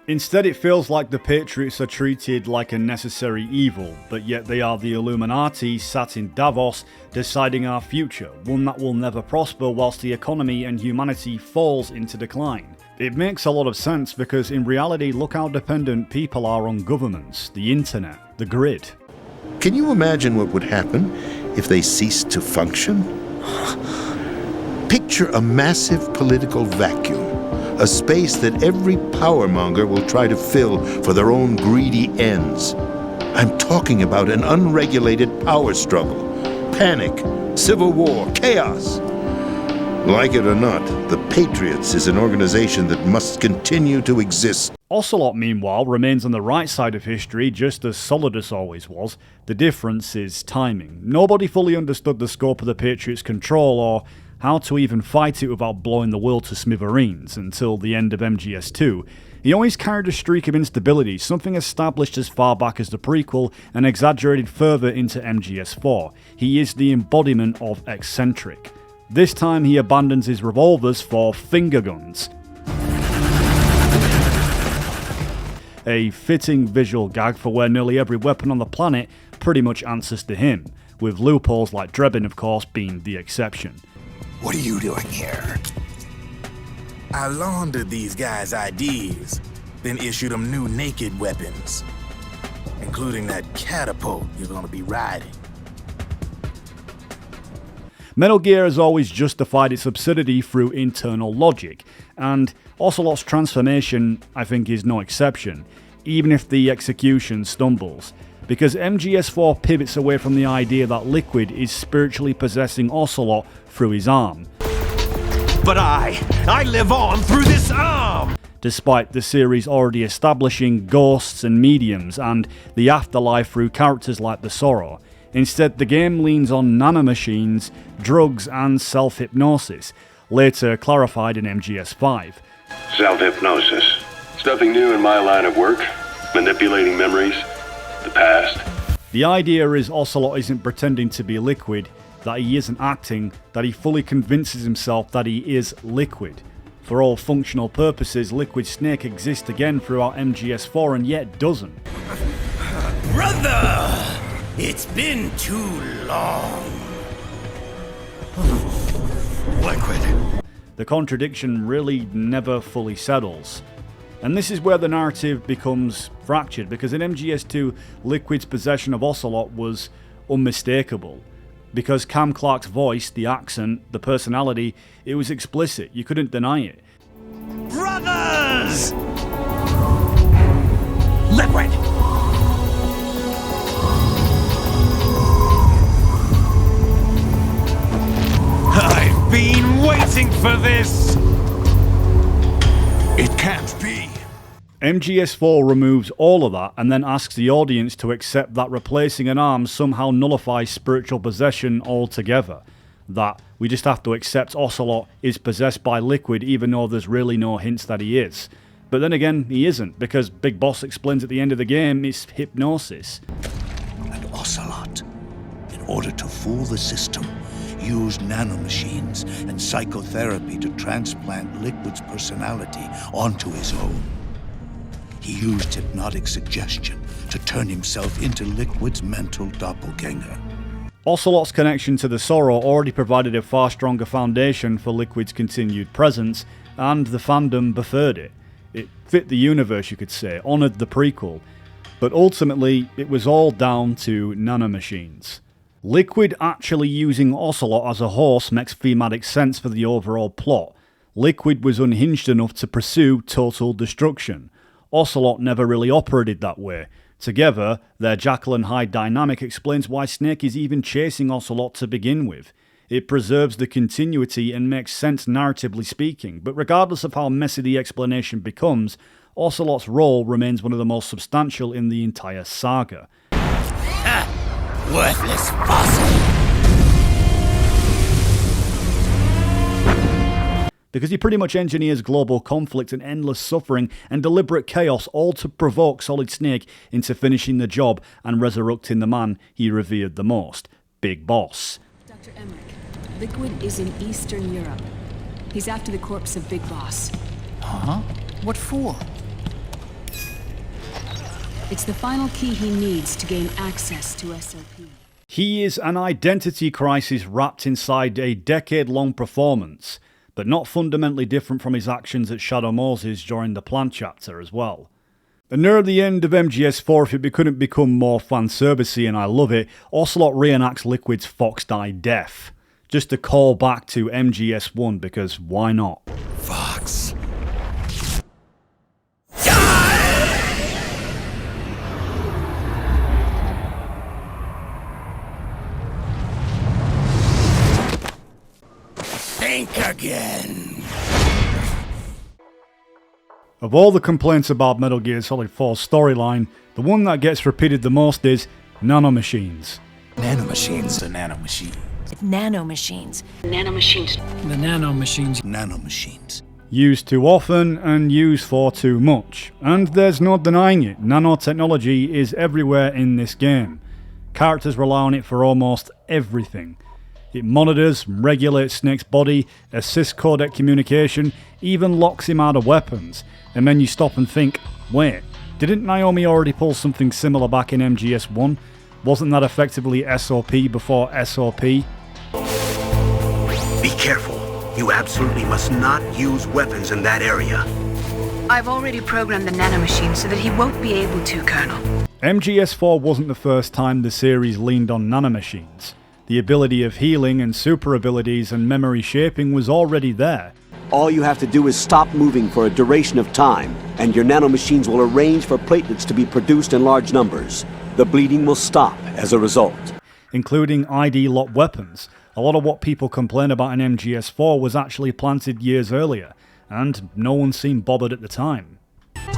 Instead, it feels like the Patriots are treated like a necessary evil, but yet they are the Illuminati sat in Davos deciding our future, one that will never prosper whilst the economy and humanity falls into decline. It makes a lot of sense because in reality, look how dependent people are on governments, the internet, the grid. Can you imagine what would happen if they ceased to function? Picture a massive political vacuum, a space that every powermonger will try to fill for their own greedy ends. I'm talking about an unregulated power struggle, panic, civil war, chaos. Like it or not, the Patriots is an organization that must continue to exist. Ocelot, meanwhile, remains on the right side of history, just as Solidus always was. The difference is timing. Nobody fully understood the scope of the Patriots' control or how to even fight it without blowing the world to smithereens until the end of MGS2. He always carried a streak of instability, something established as far back as the prequel and exaggerated further into MGS4. He is the embodiment of eccentric. This time he abandons his revolvers for finger guns. A fitting visual gag for where nearly every weapon on the planet pretty much answers to him, with loopholes like Drebin of course being the exception. What are you doing here? I laundered these guys' ideas, then issued them new naked weapons, including that catapult you're gonna be riding. Metal Gear has always justified its absurdity through internal logic, and Ocelot's transformation, I think, is no exception, even if the execution stumbles, because MGS4 pivots away from the idea that Liquid is spiritually possessing Ocelot through his arm. But I live on through this arm! Despite the series already establishing ghosts and mediums and the afterlife through characters like the Sorrow. Instead, the game leans on nanomachines, drugs and self-hypnosis, later clarified in MGS5. Self-hypnosis. It's nothing new in my line of work. Manipulating memories, the past. The idea is Ocelot isn't pretending to be Liquid, that he isn't acting, that he fully convinces himself that he is Liquid. For all functional purposes, Liquid Snake exists again throughout MGS4 and yet doesn't. Brother! It's been too long. Liquid. The contradiction really never fully settles. And this is where the narrative becomes fractured, because in MGS2, Liquid's possession of Ocelot was unmistakable. Because Cam Clark's voice, the accent, the personality, it was explicit, you couldn't deny it. Brothers! Liquid! I've been waiting for this! It can't be. MGS4 removes all of that and then asks the audience to accept that replacing an arm somehow nullifies spiritual possession altogether. That we just have to accept Ocelot is possessed by Liquid even though there's really no hints that he is. But then again, he isn't, because Big Boss explains at the end of the game it's hypnosis. And Ocelot, in order to fool the system, used nanomachines and psychotherapy to transplant Liquid's personality onto his own. He used hypnotic suggestion to turn himself into Liquid's mental doppelganger. Ocelot's connection to the Sorrow already provided a far stronger foundation for Liquid's continued presence, and the fandom preferred it. It fit the universe, you could say, honoured the prequel, but ultimately it was all down to nanomachines. Liquid actually using Ocelot as a horse makes thematic sense for the overall plot. Liquid was unhinged enough to pursue total destruction. Ocelot never really operated that way. Together, their Jekyll and Hyde dynamic explains why Snake is even chasing Ocelot to begin with. It preserves the continuity and makes sense narratively speaking, but regardless of how messy the explanation becomes, Ocelot's role remains one of the most substantial in the entire saga. Worthless fossil! Because he pretty much engineers global conflict and endless suffering and deliberate chaos, all to provoke Solid Snake into finishing the job and resurrecting the man he revered the most, Big Boss. Dr. Emmerich, Liquid is in Eastern Europe. He's after the corpse of Big Boss. Huh? What for? It's the final key he needs to gain access to SOP. He is an identity crisis wrapped inside a decade-long performance, but not fundamentally different from his actions at Shadow Moses during the Plant chapter as well. And near the end of MGS4, if it couldn't become more fanservicey, and I love it, Ocelot reenacts Liquid's Fox Die death, just to call back to MGS1, because why not? Fox. Think again. Of all the complaints about Metal Gear Solid 4's storyline, the one that gets repeated the most is nanomachines. Nanomachines are nanomachines. Nanomachines. Nanomachines. The nanomachines. Nanomachines. Used too often and used for too much. And there's no denying it, nanotechnology is everywhere in this game. Characters rely on it for almost everything. It monitors and regulates Snake's body, assists codec communication, even locks him out of weapons. And then you stop and think, wait, didn't Naomi already pull something similar back in MGS1? Wasn't that effectively SOP before SOP? Be careful. You absolutely must not use weapons in that area. I've already programmed the nanomachine so that he won't be able to, Colonel. MGS4 wasn't the first time the series leaned on nanomachines. The ability of healing and super abilities and memory shaping was already there. All you have to do is stop moving for a duration of time, and your nanomachines will arrange for platelets to be produced in large numbers. The bleeding will stop as a result. Including ID-locked weapons. A lot of what people complain about in MGS4 was actually planted years earlier, and no one seemed bothered at the time.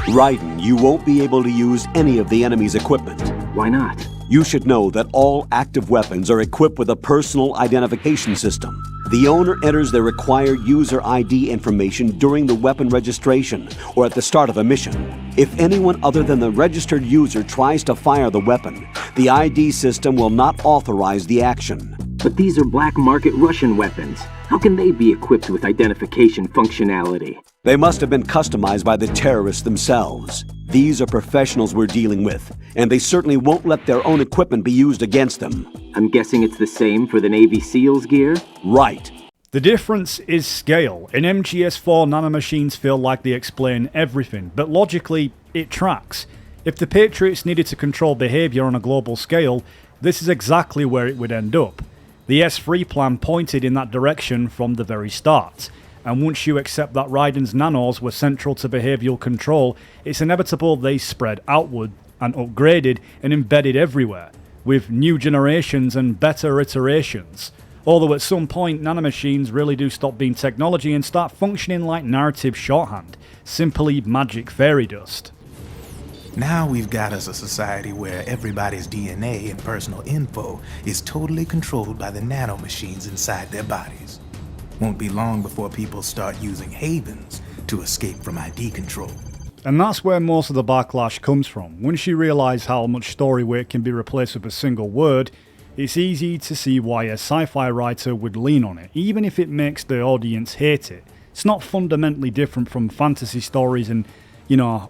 Raiden, you won't be able to use any of the enemy's equipment. Why not? You should know that all active weapons are equipped with a personal identification system. The owner enters their required user ID information during the weapon registration or at the start of a mission. If anyone other than the registered user tries to fire the weapon, the ID system will not authorize the action. But these are black market Russian weapons. How can they be equipped with identification functionality? They must have been customized by the terrorists themselves. These are professionals we're dealing with, and they certainly won't let their own equipment be used against them. I'm guessing it's the same for the Navy SEALs gear? Right. The difference is scale. In MGS4, nanomachines feel like they explain everything, but logically, it tracks. If the Patriots needed to control behaviour on a global scale, this is exactly where it would end up. The S3 plan pointed in that direction from the very start, and once you accept that Raiden's nanos were central to behavioural control, it's inevitable they spread outward and upgraded and embedded everywhere, with new generations and better iterations. Although at some point nanomachines really do stop being technology and start functioning like narrative shorthand, simply magic fairy dust. Now we've got us a society where everybody's DNA and personal info is totally controlled by the nanomachines inside their bodies. Won't be long before people start using havens to escape from ID control. And that's where most of the backlash comes from. Once you realise how much story weight can be replaced with a single word, it's easy to see why a sci-fi writer would lean on it, even if it makes the audience hate it. It's not fundamentally different from fantasy stories and,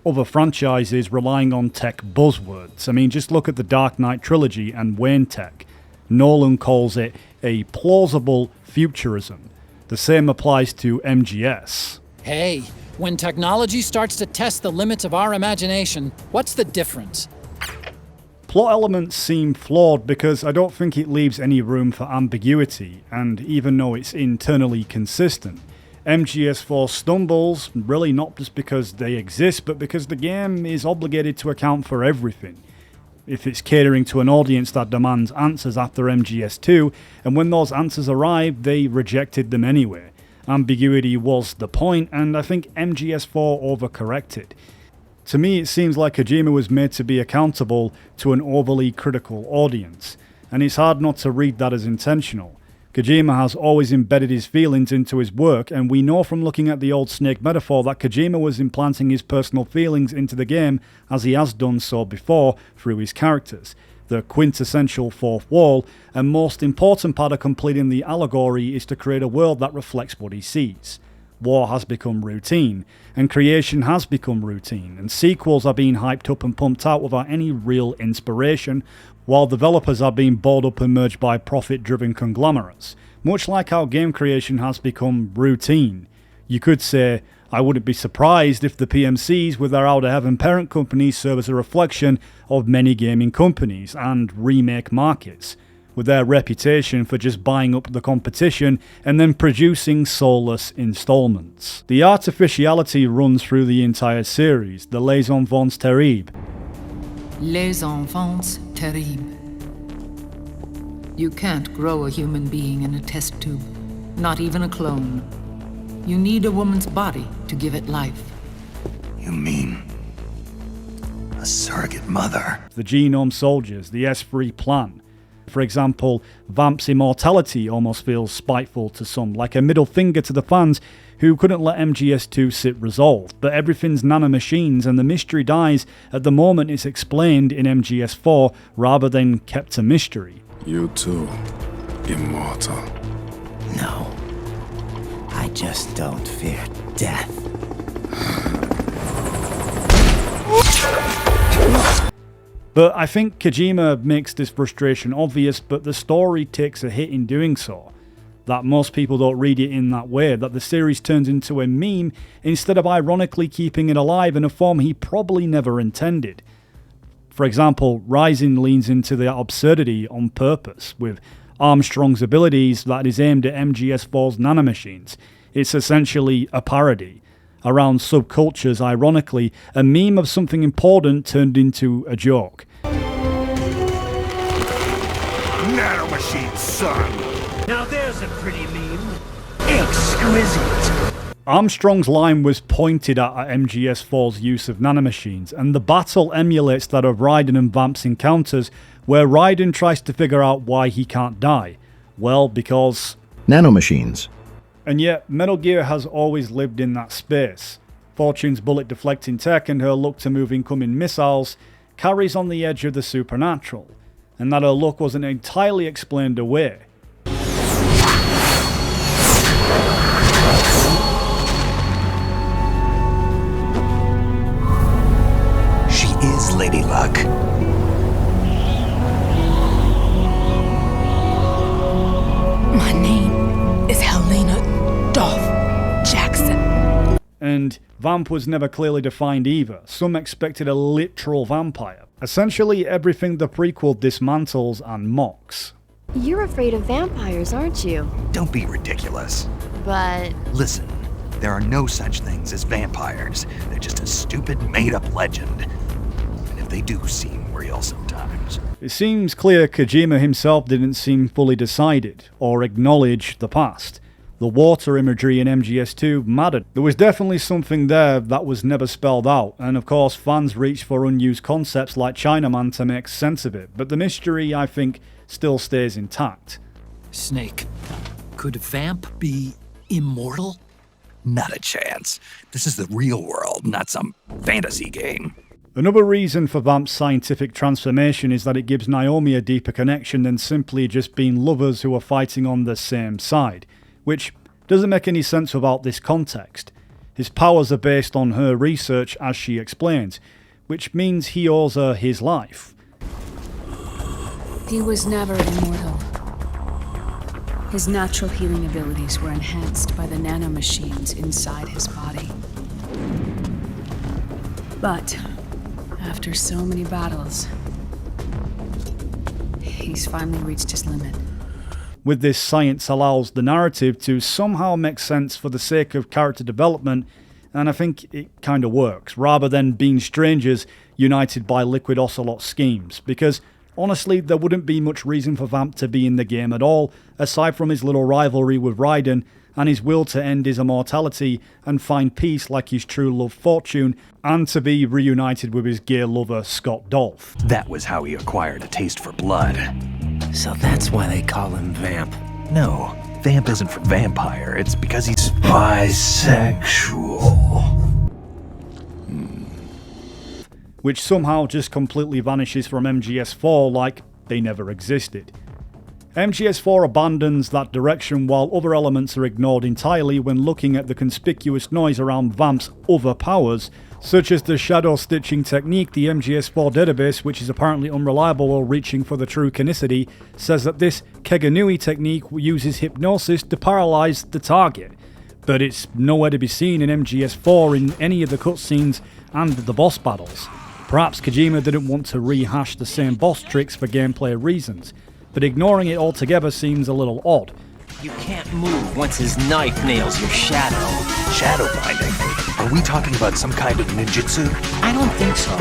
other franchises relying on tech buzzwords. I mean, just look at the Dark Knight trilogy and Wayne Tech. Nolan calls it a plausible futurism. The same applies to MGS. Hey, when technology starts to test the limits of our imagination, what's the difference? Plot elements seem flawed because I don't think it leaves any room for ambiguity, and even though it's internally consistent, MGS4 stumbles, really not just because they exist, but because the game is obligated to account for everything. if it's catering to an audience that demands answers after MGS2, and when those answers arrived, they rejected them anyway. Ambiguity was the point, and I think MGS4 overcorrected. To me, it seems like Kojima was made to be accountable to an overly critical audience, and it's hard not to read that as intentional. Kojima has always embedded his feelings into his work, and we know from looking at the old Snake metaphor that Kojima was implanting his personal feelings into the game as he has done so before through his characters. The quintessential fourth wall and most important part of completing the allegory is to create a world that reflects what he sees. War has become routine, and creation has become routine, and sequels are being hyped up and pumped out without any real inspiration, while developers are being bought up and merged by profit-driven conglomerates, much like how game creation has become routine. You could say, I wouldn't be surprised if the PMCs with their out-of-heaven parent companies serve as a reflection of many gaming companies and remake markets, with their reputation for just buying up the competition and then producing soulless installments. The artificiality runs through the entire series, the les enfants terribles. Les enfants terribles. You can't grow a human being in a test tube, not even a clone. You need a woman's body to give it life. You mean a surrogate mother? The genome soldiers, the S3 plan. For example, Vamp's immortality almost feels spiteful to some, like a middle finger to the fans who couldn't let MGS2 sit resolved, but everything's nanomachines and the mystery dies at the moment it's explained in MGS4 rather than kept a mystery. You too, immortal. No. I just don't fear death. But I think Kojima makes this frustration obvious, but the story takes a hit in doing so. That most people don't read it in that way, that the series turns into a meme instead of ironically keeping it alive in a form he probably never intended. For example, Rising leans into the absurdity on purpose, with Armstrong's abilities that is aimed at MGS4's nanomachines. It's essentially a parody. Around subcultures, ironically, a meme of something important turned into a joke. Nanomachine, son! Now there's a pretty meme. Exquisite. Armstrong's line was pointed at MGS4's use of nanomachines, and the battle emulates that of Raiden and Vamp's encounters, where Raiden tries to figure out why he can't die. Well, because... nanomachines. And yet, Metal Gear has always lived in that space. Fortune's bullet-deflecting tech and her look to move incoming missiles carries on the edge of the supernatural, and that her look wasn't entirely explained away. She is Lady Luck. My name is Helena Dolph Jackson. And Vamp was never clearly defined either. Some expected a literal vampire. Essentially everything the prequel dismantles and mocks. You're afraid of vampires, aren't you? Don't be ridiculous. But... Listen, there are no such things as vampires. They're just a stupid, made-up legend. And if they do seem real sometimes. It seems clear Kojima himself didn't seem fully decided, or acknowledge the past. The water imagery in MGS2 mattered. There was definitely something there that was never spelled out, and of course fans reached for unused concepts like Chinaman to make sense of it, but the mystery, I think, still stays intact. Snake, could Vamp be immortal? Not a chance. This is the real world, not some fantasy game. Another reason for Vamp's scientific transformation is that it gives Naomi a deeper connection than simply just being lovers who are fighting on the same side, which doesn't make any sense without this context. His powers are based on her research, as she explains, which means he owes her his life. He was never immortal. His natural healing abilities were enhanced by the nanomachines inside his body. But after so many battles, he's finally reached his limit. With this, science allows the narrative to somehow make sense for the sake of character development, and I think it kind of works. Rather than being strangers, united by Liquid Ocelot's schemes, because honestly there wouldn't be much reason for Vamp to be in the game at all, aside from his little rivalry with Raiden and his will to end his immortality and find peace like his true love Fortune, and to be reunited with his gay lover Scott Dolph. That was how he acquired a taste for blood. So that's why they call him Vamp. No, Vamp isn't for vampire, it's because he's bisexual. Which somehow just completely vanishes from MGS4 like they never existed. MGS4 abandons that direction while other elements are ignored entirely when looking at the conspicuous noise around Vamp's other powers, such as the shadow stitching technique. The MGS4 database, which is apparently unreliable while reaching for the true canicity, says that this Keganui technique uses hypnosis to paralyze the target, but it's nowhere to be seen in MGS4 in any of the cutscenes and the boss battles. Perhaps Kojima didn't want to rehash the same boss tricks for gameplay reasons, but ignoring it altogether seems a little odd. You can't move once his knife nails your shadow. Shadow binding? Are we talking about some kind of ninjutsu? I don't think so.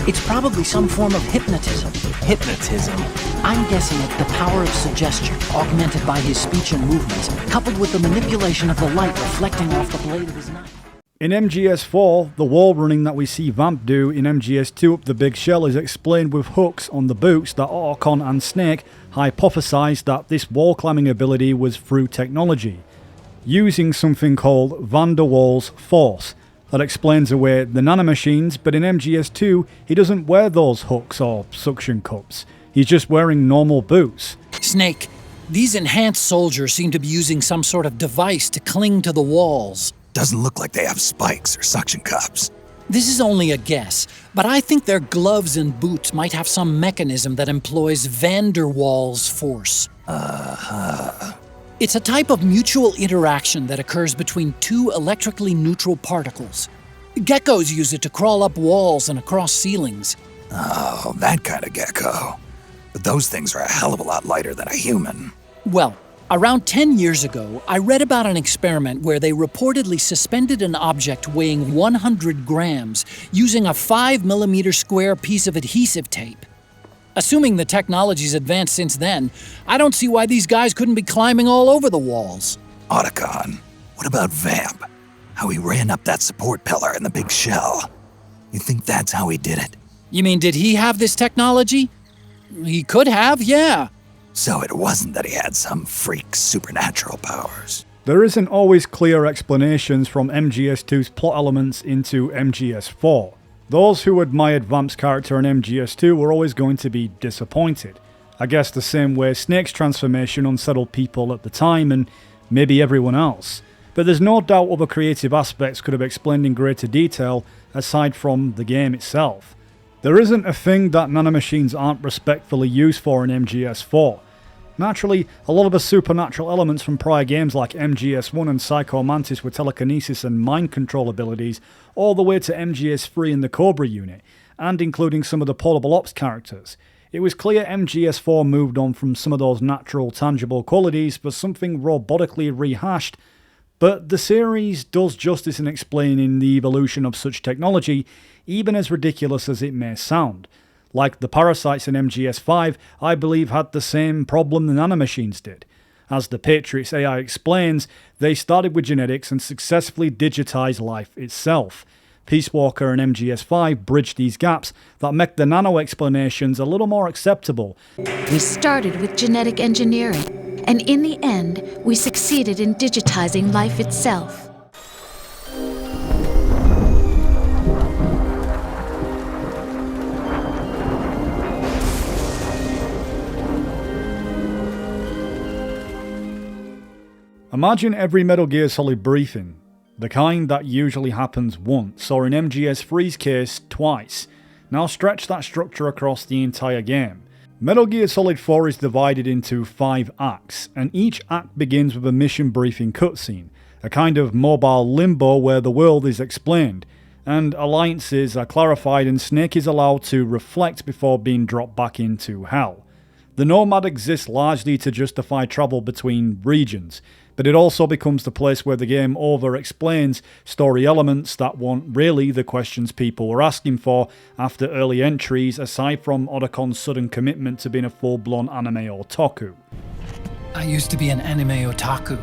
It's probably some form of hypnotism. Hypnotism? I'm guessing it's the power of suggestion, augmented by his speech and movements, coupled with the manipulation of the light reflecting off the blade of his knife. In MGS4, the wall running that we see Vamp do in MGS2 up the big shell is explained with hooks on the boots that Otacon and Snake hypothesized that this wall climbing ability was through technology, using something called Van der Waals force that explains away the nanomachines, but in MGS2 he doesn't wear those hooks or suction cups, he's just wearing normal boots. Snake, these enhanced soldiers seem to be using some sort of device to cling to the walls. Doesn't look like they have spikes or suction cups. This is only a guess, but I think their gloves and boots might have some mechanism that employs Van der Waals force. It's a type of mutual interaction that occurs between two electrically neutral particles. Geckos use it to crawl up walls and across ceilings. Oh, that kind of gecko. But those things are a hell of a lot lighter than a human. Well, around 10 years ago, I read about an experiment where they reportedly suspended an object weighing 100 grams using a 5mm square piece of adhesive tape. Assuming the technology's advanced since then, I don't see why these guys couldn't be climbing all over the walls. Otacon, what about Vamp? How he ran up that support pillar in the big shell. You think that's how he did it? You mean, did he have this technology? He could have, yeah. So it wasn't that he had some freak supernatural powers. There isn't always clear explanations from MGS2's plot elements into MGS4. Those who admired Vamp's character in MGS2 were always going to be disappointed. I guess the same way Snake's transformation unsettled people at the time and maybe everyone else. But there's no doubt other creative aspects could have explained in greater detail aside from the game itself. There isn't a thing that nanomachines aren't respectfully used for in MGS4. Naturally, a lot of the supernatural elements from prior games like MGS1 and Psycho Mantis with telekinesis and mind control abilities, all the way to MGS3 and the Cobra unit, and including some of the Portable Ops characters. It was clear MGS4 moved on from some of those natural, tangible qualities for something robotically rehashed, but the series does justice in explaining the evolution of such technology, even as ridiculous as it may sound. Like the parasites in MGS5, I believe had the same problem the nanomachines did. As the Patriots AI explains, they started with genetics and successfully digitized life itself. Peace Walker and MGS5 bridged these gaps that make the nano explanations a little more acceptable. We started with genetic engineering, and in the end, we succeeded in digitizing life itself. Imagine every Metal Gear Solid briefing, the kind that usually happens once, or in MGS3's case, twice. Now stretch that structure across the entire game. Metal Gear Solid 4 is divided into 5 acts, and each act begins with a mission briefing cutscene, a kind of mobile limbo where the world is explained, and alliances are clarified and Snake is allowed to reflect before being dropped back into hell. The Nomad exists largely to justify travel between regions, but it also becomes the place where the game over-explains story elements that weren't really the questions people were asking for after early entries, aside from Otakon's sudden commitment to being a full-blown anime otaku. I used to be an anime otaku.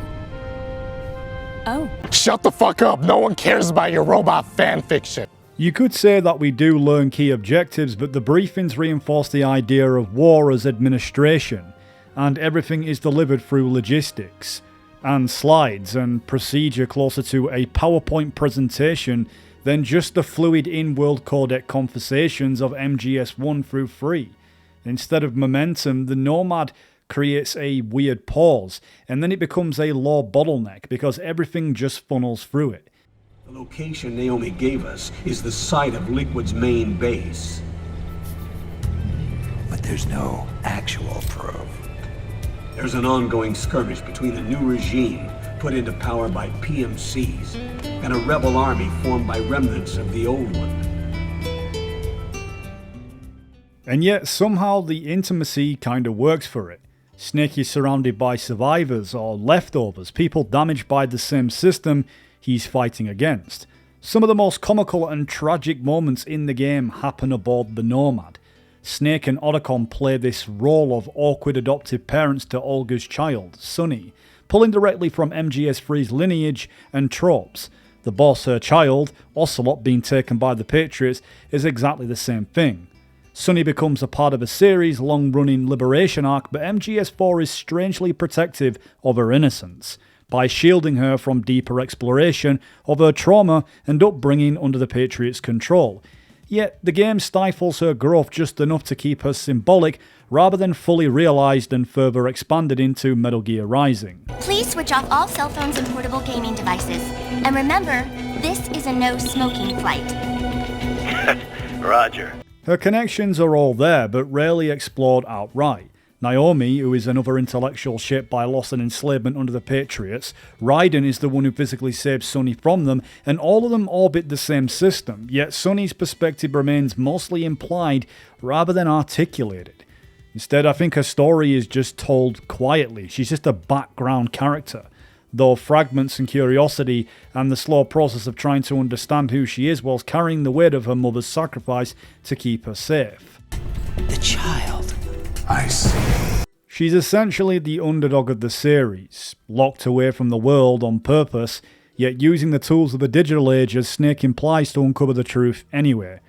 Oh. Shut the fuck up! No one cares about your robot fanfiction! You could say that we do learn key objectives, but the briefings reinforce the idea of war as administration, and everything is delivered through logistics, and slides and procedure closer to a PowerPoint presentation than just the fluid in-world codec conversations of MGS1 through 3. Instead of momentum, the Nomad creates a weird pause, and then it becomes a lore bottleneck because everything just funnels through it. The location Naomi gave us is the site of Liquid's main base. But there's no actual proof. There's an ongoing skirmish between a new regime put into power by PMCs and a rebel army formed by remnants of the old one. And yet somehow the intimacy kinda works for it. Snake is surrounded by survivors or leftovers, people damaged by the same system he's fighting against. Some of the most comical and tragic moments in the game happen aboard the Nomad. Snake and Otacon play this role of awkward adoptive parents to Olga's child, Sunny, pulling directly from MGS3's lineage and tropes. The boss, her child, Ocelot, being taken by the Patriots, is exactly the same thing. Sunny becomes a part of a series' long-running liberation arc, but MGS4 is strangely protective of her innocence, by shielding her from deeper exploration of her trauma and upbringing under the Patriots' control. Yet the game stifles her growth just enough to keep her symbolic, rather than fully realised and further expanded into Metal Gear Rising. Please switch off all cell phones and portable gaming devices. And remember, this is a no-smoking flight. Roger. Her connections are all there, but rarely explored outright. Naomi, who is another intellectual shaped by loss and enslavement under the Patriots, Raiden is the one who physically saves Sunny from them, and all of them orbit the same system, yet Sunny's perspective remains mostly implied rather than articulated. Instead, I think her story is just told quietly. She's just a background character, though fragments and curiosity and the slow process of trying to understand who she is whilst carrying the weight of her mother's sacrifice to keep her safe. The child. I see. She's essentially the underdog of the series, locked away from the world on purpose, yet using the tools of the digital age as Snake implies to uncover the truth anyway.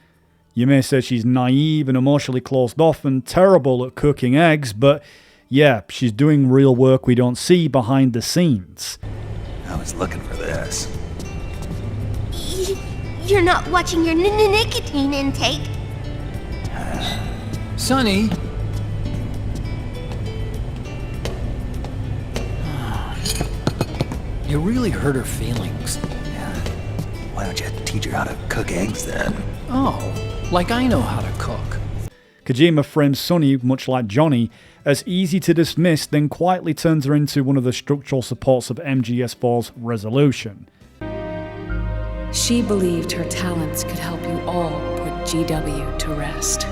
You may say she's naive and emotionally closed off and terrible at cooking eggs, but yeah, she's doing real work we don't see behind the scenes. I was looking for this. You're not watching your nicotine intake. Sonny! You really hurt her feelings. Yeah. Why don't you teach her how to cook eggs then? Oh, like I know how to cook. Kojima frames Sunny, much like Johnny, as easy to dismiss, then quietly turns her into one of the structural supports of MGS4's resolution. She believed her talents could help you all put GW to rest.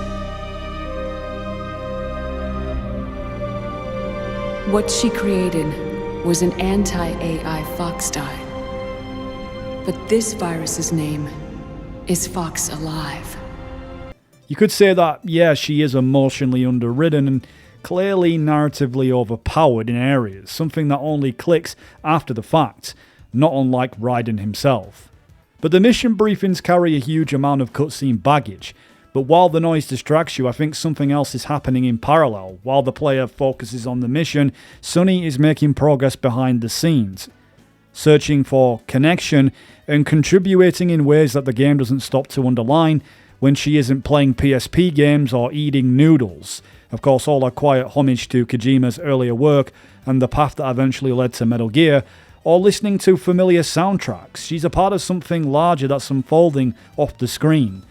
What she created was an anti-AI Fox die. But this virus's name is Fox Alive. You could say that, yeah, she is emotionally underridden and clearly narratively overpowered in areas, something that only clicks after the fact, not unlike Raiden himself. But the mission briefings carry a huge amount of cutscene baggage, but while the noise distracts you, I think something else is happening in parallel. While the player focuses on the mission, Sunny is making progress behind the scenes, searching for connection and contributing in ways that the game doesn't stop to underline when she isn't playing PSP games or eating noodles. Of course, all a quiet homage to Kojima's earlier work and the path that eventually led to Metal Gear, or listening to familiar soundtracks. She's a part of something larger that's unfolding off the screen.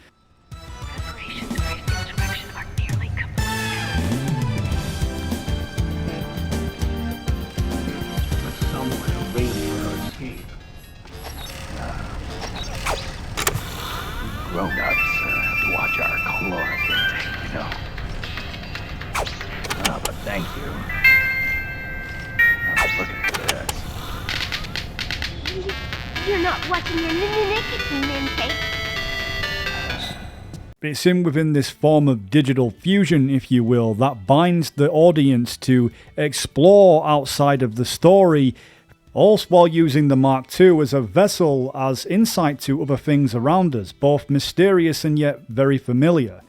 Grown-ups have to watch our caloric intake, you know. Oh, but thank you. I was looking for this. You're not watching your intake. It's in within this form of digital fusion, if you will, that binds the audience to explore outside of the story, also while using the Mark II as a vessel as insight to other things around us, both mysterious and yet very familiar.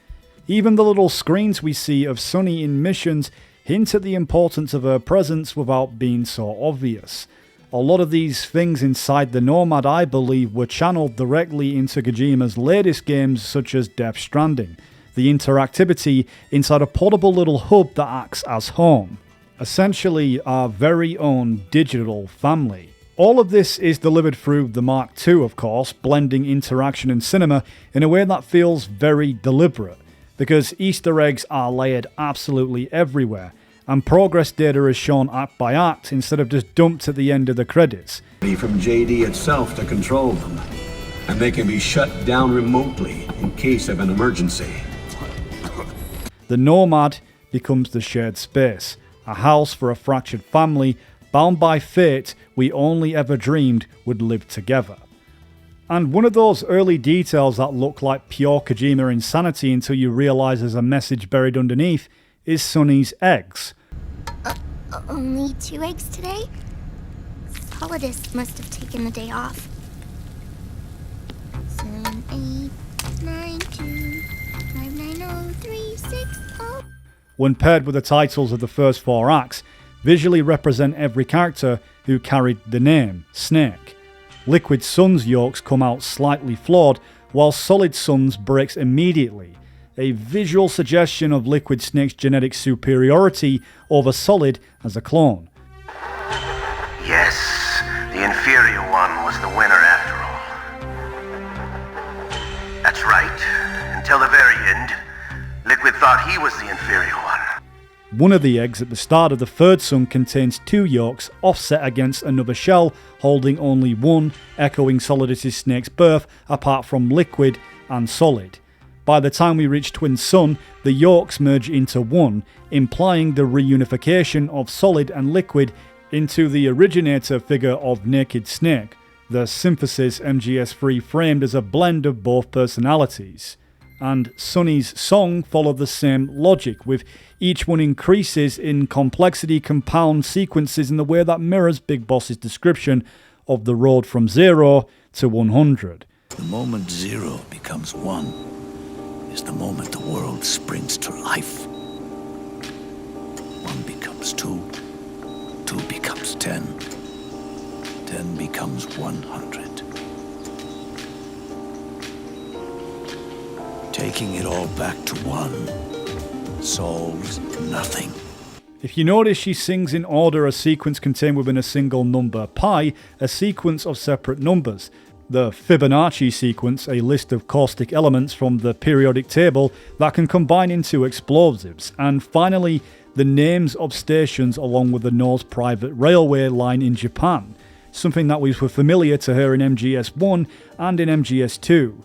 Even the little screens we see of Sunny in missions hint at the importance of her presence without being so obvious. A lot of these things inside the Nomad, I believe, were channeled directly into Kojima's latest games such as Death Stranding, the interactivity inside a portable little hub that acts as home. Essentially our very own digital family. All of this is delivered through the Mark II, of course, blending interaction and cinema in a way that feels very deliberate, because Easter eggs are layered absolutely everywhere, and progress data is shown act by act instead of just dumped at the end of the credits. From JD itself to control them, and they can be shut down remotely in case of an emergency. The Nomad becomes the shared space, a house for a fractured family, bound by fate we only ever dreamed would live together. And one of those early details that look like pure Kojima insanity until you realise there's a message buried underneath is Sunny's eggs. Only 2 eggs today? Solidus must have taken the day off. 7, 8, 9, 2, 5, 9, 0, 3, 6, 0. When paired with the titles of the first 4 acts, visually represent every character who carried the name Snake. Liquid Sun's yolks come out slightly flawed, while Solid Sun's breaks immediately, a visual suggestion of Liquid Snake's genetic superiority over Solid as a clone. Yes, the inferior one was the winner after all. That's right. Until the very end, Liquid thought he was the inferior one. One of the eggs at the start of the third sun contains 2 yolks offset against another shell holding only one, echoing Solidus' Snake's birth apart from Liquid and Solid. By the time we reach Twin Sun, the yolks merge into one, implying the reunification of Solid and Liquid into the originator figure of Naked Snake, the synthesis MGS4 framed as a blend of both personalities. And Sunny's song followed the same logic, with each one increases in complexity compound sequences in the way that mirrors Big Boss's description of the road from 0 to 100. The moment 0 becomes 1 is the moment the world springs to life. 1 becomes 2, 2 becomes 10, 10 becomes 100. Taking it all back to 1 solves nothing. If you notice, she sings in order a sequence contained within a single number, pi, a sequence of separate numbers. The Fibonacci sequence, a list of caustic elements from the periodic table that can combine into explosives. And finally, the names of stations along with the North Private Railway line in Japan, something that was familiar to her in MGS1 and in MGS2.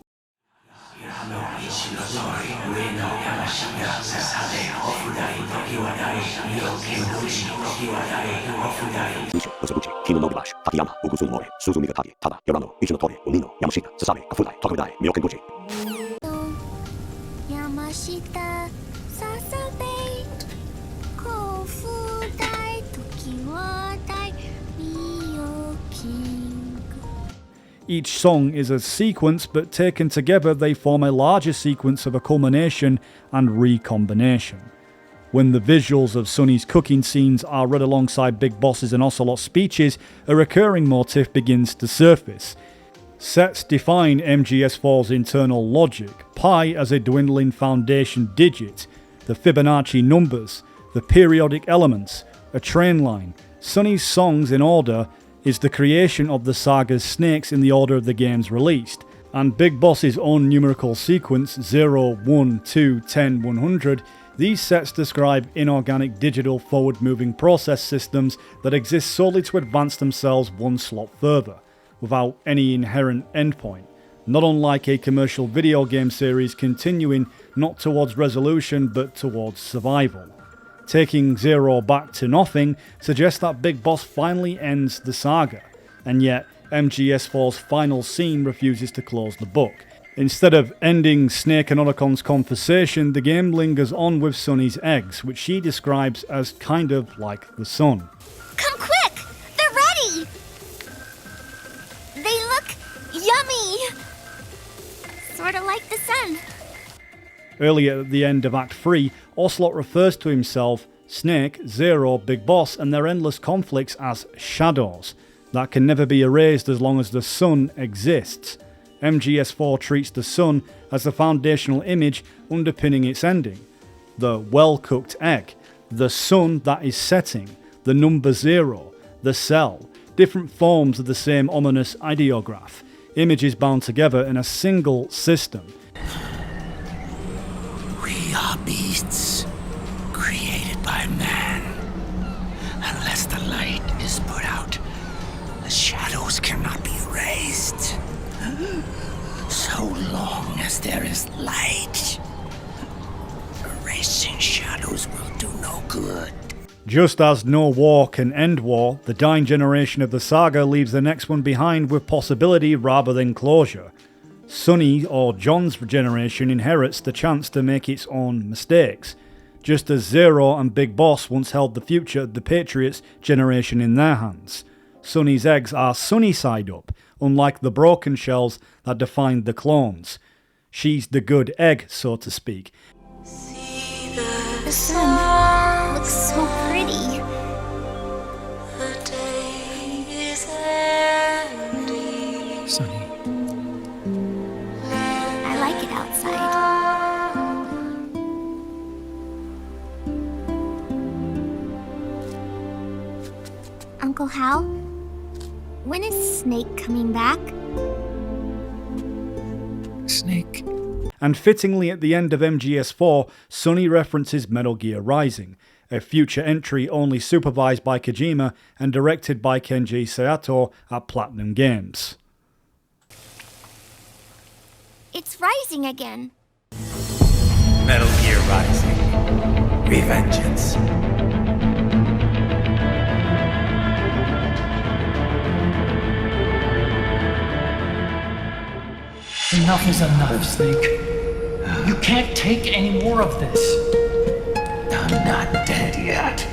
Each song is a sequence, but taken together they form a larger sequence of a culmination and recombination. When the visuals of Sunny's cooking scenes are read alongside Big Boss's and Ocelot's speeches, a recurring motif begins to surface. Sets define MGS4's internal logic, pi as a dwindling foundation digit, the Fibonacci numbers, the periodic elements, a train line. Sunny's songs in order is the creation of the saga's snakes in the order of the games released, and Big Boss's own numerical sequence 0, 1, 2, 10, 100. These sets describe inorganic digital forward-moving process systems that exist solely to advance themselves one slot further, without any inherent endpoint, not unlike a commercial video game series continuing not towards resolution but towards survival. Taking 0 back to nothing suggests that Big Boss finally ends the saga, and yet MGS4's final scene refuses to close the book. Instead of ending Snake and Onacon's conversation, the game lingers on with Sunny's eggs, which she describes as kind of like the sun. Come quick! They're ready! They look yummy! Sorta like the sun. Earlier at the end of Act 3, Ocelot refers to himself, Snake, Zero, Big Boss, and their endless conflicts as shadows that can never be erased as long as the sun exists. MGS4 treats the sun as the foundational image underpinning its ending. The well-cooked egg, the sun that is setting, the number 0, the cell, different forms of the same ominous ideograph, images bound together in a single system. We are beasts, created by man. Unless the light is put out, the shadows cannot be erased. So long as there is light, erasing shadows will do no good. Just as no war can end war, the dying generation of the saga leaves the next one behind with possibility rather than closure. Sunny, or John's generation, inherits the chance to make its own mistakes, just as Zero and Big Boss once held the future of the Patriots generation in their hands. Sunny's eggs are sunny side up, unlike the broken shells that defined the clones. She's the good egg, so to speak. The sun looks so pretty. Sunny. I like it outside. Uncle Hal, when is Snake coming back? Snake. And fittingly at the end of MGS4, Sunny references Metal Gear Rising, a future entry only supervised by Kojima and directed by Kenji Saito at Platinum Games. It's rising again. Metal Gear Rising. Revengeance. Enough is enough, Snake. You can't take any more of this. I'm not dead yet.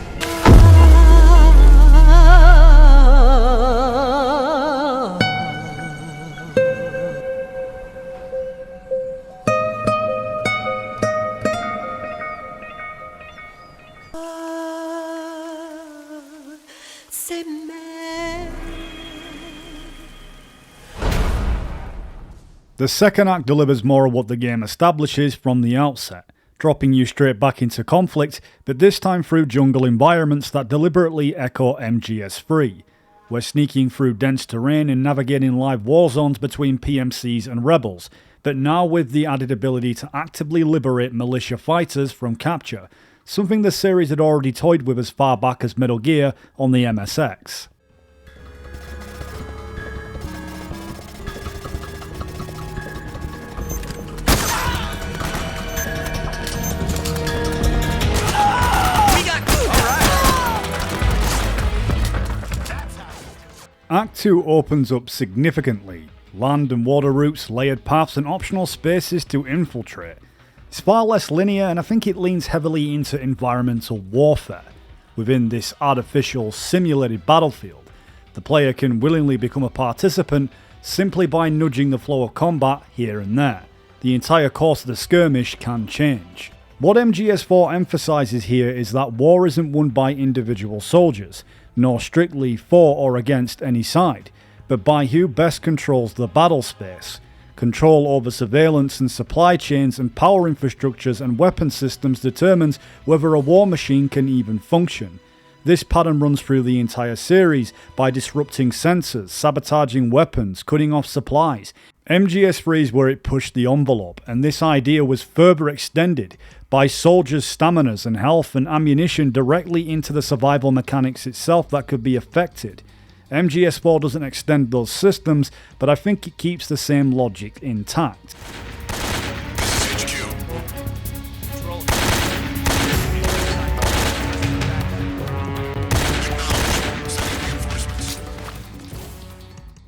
The second act delivers more of what the game establishes from the outset, dropping you straight back into conflict, but this time through jungle environments that deliberately echo MGS3. We're sneaking through dense terrain and navigating live war zones between PMCs and rebels, but now with the added ability to actively liberate militia fighters from capture, something the series had already toyed with as far back as Metal Gear on the MSX. Act 2 opens up significantly. Land and water routes, layered paths and optional spaces to infiltrate. It's far less linear and I think it leans heavily into environmental warfare. Within this artificial, simulated battlefield, the player can willingly become a participant simply by nudging the flow of combat here and there. The entire course of the skirmish can change. What MGS4 emphasises here is that war isn't won by individual soldiers, nor strictly for or against any side, but by who best controls the battle space. Control over surveillance and supply chains and power infrastructures and weapon systems determines whether a war machine can even function. This pattern runs through the entire series by disrupting sensors, sabotaging weapons, cutting off supplies. MGS3 is where it pushed the envelope, and this idea was further extended by soldiers' staminas and health and ammunition directly into the survival mechanics itself that could be affected. MGS4 doesn't extend those systems, but I think it keeps the same logic intact.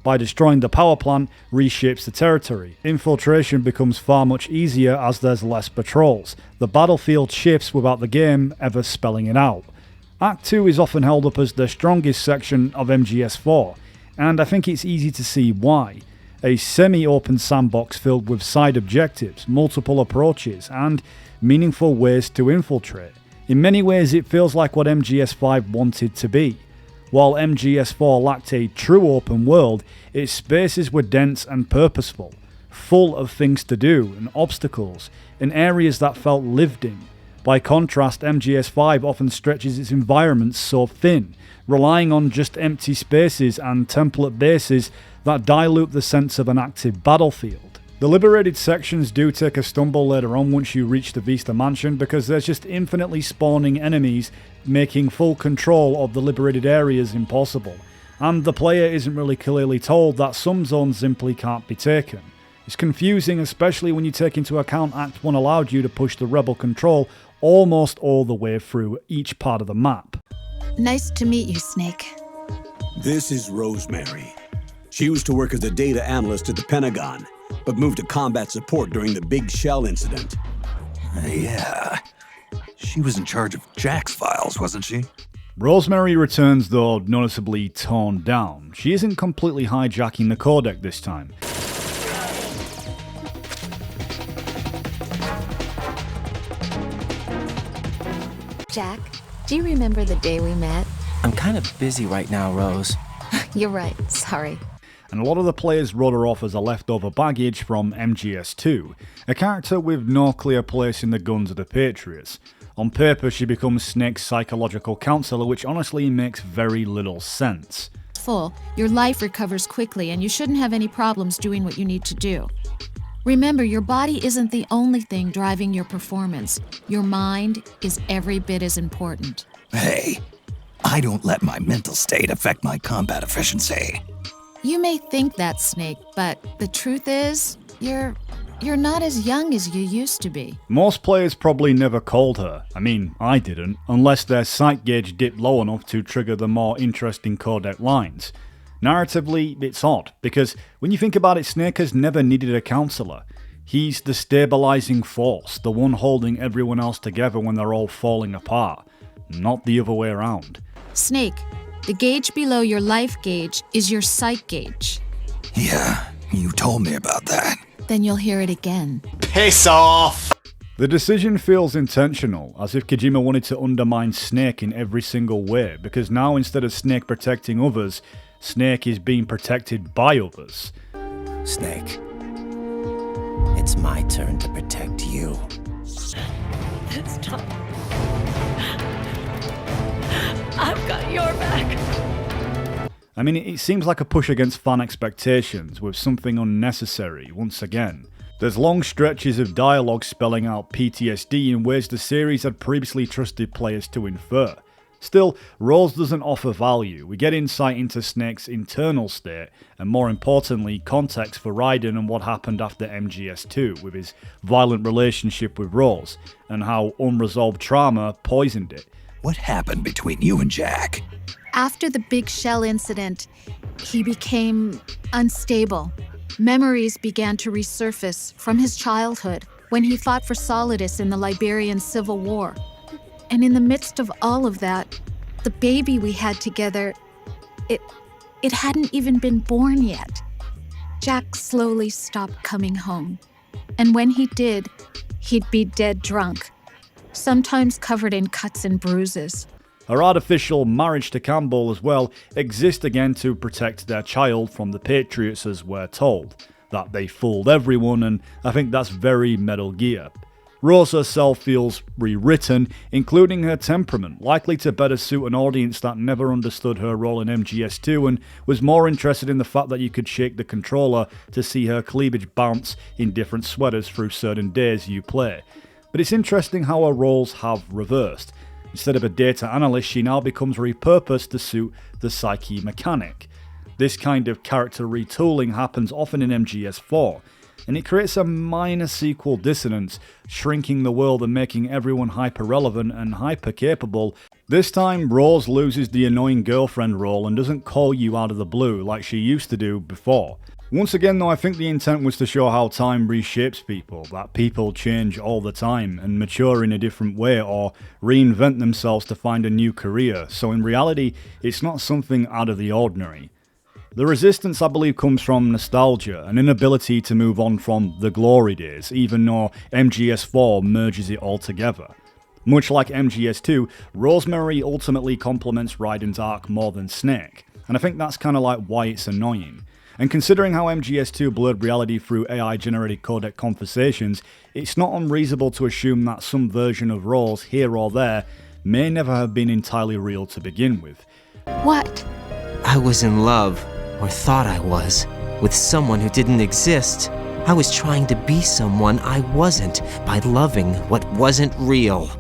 by destroying the power plant, reshapes the territory. Infiltration becomes far much easier as there's less patrols. The battlefield shifts without the game ever spelling it out. Act 2 is often held up as the strongest section of MGS4, and I think it's easy to see why. A semi-open sandbox filled with side objectives, multiple approaches, and meaningful ways to infiltrate. In many ways it feels like what MGS5 wanted to be. While MGS4 lacked a true open world, its spaces were dense and purposeful, full of things to do and obstacles, and areas that felt lived in. By contrast, MGS5 often stretches its environments so thin, relying on just empty spaces and template bases that dilute the sense of an active battlefield. The liberated sections do take a stumble later on once you reach the Vista Mansion, because there's just infinitely spawning enemies, making full control of the liberated areas impossible, and the player isn't really clearly told that some zones simply can't be taken. It's confusing, especially when you take into account Act 1 allowed you to push the rebel control almost all the way through each part of the map. Nice to meet you, Snake. This is Rosemary. She used to work as a data analyst at the Pentagon, but moved to combat support during the Big Shell incident. Yeah. She was in charge of Jack's files, wasn't she? Rosemary returns, though noticeably toned down. She isn't completely hijacking the codec this time. Jack, do you remember the day we met? I'm kind of busy right now, Rose. You're right, sorry. And a lot of the players wrote her off as a leftover baggage from MGS2, a character with no clear place in the guns of the Patriots. On paper, she becomes Snake's psychological counselor, which honestly makes very little sense. Full, your life recovers quickly and you shouldn't have any problems doing what you need to do. Remember, your body isn't the only thing driving your performance. Your mind is every bit as important. Hey, I don't let my mental state affect my combat efficiency. You may think that, Snake, but the truth is, you're not as young as you used to be. Most players probably never called her. I mean, I didn't, unless their sight gauge dipped low enough to trigger the more interesting codec lines. Narratively, it's odd, because when you think about it, Snake has never needed a counselor. He's the stabilizing force, the one holding everyone else together when they're all falling apart, not the other way around. Snake, the gauge below your life gauge is your sight gauge. Yeah, you told me about that. Then you'll hear it again. Piss off! The decision feels intentional, as if Kojima wanted to undermine Snake in every single way, because now instead of Snake protecting others, Snake is being protected by others. Snake, it's my turn to protect you. Stop. I've got your back. I mean, it seems like a push against fan expectations with something unnecessary, once again. There's long stretches of dialogue spelling out PTSD in ways the series had previously trusted players to infer. Still, Rose doesn't offer value. We get insight into Snake's internal state, and more importantly, context for Raiden and what happened after MGS2 with his violent relationship with Rose, and how unresolved trauma poisoned it. What happened between you and Jack? After the Big Shell incident, he became unstable. Memories began to resurface from his childhood when he fought for Solidus in the Liberian Civil War. And in the midst of all of that, the baby we had together, it hadn't even been born yet. Jack slowly stopped coming home. And when he did, he'd be dead drunk, sometimes covered in cuts and bruises. Her artificial marriage to Campbell as well exists again to protect their child from the Patriots, as we're told. That they fooled everyone, and I think that's very Metal Gear. Rose herself feels rewritten, including her temperament, likely to better suit an audience that never understood her role in MGS2 and was more interested in the fact that you could shake the controller to see her cleavage bounce in different sweaters through certain days you play. But it's interesting how her roles have reversed. Instead of a data analyst, she now becomes repurposed to suit the psyche mechanic. This kind of character retooling happens often in MGS4, and it creates a minor sequel dissonance, shrinking the world and making everyone hyper-relevant and hyper-capable, This time, Rose loses the annoying girlfriend role and doesn't call you out of the blue like she used to do before. Once again though, I think the intent was to show how time reshapes people, that people change all the time and mature in a different way or reinvent themselves to find a new career, so in reality, it's not something out of the ordinary. The resistance, I believe, comes from nostalgia, an inability to move on from the glory days, even though MGS4 merges it all together. Much like MGS2, Rosemary ultimately complements Raiden's arc more than Snake, and I think that's kinda like why it's annoying. And considering how MGS2 blurred reality through AI-generated codec conversations, it's not unreasonable to assume that some version of Rose, here or there, may never have been entirely real to begin with. What? I was in love, or thought I was, with someone who didn't exist. I was trying to be someone I wasn't by loving what wasn't real.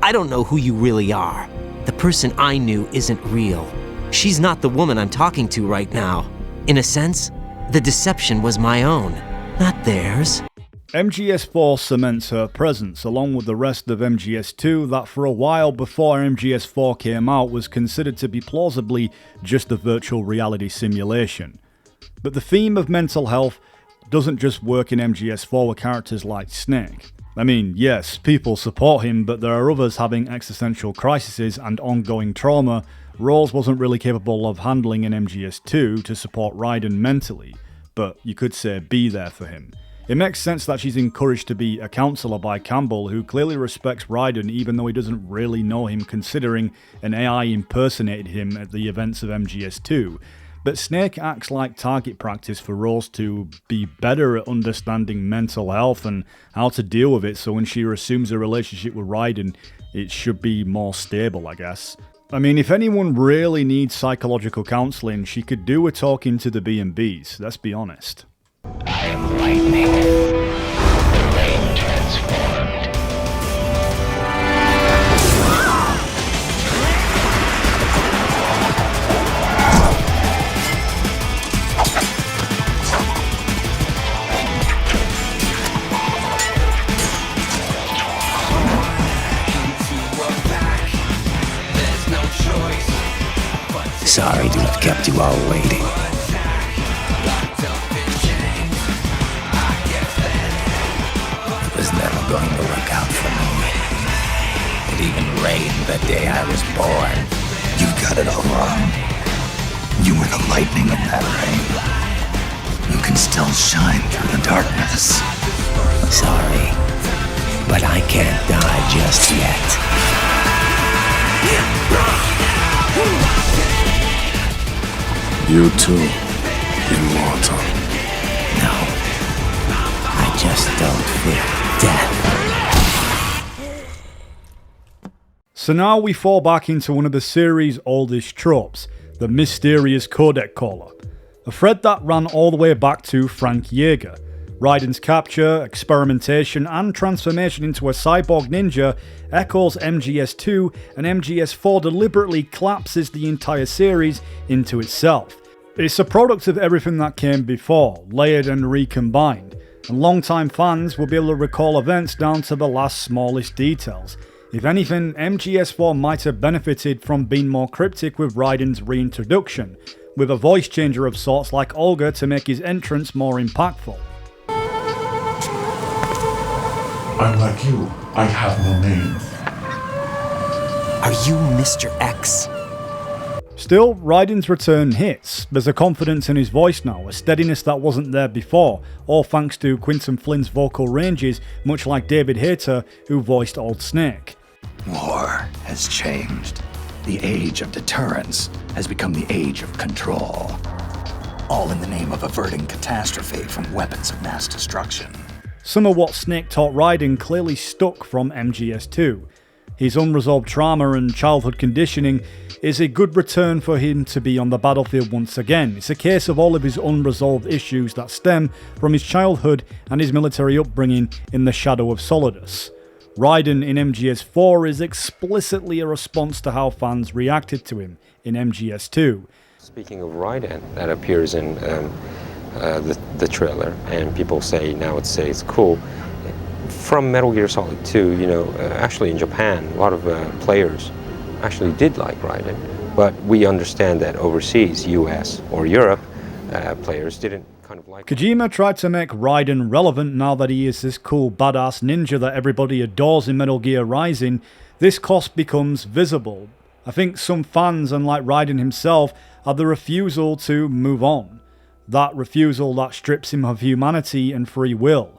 I don't know who you really are. The person I knew isn't real. She's not the woman I'm talking to right now. In a sense, the deception was my own, not theirs. MGS4 cements her presence, along with the rest of MGS2 that for a while before MGS4 came out was considered to be plausibly just a virtual reality simulation. But the theme of mental health doesn't just work in MGS4 with characters like Snake. I mean, yes, people support him, but there are others having existential crises and ongoing trauma Rose wasn't really capable of handling in MGS2 to support Raiden mentally, but you could say be there for him. It makes sense that she's encouraged to be a counsellor by Campbell, who clearly respects Raiden even though he doesn't really know him, considering an AI impersonated him at the events of MGS2. But Snake acts like target practice for Rose to be better at understanding mental health and how to deal with it, so when she resumes a relationship with Raiden, it should be more stable, I guess. I mean, if anyone really needs psychological counselling, she could do with talking to the B&Bs, let's be honest. I am lightning. The rain transformed. Sorry to have kept you all waiting. It was never going to work out for me. It even rained the day I was born. You got it all wrong. You were the lightning of that rain. You can still shine through the darkness. Sorry, but I can't die just yet. You too, immortal. No, I just don't fear death. So now we fall back into one of the series' oldest tropes, the mysterious codec caller. A thread that ran all the way back to Frank Jaeger. Raiden's capture, experimentation and transformation into a cyborg ninja echoes MGS2, and MGS4 deliberately collapses the entire series into itself. It's a product of everything that came before, layered and recombined, and long-time fans will be able to recall events down to the last smallest details. If anything, MGS4 might have benefited from being more cryptic with Raiden's reintroduction, with a voice changer of sorts like Olga to make his entrance more impactful. I'm like you. I have no name. Are you Mr. X? Still, Raiden's return hits. There's a confidence in his voice now, a steadiness that wasn't there before, all thanks to Quinton Flynn's vocal ranges, much like David Hayter, who voiced Old Snake. War has changed. The age of deterrence has become the age of control. All in the name of averting catastrophe from weapons of mass destruction. Some of what Snake taught Raiden clearly stuck from MGS2. His unresolved trauma and childhood conditioning is a good return for him to be on the battlefield once again. It's a case of all of his unresolved issues that stem from his childhood and his military upbringing in the shadow of Solidus. Raiden in MGS4 is explicitly a response to how fans reacted to him in MGS2. Speaking of Raiden, that appears in the trailer, and people say it's cool. From Metal Gear Solid 2, actually in Japan, a lot of players actually did like Raiden, but we understand that overseas, US or Europe, players didn't kind of like. Kojima tried to make Raiden relevant now that he is this cool badass ninja that everybody adores in Metal Gear Rising. This cost becomes visible. I think some fans, unlike Raiden himself, are the refusal to move on. That refusal that strips him of humanity and free will.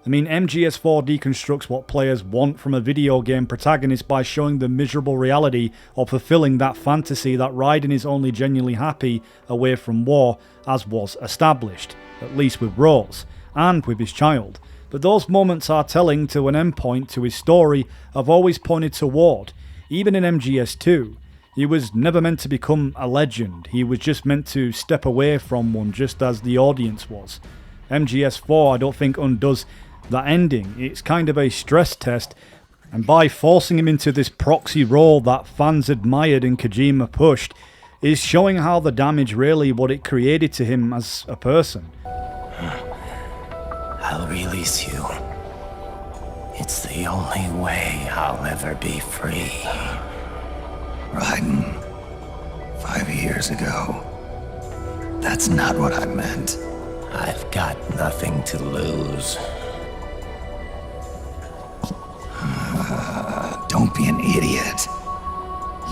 I mean, MGS4 deconstructs what players want from a video game protagonist by showing the miserable reality of fulfilling that fantasy that Raiden is only genuinely happy away from war, as was established, at least with Rose, and with his child. But those moments are telling to an endpoint to his story have always pointed toward. Even in MGS2, he was never meant to become a legend, he was just meant to step away from one just as the audience was. MGS4 I don't think undoes that ending. It's kind of a stress test, and by forcing him into this proxy role that fans admired and Kojima pushed, is showing how the damage really what it created to him as a person. I'll release you. It's the only way I'll ever be free. Raiden, 5 years ago. That's not what I meant. I've got nothing to lose. Don't be an idiot.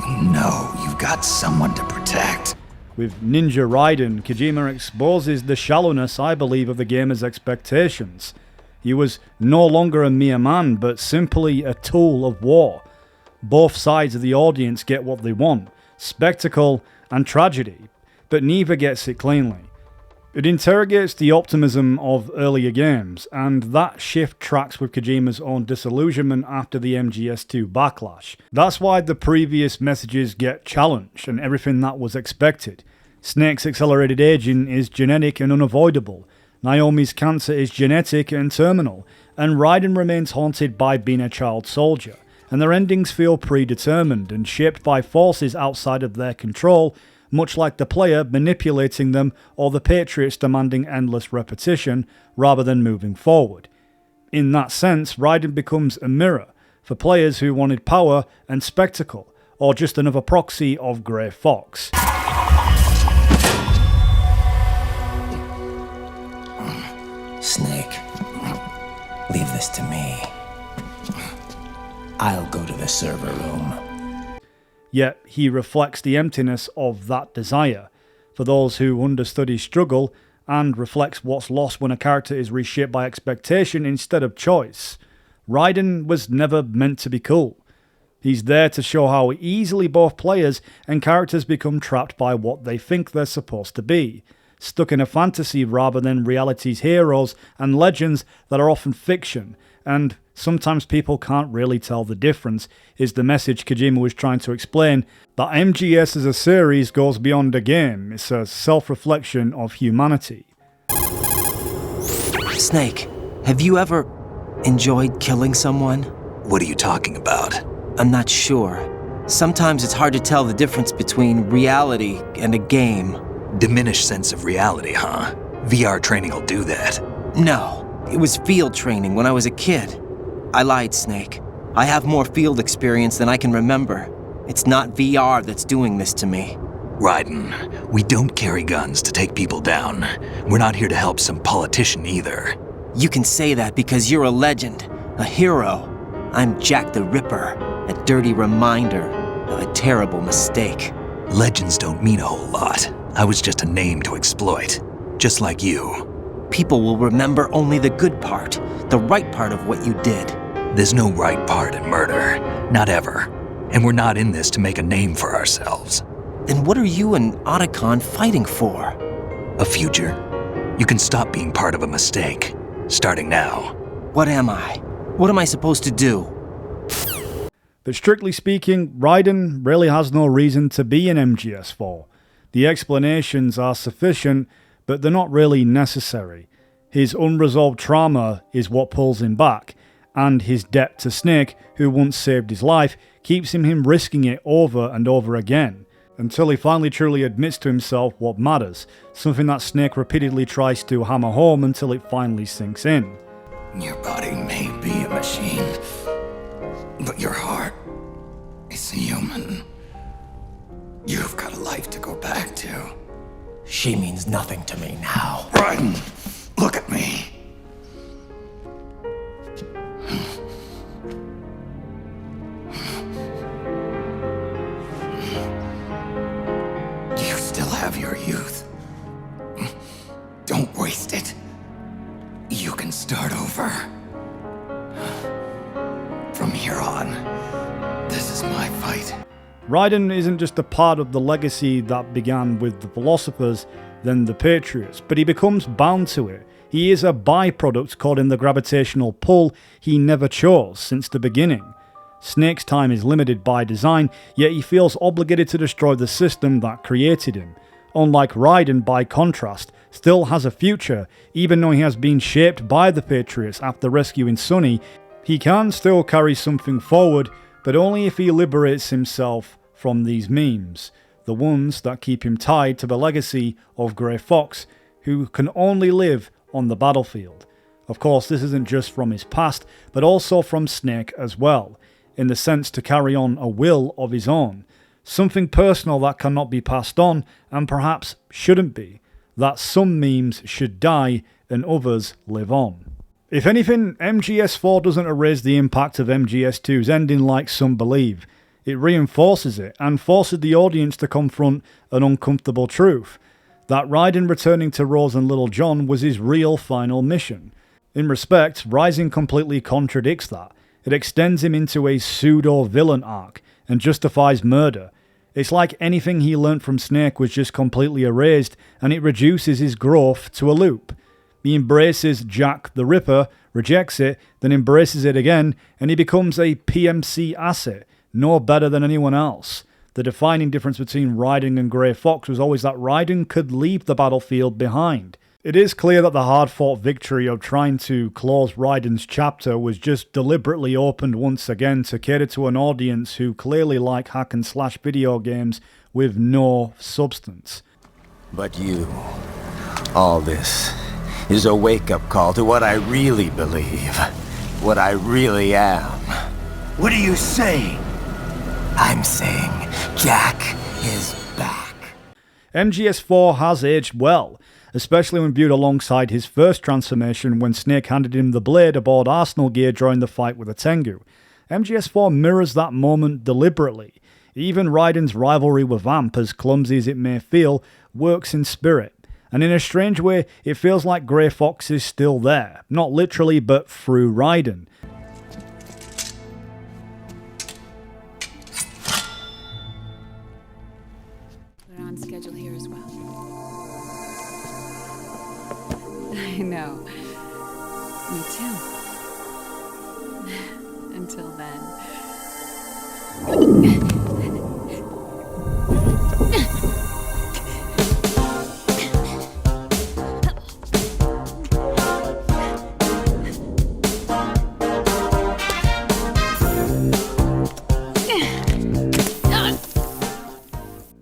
You know you've got someone to protect. With Ninja Raiden, Kojima exposes the shallowness, I believe, of the gamer's expectations. He was no longer a mere man, but simply a tool of war. Both sides of the audience get what they want, spectacle and tragedy, but neither gets it cleanly. It interrogates the optimism of earlier games, and that shift tracks with Kojima's own disillusionment after the MGS2 backlash. That's why the previous messages get challenged, and everything that was expected. Snake's accelerated aging is genetic and unavoidable, Naomi's cancer is genetic and terminal, and Raiden remains haunted by being a child soldier, and their endings feel predetermined and shaped by forces outside of their control, much like the player manipulating them or the Patriots demanding endless repetition rather than moving forward. In that sense, Raiden becomes a mirror for players who wanted power and spectacle, or just another proxy of Grey Fox. Snake, leave this to me. I'll go to the server room. Yet he reflects the emptiness of that desire, for those who understood his struggle, and reflects what's lost when a character is reshaped by expectation instead of choice. Raiden was never meant to be cool. He's there to show how easily both players and characters become trapped by what they think they're supposed to be, stuck in a fantasy rather than reality's heroes and legends that are often fiction, and sometimes people can't really tell the difference, is the message Kojima was trying to explain, that MGS as a series goes beyond a game, it's a self-reflection of humanity. Snake, have you ever enjoyed killing someone? What are you talking about? I'm not sure. Sometimes it's hard to tell the difference between reality and a game. Diminished sense of reality, huh? VR training will do that. No, it was field training when I was a kid. I lied, Snake. I have more field experience than I can remember. It's not VR that's doing this to me. Raiden, we don't carry guns to take people down. We're not here to help some politician either. You can say that because you're a legend, a hero. I'm Jack the Ripper, a dirty reminder of a terrible mistake. Legends don't mean a whole lot. I was just a name to exploit, just like you. People will remember only the good part, the right part of what you did. There's no right part in murder, not ever. And we're not in this to make a name for ourselves. Then what are you and Otacon fighting for? A future. You can stop being part of a mistake, starting now. What am I? What am I supposed to do? But strictly speaking, Raiden really has no reason to be in MGS4. The explanations are sufficient, but they're not really necessary. His unresolved trauma is what pulls him back, and his debt to Snake, who once saved his life, keeps him risking it over and over again, until he finally truly admits to himself what matters, something that Snake repeatedly tries to hammer home until it finally sinks in. Your body may be a machine, but your heart is human. She means nothing to me now. Raiden, look at me. You still have your youth. Don't waste it. You can start over. From here on, this is my fight. Raiden isn't just a part of the legacy that began with the Philosophers, then the Patriots, but he becomes bound to it. He is a byproduct caught in the gravitational pull he never chose since the beginning. Snake's time is limited by design, yet he feels obligated to destroy the system that created him. Unlike Raiden, by contrast, still has a future, even though he has been shaped by the Patriots after rescuing Sonny. He can still carry something forward, but only if he liberates himself from these memes, the ones that keep him tied to the legacy of Grey Fox, who can only live on the battlefield. Of course, this isn't just from his past, but also from Snake as well, in the sense to carry on a will of his own, something personal that cannot be passed on, and perhaps shouldn't be, that some memes should die and others live on. If anything, MGS4 doesn't erase the impact of MGS2's ending like some believe. It reinforces it, and forces the audience to confront an uncomfortable truth, that Raiden returning to Rose and Little John was his real final mission. In respect, Rising completely contradicts that. It extends him into a pseudo-villain arc, and justifies murder. It's like anything he learnt from Snake was just completely erased, and it reduces his growth to a loop. He embraces Jack the Ripper, rejects it, then embraces it again, and he becomes a PMC asset, no better than anyone else. The defining difference between Raiden and Grey Fox was always that Raiden could leave the battlefield behind. It is clear that the hard-fought victory of trying to close Raiden's chapter was just deliberately opened once again to cater to an audience who clearly like hack-and-slash video games with no substance. But you, all this is a wake-up call to what I really believe, what I really am. What are you saying? I'm saying Jack is back. MGS4 has aged well, especially when viewed alongside his first transformation when Snake handed him the blade aboard Arsenal gear during the fight with the Tengu. MGS4 mirrors that moment deliberately. Even Raiden's rivalry with Vamp, as clumsy as it may feel, works in spirit. And in a strange way, it feels like Grey Fox is still there, not literally but through Raiden. We're on schedule here as well. I know. Me too. Until then.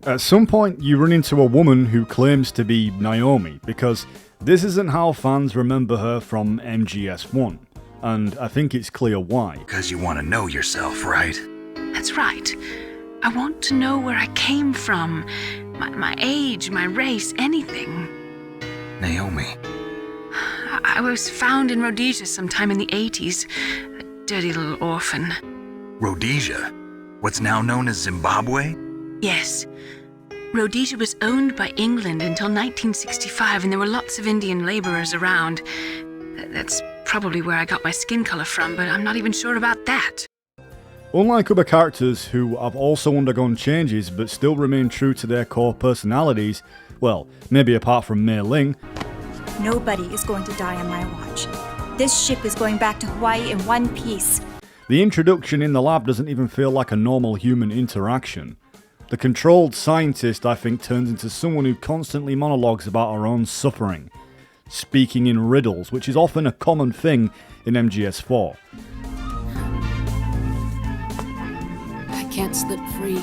At some point, you run into a woman who claims to be Naomi, because this isn't how fans remember her from MGS1, and I think it's clear why. Because you want to know yourself, right? That's right. I want to know where I came from, my age, my race, anything. Naomi. I was found in Rhodesia sometime in the 80s, a dirty little orphan. Rhodesia? What's now known as Zimbabwe? Yes. Rhodesia was owned by England until 1965, and there were lots of Indian laborers around. That's probably where I got my skin color from, but I'm not even sure about that. Unlike other characters who have also undergone changes but still remain true to their core personalities, well, maybe apart from Mei Ling, nobody is going to die on my watch. This ship is going back to Hawaii in one piece. The introduction in the lab doesn't even feel like a normal human interaction. The controlled scientist, I think, turns into someone who constantly monologues about her own suffering, speaking in riddles, which is often a common thing in MGS4. I can't slip free.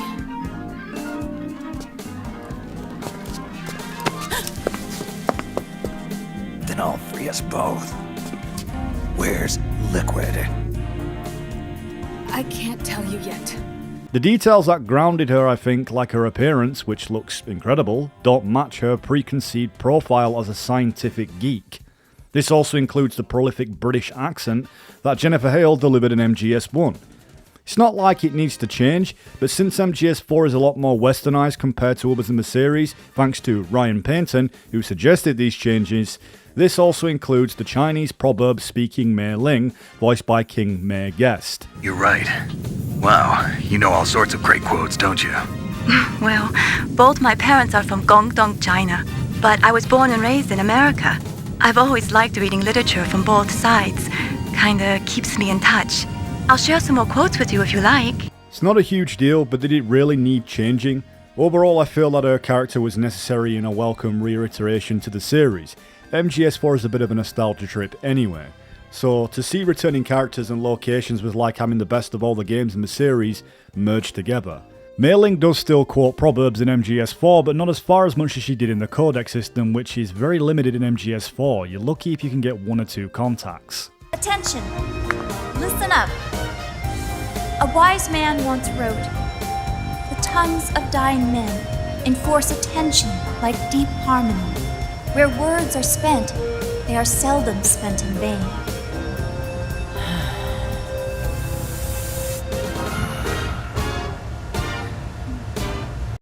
Then I'll free us both. Where's Liquid? I can't tell you yet. The details that grounded her, I think, like her appearance, which looks incredible, don't match her preconceived profile as a scientific geek. This also includes the prolific British accent that Jennifer Hale delivered in MGS1. It's not like it needs to change, but since MGS4 is a lot more westernized compared to others in the series, thanks to Ryan Painton, who suggested these changes, this also includes the Chinese proverb-speaking Mei Ling, voiced by King Mei Guest. You're right. Wow, you know all sorts of great quotes, don't you? Well, both my parents are from Guangdong, China, but I was born and raised in America. I've always liked reading literature from both sides. Kinda keeps me in touch. I'll share some more quotes with you if you like. It's not a huge deal, but did it really need changing? Overall, I feel that her character was necessary and a welcome reiteration to the series. MGS4 is a bit of a nostalgia trip anyway, so to see returning characters and locations was like having the best of all the games in the series merged together. Mei Ling does still quote proverbs in MGS4, but not as far as much as she did in the Codex system, which is very limited in MGS4. You're lucky if you can get 1 or 2 contacts. Attention! Listen up! A wise man once wrote, "The tongues of dying men enforce attention like deep harmony. Where words are spent, they are seldom spent in vain."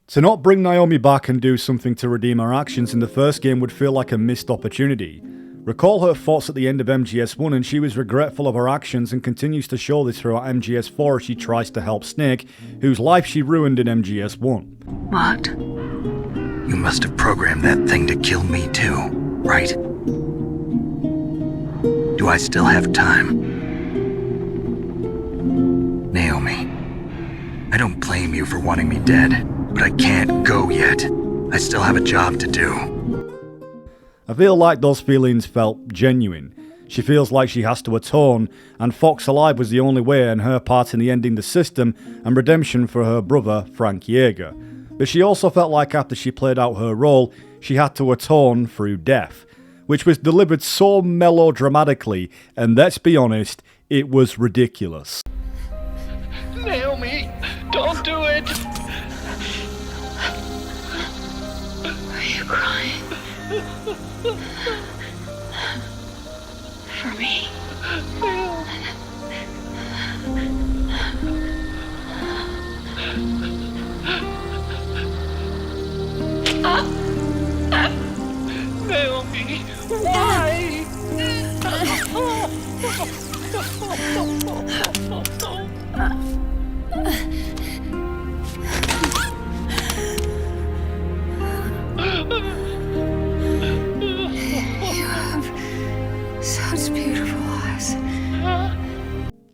To not bring Naomi back and do something to redeem her actions in the first game would feel like a missed opportunity. Recall her thoughts at the end of MGS1 and she was regretful of her actions and continues to show this throughout MGS4 as she tries to help Snake, whose life she ruined in MGS1. What? You must have programmed that thing to kill me too, right? Do I still have time? Naomi, I don't blame you for wanting me dead, but I can't go yet. I still have a job to do. I feel like those feelings felt genuine. She feels like she has to atone, and Fox Alive was the only way and her part in the ending the system and redemption for her brother, Frank Yeager. But she also felt like after she played out her role, she had to atone through death, which was delivered so melodramatically, and let's be honest, it was ridiculous. Naomi, don't do it! Are you crying? For me? Naomi, why? You have such beautiful eyes.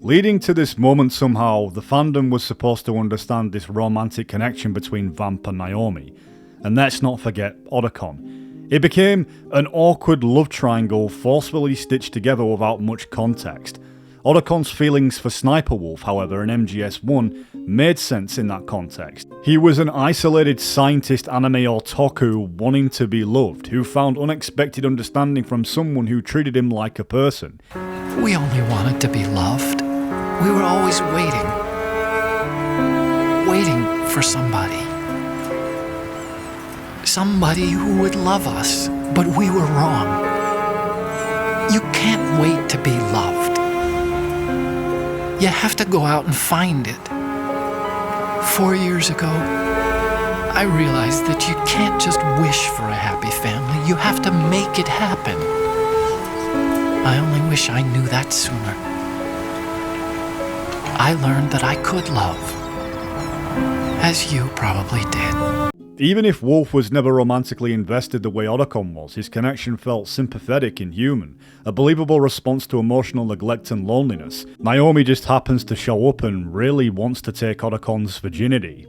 Leading to this moment somehow, the fandom was supposed to understand this romantic connection between Vamp and Naomi. And let's not forget Otacon. It became an awkward love triangle forcefully stitched together without much context. Otacon's feelings for Sniper Wolf, however, in MGS1 made sense in that context. He was an isolated scientist anime otaku wanting to be loved, who found unexpected understanding from someone who treated him like a person. We only wanted to be loved. We were always waiting for somebody. Somebody who would love us, but we were wrong. You can't wait to be loved. You have to go out and find it. 4 years ago, I realized that you can't just wish for a happy family. You have to make it happen. I only wish I knew that sooner. I learned that I could love, as you probably did. Even if Wolf was never romantically invested the way Otacon was, his connection felt sympathetic and human, a believable response to emotional neglect and loneliness. Naomi just happens to show up and really wants to take Otacon's virginity.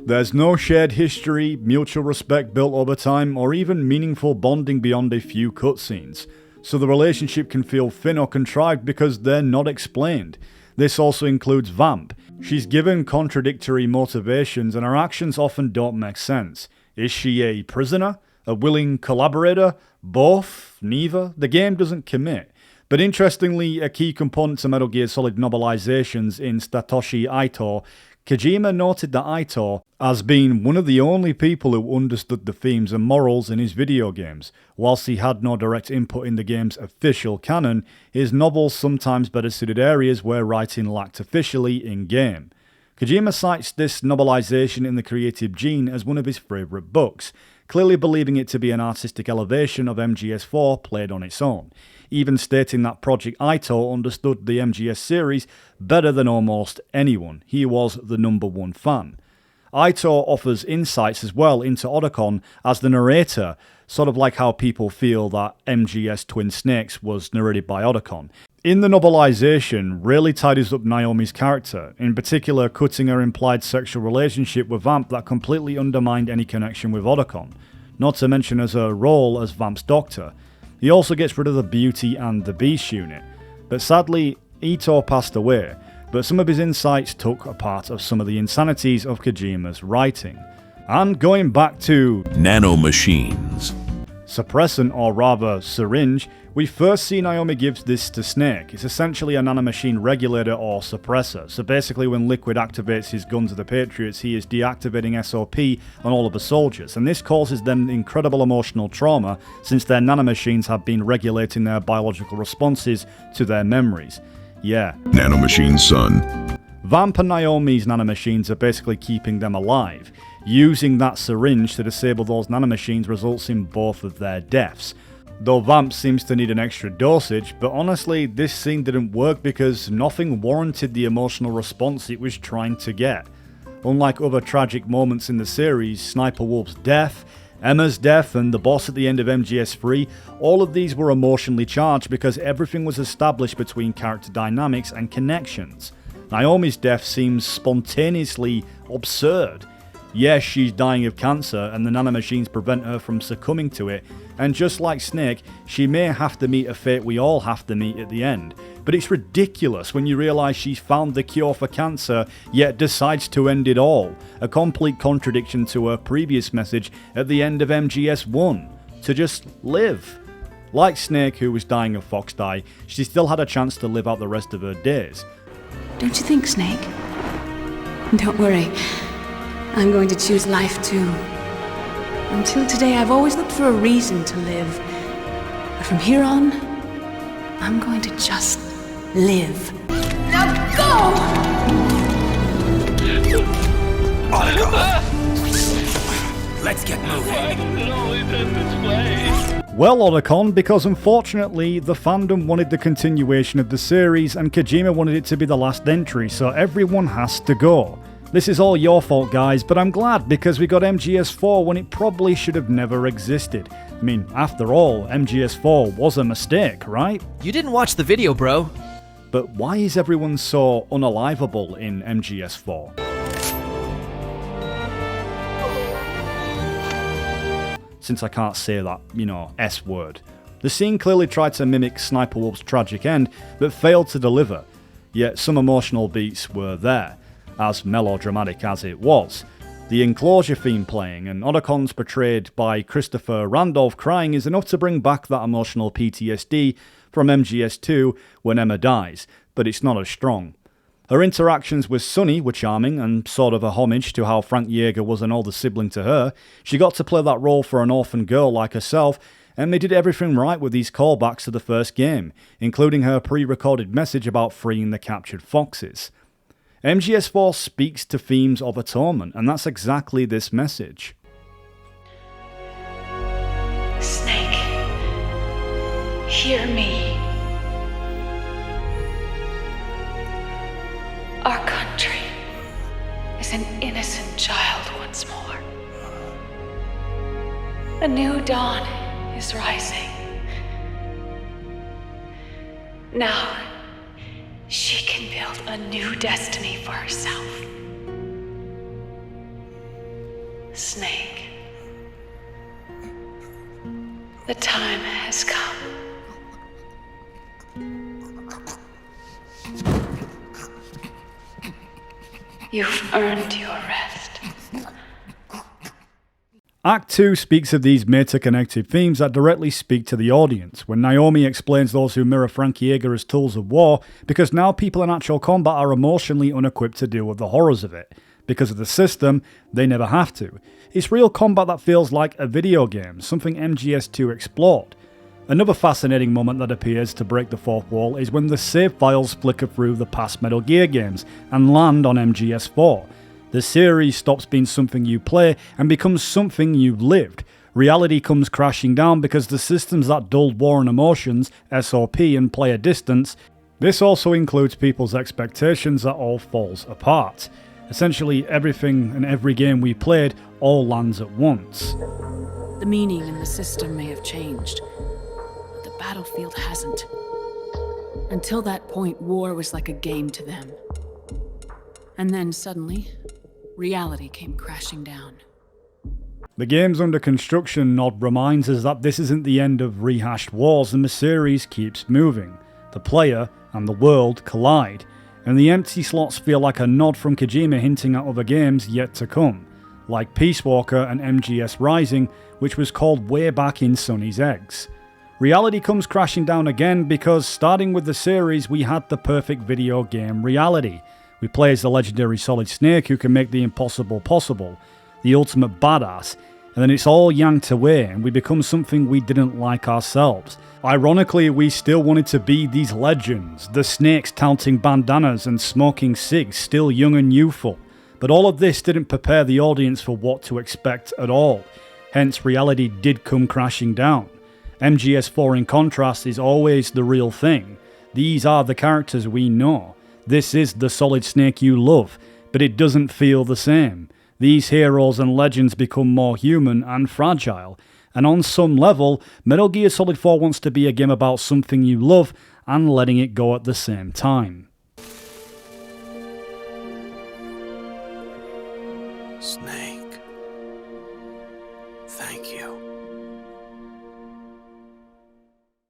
There's no shared history, mutual respect built over time, or even meaningful bonding beyond a few cutscenes, so the relationship can feel thin or contrived because they're not explained. This also includes Vamp. She's given contradictory motivations and her actions often don't make sense. Is she a prisoner? A willing collaborator? Both? Neither? The game doesn't commit. But interestingly, a key component to Metal Gear Solid novelizations in Satoshi Ito, Kojima noted that Ito as being one of the only people who understood the themes and morals in his video games. Whilst he had no direct input in the game's official canon, his novels sometimes better suited areas where writing lacked officially in-game. Kojima cites this novelization in The Creative Gene as one of his favourite books, clearly believing it to be an artistic elevation of MGS4 played on its own, even stating that Project Ito understood the MGS series better than almost anyone. He was the #1 fan. Ito offers insights as well into Otacon as the narrator, sort of like how people feel that MGS Twin Snakes was narrated by Otacon. In the novelization, really tidies up Naomi's character, in particular cutting her implied sexual relationship with Vamp that completely undermined any connection with Otacon, not to mention as her role as Vamp's doctor. He also gets rid of the Beauty and the Beast unit, but sadly, Ito passed away, but some of his insights took a part of some of the insanities of Kojima's writing. And going back to nanomachines, suppressant, or rather syringe, we first see Naomi gives this to Snake. It's essentially a nanomachine regulator or suppressor, so basically when Liquid activates his gun to the Patriots, he is deactivating SOP on all of the soldiers, and this causes them incredible emotional trauma since their nanomachines have been regulating their biological responses to their memories. Yeah. Nanomachine son. Vamp and Naomi's nanomachines are basically keeping them alive. Using that syringe to disable those nanomachines results in both of their deaths. Though Vamp seems to need an extra dosage, but honestly, this scene didn't work because nothing warranted the emotional response it was trying to get. Unlike other tragic moments in the series, Sniper Wolf's death, Emma's death, and the boss at the end of MGS3, all of these were emotionally charged because everything was established between character dynamics and connections. Naomi's death seems spontaneously absurd. Yes, she's dying of cancer and the nanomachines prevent her from succumbing to it, and just like Snake, she may have to meet a fate we all have to meet at the end. But it's ridiculous when you realise she's found the cure for cancer, yet decides to end it all. A complete contradiction to her previous message at the end of MGS1, to just live. Like Snake, who was dying of fox die, she still had a chance to live out the rest of her days. Don't you think, Snake? Don't worry. I'm going to choose life too. Until today, I've always looked for a reason to live. But from here on, I'm going to just live. Now go! Let's get moving. Why does it always end this way? Well, Otacon, because unfortunately the fandom wanted the continuation of the series and Kojima wanted it to be the last entry, so everyone has to go. This is all your fault, guys, but I'm glad because we got MGS4 when it probably should have never existed. I mean, after all, MGS4 was a mistake, right? You didn't watch the video, bro. But why is everyone so unalivable in MGS4? Since I can't say that, S word. The scene clearly tried to mimic Sniper Wolf's tragic end, but failed to deliver. Yet some emotional beats were there, as melodramatic as it was. The enclosure theme playing and Otacon's portrayed by Christopher Randolph crying is enough to bring back that emotional PTSD from MGS2 when Emma dies, but it's not as strong. Her interactions with Sunny were charming and sort of a homage to how Frank Yeager was an older sibling to her. She got to play that role for an orphan girl like herself, and they did everything right with these callbacks to the first game, including her pre-recorded message about freeing the captured foxes. MGS4 speaks to themes of atonement, and that's exactly this message. Snake, hear me. Our country is an innocent child once more. A new dawn is rising. Now, she can build a new destiny for herself. Snake, the time has come. You've earned your rest. Act 2 speaks of these meta-connected themes that directly speak to the audience, when Naomi explains those who mirror Frankie Yeager as tools of war, because now people in actual combat are emotionally unequipped to deal with the horrors of it. Because of the system, they never have to. It's real combat that feels like a video game, something MGS2 explored. Another fascinating moment that appears to break the fourth wall is when the save files flicker through the past Metal Gear games and land on MGS4. The series stops being something you play and becomes something you've lived. Reality comes crashing down because the systems that dulled war and emotions, SOP and player distance, this also includes people's expectations, that all falls apart. Essentially everything and every game we played all lands at once. The meaning in the system may have changed, but the battlefield hasn't. Until that point, war was like a game to them. And then suddenly, reality came crashing down. The games under construction nod reminds us that this isn't the end of rehashed wars and the series keeps moving. The player and the world collide, and the empty slots feel like a nod from Kojima hinting at other games yet to come, like Peace Walker and MGS Rising, which was called way back in Sonny's Eggs. Reality comes crashing down again because, starting with the series, we had the perfect video game reality. We play as the legendary Solid Snake who can make the impossible possible, the ultimate badass, and then it's all yanked away and we become something we didn't like ourselves. Ironically, we still wanted to be these legends, the snakes touting bandanas and smoking cigs, still young and youthful. But all of this didn't prepare the audience for what to expect at all. Hence, reality did come crashing down. MGS4 in contrast is always the real thing. These are the characters we know. This is the Solid Snake you love, but it doesn't feel the same. These heroes and legends become more human and fragile, and on some level, Metal Gear Solid 4 wants to be a game about something you love and letting it go at the same time. Snake. Thank you.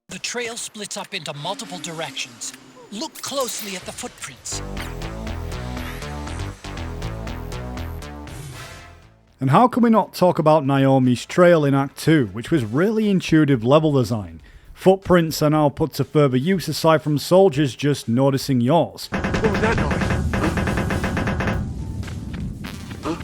The trail splits up into multiple directions. Look closely at the footprints. And how can we not talk about Naomi's trail in Act 2, which was really intuitive level design. Footprints are now put to further use aside from soldiers just noticing yours. What was that noise? Huh?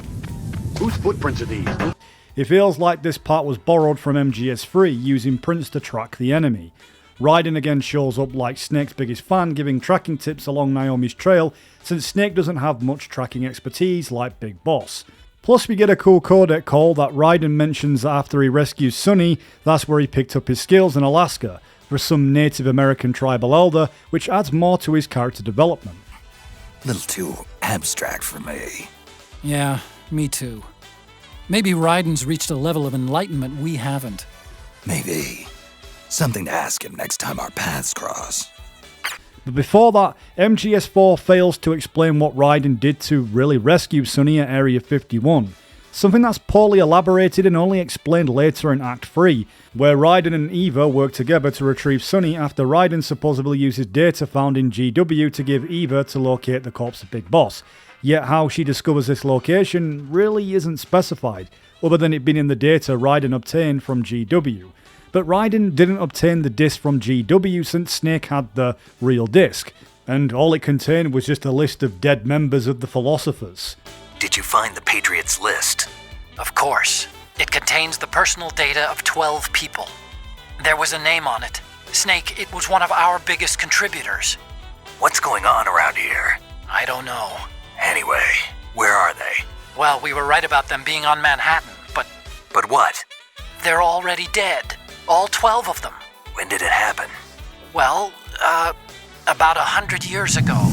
Whose footprints are these? Huh? It feels like this part was borrowed from MGS3, using prints to track the enemy. Raiden again shows up like Snake's biggest fan, giving tracking tips along Naomi's trail, since Snake doesn't have much tracking expertise like Big Boss. Plus we get a cool codec call that Raiden mentions that after he rescues Sonny, that's where he picked up his skills in Alaska, for some Native American tribal elder, which adds more to his character development. A little too abstract for me. Yeah, me too. Maybe Raiden's reached a level of enlightenment we haven't. Maybe. Something to ask him next time our paths cross. But before that, MGS4 fails to explain what Raiden did to really rescue Sonny at Area 51. Something that's poorly elaborated and only explained later in Act 3, where Raiden and Eva work together to retrieve Sonny after Raiden supposedly uses data found in GW to give Eva to locate the corpse of Big Boss. Yet how she discovers this location really isn't specified, other than it being in the data Raiden obtained from GW. But Raiden didn't obtain the disc from GW since Snake had the real disc, and all it contained was just a list of dead members of the Philosophers. Did you find the Patriots list? Of course. It contains the personal data of 12 people. There was a name on it. Snake, it was one of our biggest contributors. What's going on around here? I don't know. Anyway, where are they? Well, we were right about them being on Manhattan, but... But what? They're already dead. All 12 of them. When did it happen? Well, about 100 years ago.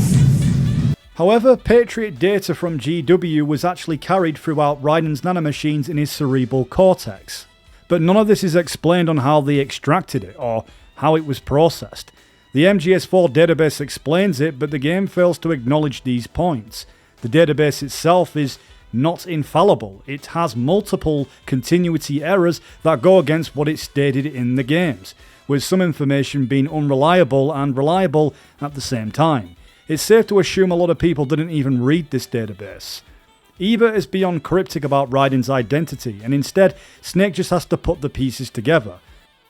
However, Patriot data from GW was actually carried throughout Raiden's nanomachines in his cerebral cortex. But none of this is explained on how they extracted it, or how it was processed. The MGS4 database explains it, but the game fails to acknowledge these points. The database itself is not infallible. It has multiple continuity errors that go against what it stated in the games, with some information being unreliable and reliable at the same time. it's safe to assume a lot of people didn't even read this database. Eva is beyond cryptic about Raiden's identity, and instead, Snake just has to put the pieces together.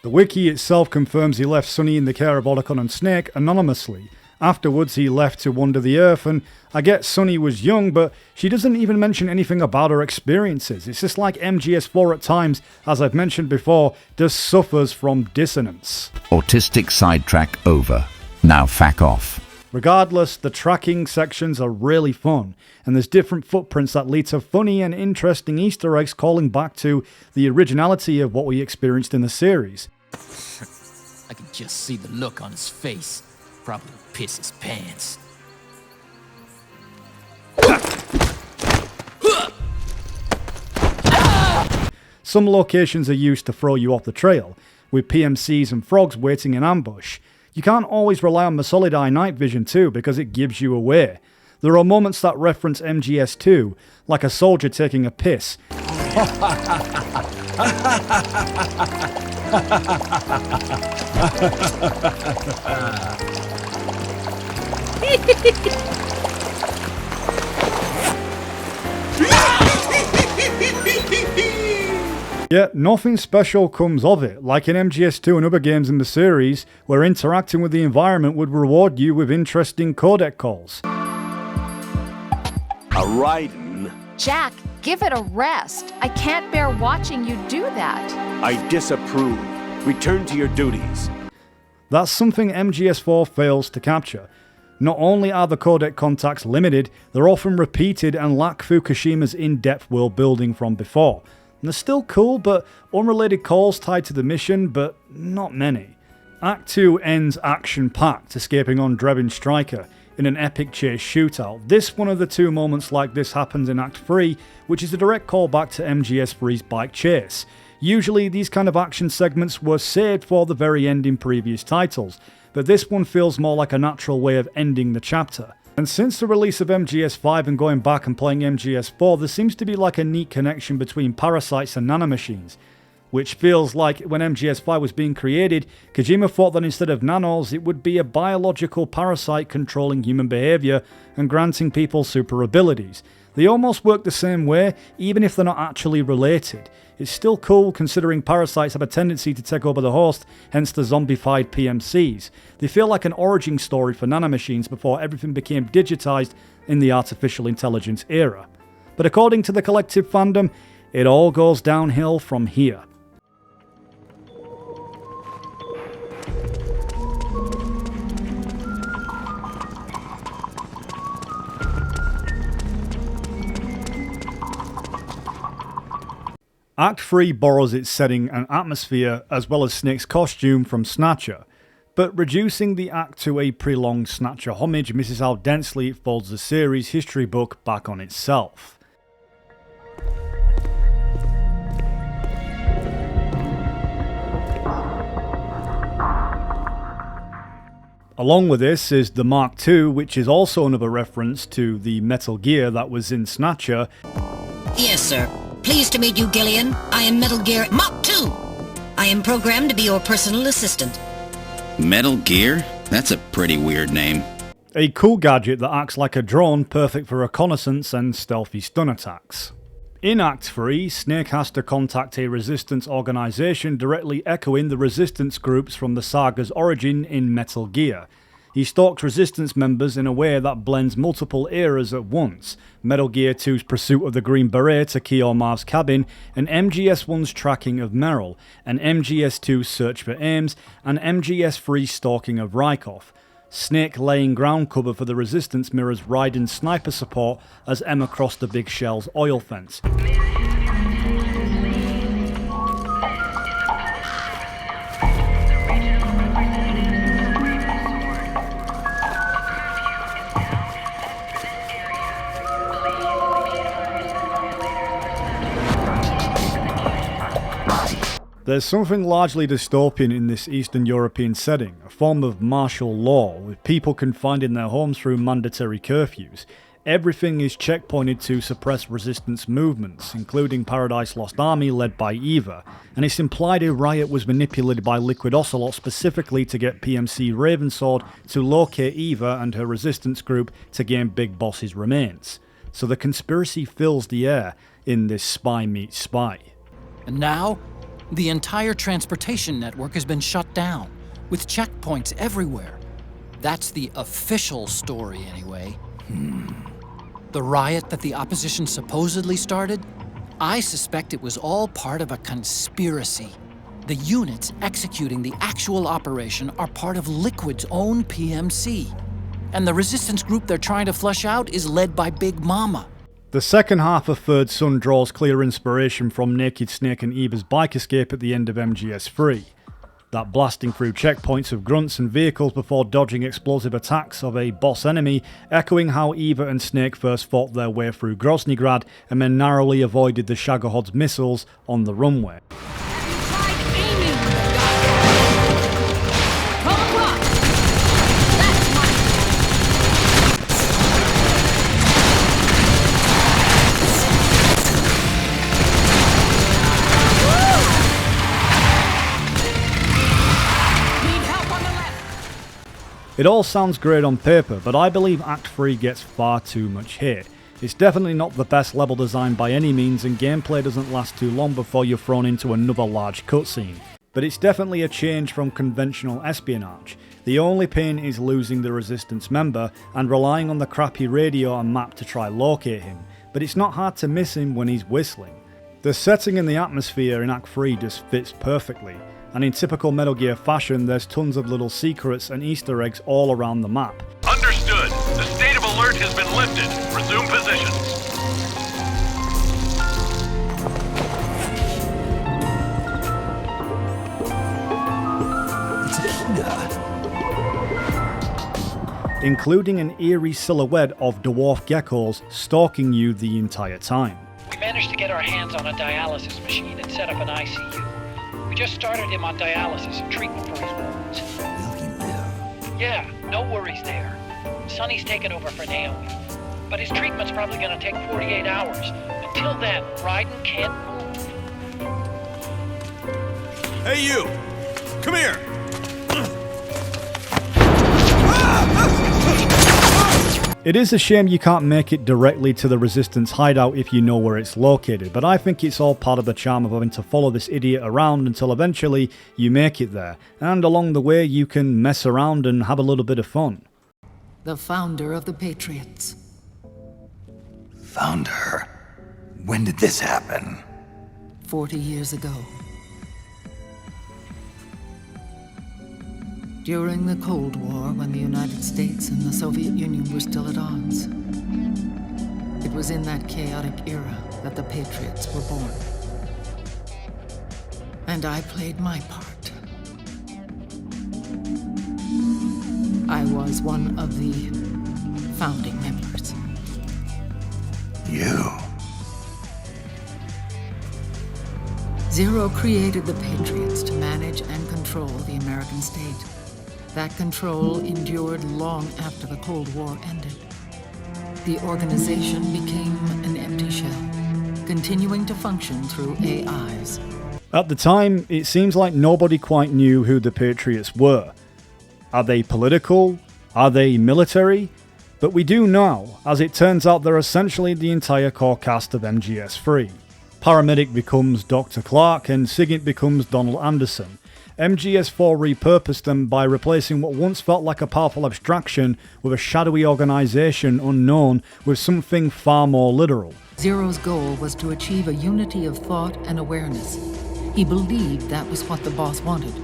The wiki itself confirms he left Sunny in the care of Otacon and Snake anonymously. Afterwards, he left to wander the Earth, and I get Sunny was young, but she doesn't even mention anything about her experiences. It's just like MGS4 at times, as I've mentioned before, just suffers from dissonance. Autistic sidetrack over. Now fack off. Regardless, the tracking sections are really fun, and there's different footprints that lead to funny and interesting Easter eggs calling back to the originality of what we experienced in the series. I can just see the look on his face. Probably piss his pants. Some locations are used to throw you off the trail, with PMCs and frogs waiting in ambush. You can't always rely on the solid eye night vision too, because it gives you away. There are moments that reference MGS2, like a soldier taking a piss. Yet nothing special comes of it, like in MGS2 and other games in the series, where interacting with the environment would reward you with interesting codec calls. A Raiden? Jack, give it a rest. I can't bear watching you do that. I disapprove. Return to your duties. That's something MGS4 fails to capture. Not only are the codec contacts limited, they're often repeated and lack Fukushima's in-depth world building from before. And they're still cool, but unrelated calls tied to the mission, but not many. Act 2 ends action-packed, escaping on Drebin Striker in an epic chase shootout. This one of the two moments like this happens in Act 3, which is a direct callback to MGS3's bike chase. Usually these kind of action segments were saved for the very end in previous titles, but this one feels more like a natural way of ending the chapter. And since the release of MGS5 and going back and playing MGS4, there seems to be like a neat connection between parasites and nanomachines, which feels like when MGS5 was being created, Kojima thought that instead of nanos, it would be a biological parasite controlling human behavior and granting people super abilities. They almost work the same way, even if they're not actually related. It's still cool considering parasites have a tendency to take over the host, hence the zombified PMCs. They feel like an origin story for nanomachines before everything became digitized in the artificial intelligence era. But according to the collective fandom, it all goes downhill from here. Act 3 borrows its setting and atmosphere as well as Snake's costume from Snatcher, but reducing the act to a prolonged Snatcher homage misses how densely it folds the series' history book back on itself. Along with this is the Mark II, which is also another reference to the Metal Gear that was in Snatcher. Yes, sir. Pleased to meet you, Gillian. I am Metal Gear Mark II. I am programmed to be your personal assistant. Metal Gear? That's a pretty weird name. A cool gadget that acts like a drone, perfect for reconnaissance and stealthy stun attacks. In Act 3, Snake has to contact a resistance organisation directly echoing the resistance groups from the saga's origin in Metal Gear. He stalks resistance members in a way that blends multiple eras at once, Metal Gear 2's pursuit of the Green Beret to Kiyo Marv's cabin, and MGS1's tracking of Meryl, and MGS2's search for Ames, and MGS3's stalking of Rykov. Snake laying ground cover for the resistance mirrors Raiden's sniper support as Emma crossed the Big Shell's oil fence. There's something largely dystopian in this Eastern European setting, a form of martial law, with people confined in their homes through mandatory curfews. everything is checkpointed to suppress resistance movements, including Paradise Lost Army led by Eva, and it's implied a riot was manipulated by Liquid Ocelot specifically to get PMC Ravensword to locate Eva and her resistance group to gain Big Boss's remains. So the conspiracy fills the air in this spy meets spy. And now, the entire transportation network has been shut down, with checkpoints everywhere. That's the official story, anyway. The riot that the opposition supposedly started? I suspect it was all part of a conspiracy. The units executing the actual operation are part of Liquid's own PMC. And the resistance group they're trying to flush out is led by Big Mama. The second half of Third Son draws clear inspiration from Naked Snake and Eva's bike escape at the end of MGS4. That blasting through checkpoints of grunts and vehicles before dodging explosive attacks of a boss enemy, echoing how Eva and Snake first fought their way through Groznygrad and then narrowly avoided the Shagohod's missiles on the runway. It all sounds great on paper, but I believe Act 3 gets far too much hate. It's definitely not the best level design by any means, and gameplay doesn't last too long before you're thrown into another large cutscene. But it's definitely a change from conventional espionage. The only pain is losing the Resistance member and relying on the crappy radio and map to try locate him, but it's not hard to miss him when he's whistling. The setting and the atmosphere in Act 3 just fits perfectly. And in typical Metal Gear fashion, there's tons of little secrets and Easter eggs all around the map. Understood. The state of alert has been lifted. Resume positions. It's including an eerie silhouette of dwarf geckos stalking you the entire time. We managed to get our hands on a dialysis machine and set up an ICU. We just started him on dialysis and treatment for his wounds. Will he live? Yeah, no worries there. Sonny's taken over for Naomi. But his treatment's probably gonna take 48 hours. Until then, Raiden can't move. Hey you! Come here! It is a shame you can't make it directly to the Resistance hideout if you know where it's located, but I think it's all part of the charm of having to follow this idiot around until eventually you make it there, and along the way you can mess around and have a little bit of fun. The founder of the Patriots. Founder? When did this happen? 40 years ago. During the Cold War, when the United States and the Soviet Union were still at odds. It was in that chaotic era that the Patriots were born. And I played my part. I was one of the founding members. You? Zero created the Patriots to manage and control the American state. That control endured long after the Cold War ended. The organization became an empty shell, continuing to function through AIs. At the time, it seems like nobody quite knew who the Patriots were. Are they political? Are they military? But we do know, as it turns out they're essentially the entire core cast of MGS4. Paramedic becomes Dr. Clark and Sigint becomes Donald Anderson. MGS4 repurposed them by replacing what once felt like a powerful abstraction with a shadowy organization unknown with something far more literal. Zero's goal was to achieve a unity of thought and awareness. He believed that was what the boss wanted,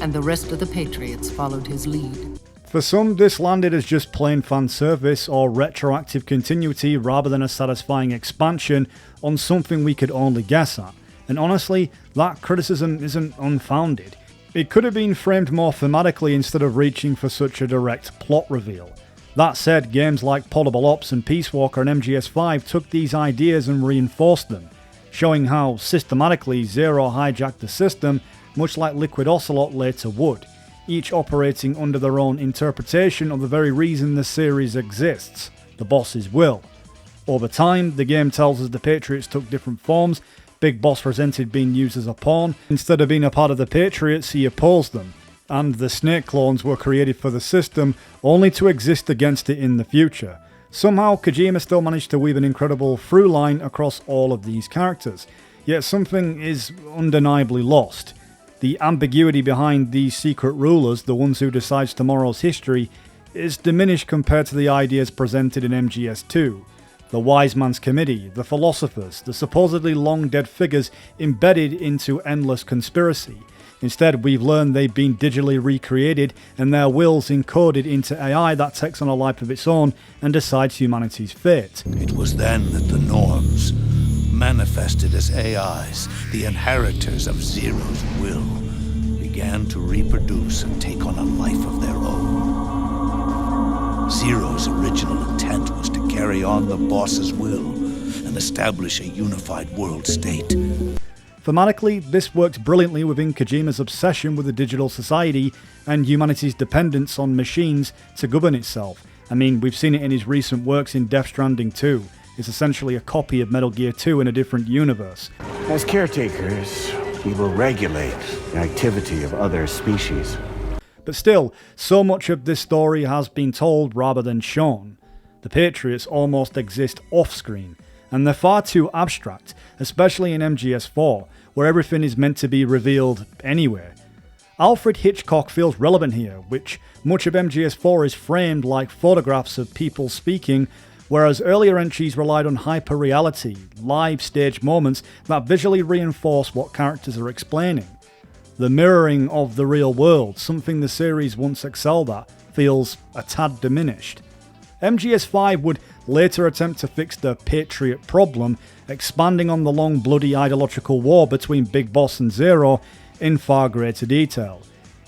and the rest of the Patriots followed his lead. For some, this landed as just plain fan service or retroactive continuity rather than a satisfying expansion on something we could only guess at. And honestly, that criticism isn't unfounded. It could have been framed more thematically instead of reaching for such a direct plot reveal. That said, games like Portable Ops and Peace Walker and MGS5 took these ideas and reinforced them, showing how systematically Zero hijacked the system, much like Liquid Ocelot later would, each operating under their own interpretation of the very reason the series exists. the boss's will. Over time, the game tells us the Patriots took different forms. Big Boss resented being used as a pawn. Instead of being a part of the Patriots, he opposed them. And the Snake clones were created for the system, only to exist against it in the future. Somehow, Kojima still managed to weave an incredible through line across all of these characters. Yet something is undeniably lost. The ambiguity behind these secret rulers, the ones who decide tomorrow's history, is diminished compared to the ideas presented in MGS2. The Wise Man's Committee, the philosophers, the supposedly long-dead figures embedded into endless conspiracy. Instead, we've learned they've been digitally recreated and their wills encoded into AI that takes on a life of its own and decides humanity's fate. It was then that the norms, manifested as AIs, the inheritors of Zero's will, began to reproduce and take on a life of their own. Zero's original intent was to carry on the boss's will and establish a unified world state. Thematically, this works brilliantly within Kojima's obsession with the digital society and humanity's dependence on machines to govern itself. I mean, we've seen it in his recent works in Death Stranding 2. It's essentially a copy of Metal Gear 2 in a different universe. As caretakers, we will regulate the activity of other species. But still, so much of this story has been told rather than shown. The Patriots almost exist off-screen, and they're far too abstract, especially in MGS4, where everything is meant to be revealed anyway. Alfred Hitchcock feels relevant here, which much of MGS4 is framed like photographs of people speaking, whereas earlier entries relied on hyper-reality, live stage moments that visually reinforce what characters are explaining. The mirroring of the real world, something the series once excelled at, feels a tad diminished. MGS5 would later attempt to fix the Patriot problem, expanding on the long bloody ideological war between Big Boss and Zero in far greater detail.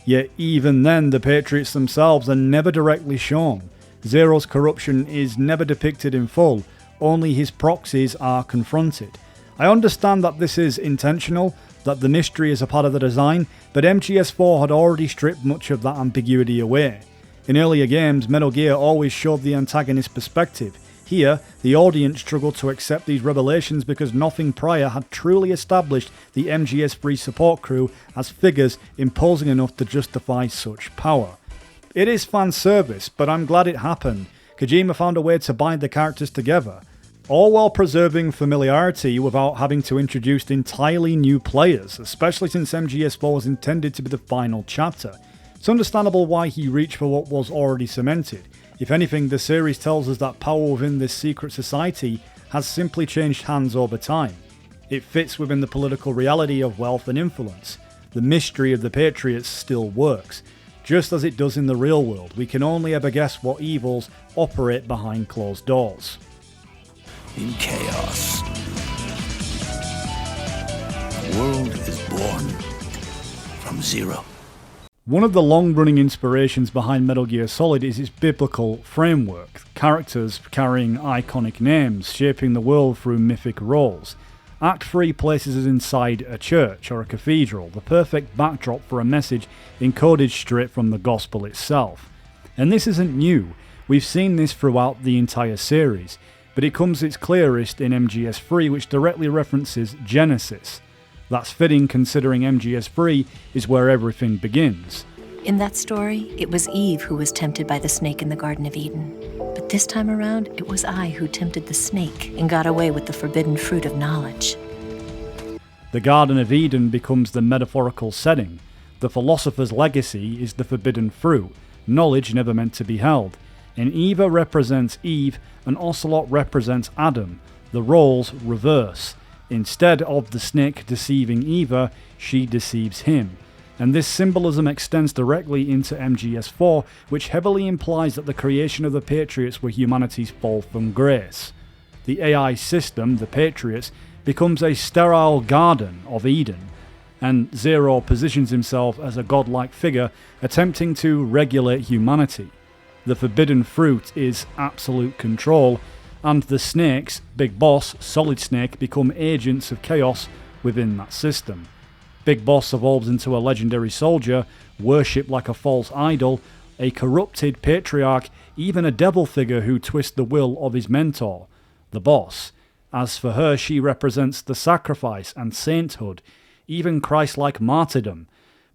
Yet even then, the Patriots themselves are never directly shown. Zero's corruption is never depicted in full, only his proxies are confronted. I understand that this is intentional, that the mystery is a part of the design, but MGS4 had already stripped much of that ambiguity away. In earlier games, Metal Gear always showed the antagonist's perspective. Here, the audience struggled to accept these revelations because nothing prior had truly established the MGS3 support crew as figures imposing enough to justify such power. It is fan service, but I'm glad it happened. Kojima found a way to bind the characters together, all while preserving familiarity without having to introduce entirely new players, especially since MGS4 was intended to be the final chapter. It's understandable why he reached for what was already cemented. If anything, the series tells us that power within this secret society has simply changed hands over time. It fits within the political reality of wealth and influence. The mystery of the Patriots still works. Just as it does in the real world, we can only ever guess what evils operate behind closed doors. In chaos, the world is born from zero. One of the long-running inspirations behind Metal Gear Solid is its biblical framework, characters carrying iconic names, shaping the world through mythic roles. Act 3 places us inside a church or a cathedral, the perfect backdrop for a message encoded straight from the gospel itself. And this isn't new, we've seen this throughout the entire series, but it comes its clearest in MGS3, which directly references Genesis. That's fitting considering MGS3 is where everything begins. In that story, it was Eve who was tempted by the snake in the Garden of Eden. But this time around, it was I who tempted the snake and got away with the forbidden fruit of knowledge. The Garden of Eden becomes the metaphorical setting. The philosopher's legacy is the forbidden fruit, knowledge never meant to be held. And Eva represents Eve, and Ocelot represents Adam. The roles reverse. Instead of the snake deceiving Eva, she deceives him. And this symbolism extends directly into MGS4, which heavily implies that the creation of the Patriots were humanity's fall from grace. The AI system, the Patriots, becomes a sterile garden of Eden, and Zero positions himself as a godlike figure attempting to regulate humanity. The forbidden fruit is absolute control, and the snakes, Big Boss, Solid Snake, become agents of chaos within that system. Big Boss evolves into a legendary soldier, worshipped like a false idol, a corrupted patriarch, even a devil figure who twists the will of his mentor, the boss. As for her, she represents the sacrifice and sainthood, even Christ-like martyrdom.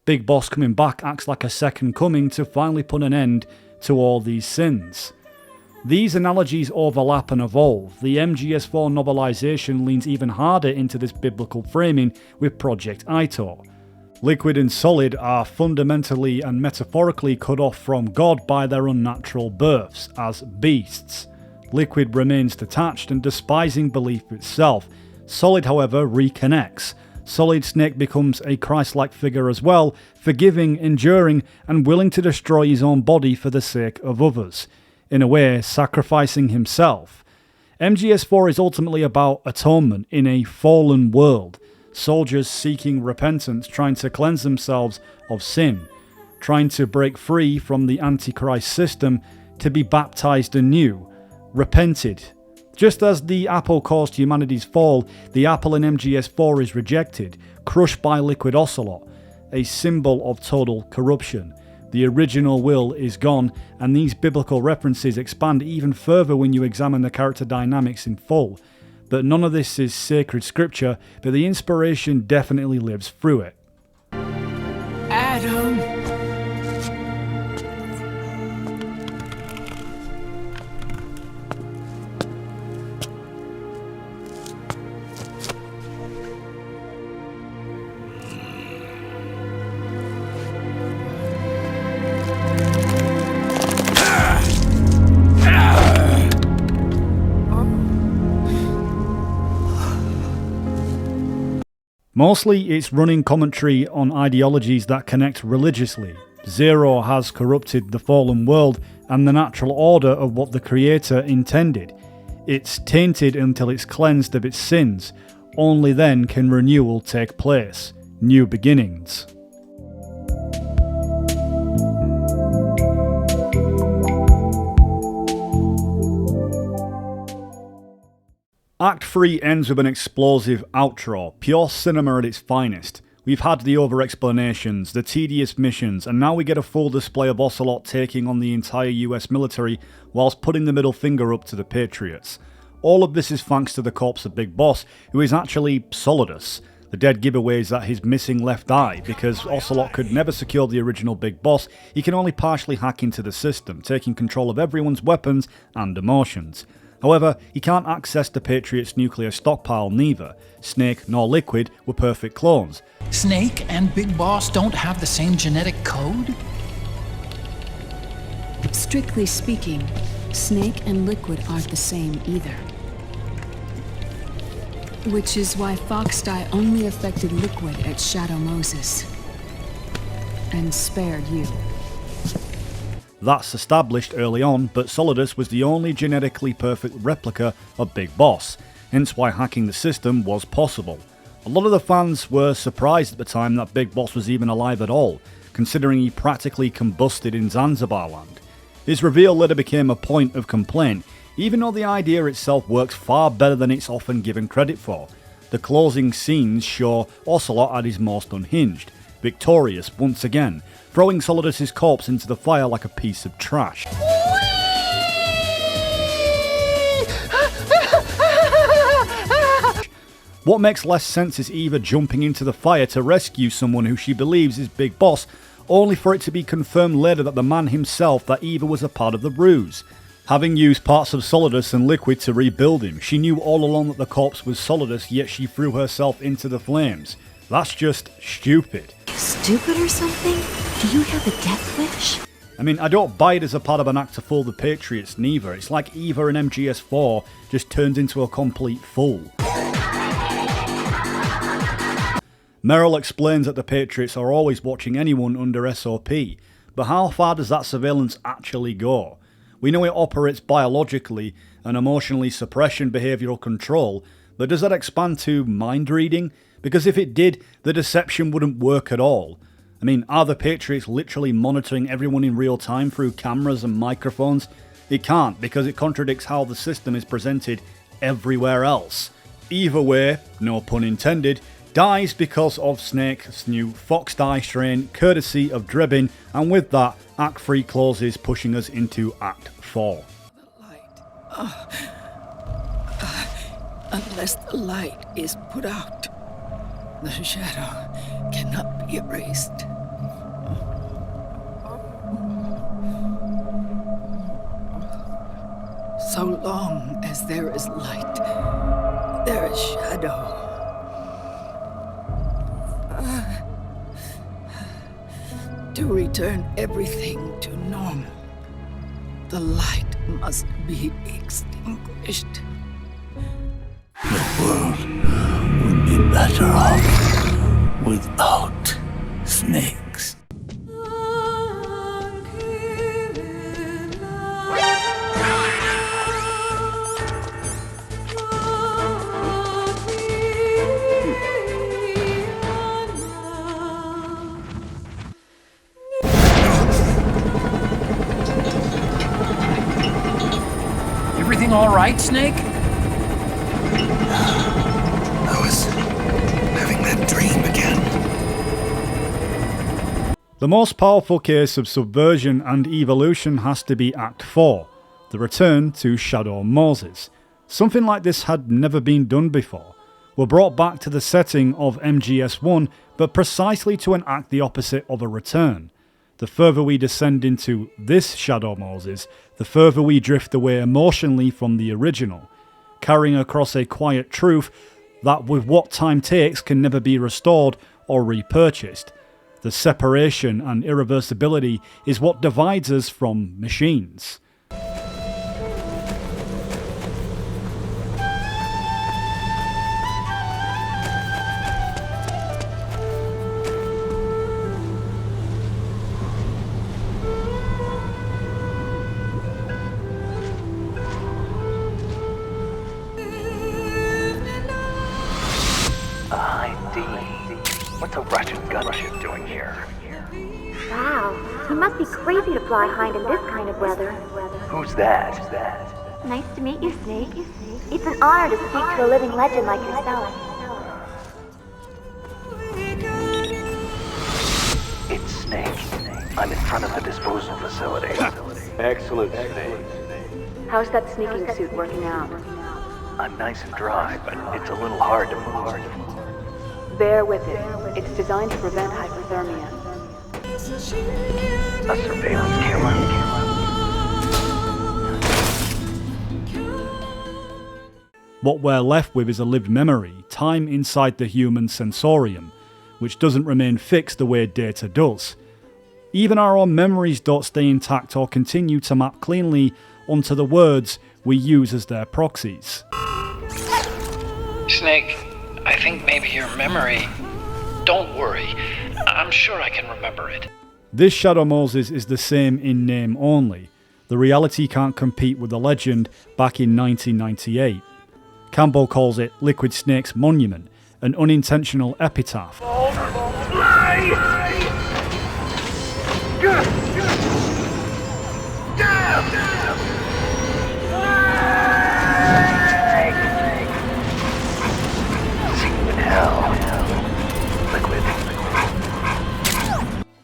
Big Boss coming back acts like a second coming to finally put an end to all these sins. These analogies overlap and evolve. The MGS4 novelization leans even harder into this biblical framing with Project Aitor. Liquid and Solid are fundamentally and metaphorically cut off from God by their unnatural births, as beasts. Liquid remains detached and despising belief itself. Solid, however, reconnects. Solid Snake becomes a Christ-like figure as well, forgiving, enduring, and willing to destroy his own body for the sake of others. In a way, sacrificing himself. MGS4 is ultimately about atonement in a fallen world. Soldiers seeking repentance, trying to cleanse themselves of sin, trying to break free from the Antichrist system to be baptized anew, repented. Just as the apple caused humanity's fall, the apple in MGS4 is rejected, crushed by Liquid Ocelot, a symbol of total corruption. The original will is gone, and these biblical references expand even further when you examine the character dynamics in full. But none of this is sacred scripture, but the inspiration definitely lives through it. Adam! Mostly it's running commentary on ideologies that connect religiously. Zero has corrupted the fallen world and the natural order of what the Creator intended. It's tainted until it's cleansed of its sins. Only then can renewal take place. New beginnings. Act 3 ends with an explosive outro, pure cinema at its finest. We've had the over-explanations, the tedious missions, and now we get a full display of Ocelot taking on the entire US military whilst putting the middle finger up to the Patriots. All of this is thanks to the corpse of Big Boss, who is actually Solidus. The dead giveaway is that his missing left eye, because Ocelot could never secure the original Big Boss, he can only partially hack into the system, taking control of everyone's weapons and emotions. However, he can't access the Patriots' nuclear stockpile neither. Snake nor Liquid were perfect clones. Snake and Big Boss don't have the same genetic code? Strictly speaking, Snake and Liquid aren't the same either. Which is why Foxdie only affected Liquid at Shadow Moses. And spared you. That's established early on, but Solidus was the only genetically perfect replica of Big Boss, hence why hacking the system was possible. A lot of the fans were surprised at the time that Big Boss was even alive at all, considering he practically combusted in Zanzibar land. His reveal later became a point of complaint, even though the idea itself works far better than it's often given credit for. The closing scenes show Ocelot at his most unhinged, victorious once again, throwing Solidus' corpse into the fire like a piece of trash. What makes less sense is Eva jumping into the fire to rescue someone who she believes is Big Boss, only for it to be confirmed later that the man himself that Eva was a part of the ruse. Having used parts of Solidus and Liquid to rebuild him, she knew all along that the corpse was Solidus, yet she threw herself into the flames. That's just stupid. Stupid or something? Do you have a death wish? I mean, I don't buy it as a part of an act to fool the Patriots neither. It's like Eva in MGS4 just turned into a complete fool. Merrill explains that the Patriots are always watching anyone under SOP, but how far does that surveillance actually go? We know it operates biologically and emotionally suppression behavioural control, but does that expand to mind reading? Because if it did, the deception wouldn't work at all. I mean, are the Patriots literally monitoring everyone in real time through cameras and microphones? It can't, because it contradicts how the system is presented everywhere else. Either way, no pun intended, dies because of Snake's new Fox Die strain, courtesy of Drebin, and with that, Act 3 closes, pushing us into Act 4. Unless the light is put out, the shadow cannot be erased. So long as there is light, there is shadow. To return everything to normal, the light must be extinguished. The world would be better off without snakes. Everything all right, Snake? I was having that dream again. The most powerful case of subversion and evolution has to be Act 4, the return to Shadow Moses. Something like this had never been done before. We're brought back to the setting of MGS1, but precisely to enact the opposite of a return. The further we descend into this Shadow Moses, the further we drift away emotionally from the original, carrying across a quiet truth that with what time takes can never be restored or repurchased. The separation and irreversibility is what divides us from machines. What's a Russian gunship doing here? Wow, he must be crazy to fly Hind in this kind of weather. Who's that? Nice to meet you, Snake. It's an honor to speak to a living legend like yourself. It's Snake. I'm in front of the disposal facility. Excellent, Snake. How's that sneaking suit working out? I'm nice and dry, but it's a little hard to move. Bear with it. It's designed to prevent hypothermia. A surveillance camera. What we're left with is a lived memory, time inside the human sensorium, which doesn't remain fixed the way data does. Even our own memories don't stay intact or continue to map cleanly onto the words we use as their proxies. Snake, I think maybe your memory... Don't worry, I'm sure I can remember it. This Shadow Moses is the same in name only. The reality can't compete with the legend back in 1998. Campbell calls it Liquid Snake's monument, an unintentional epitaph.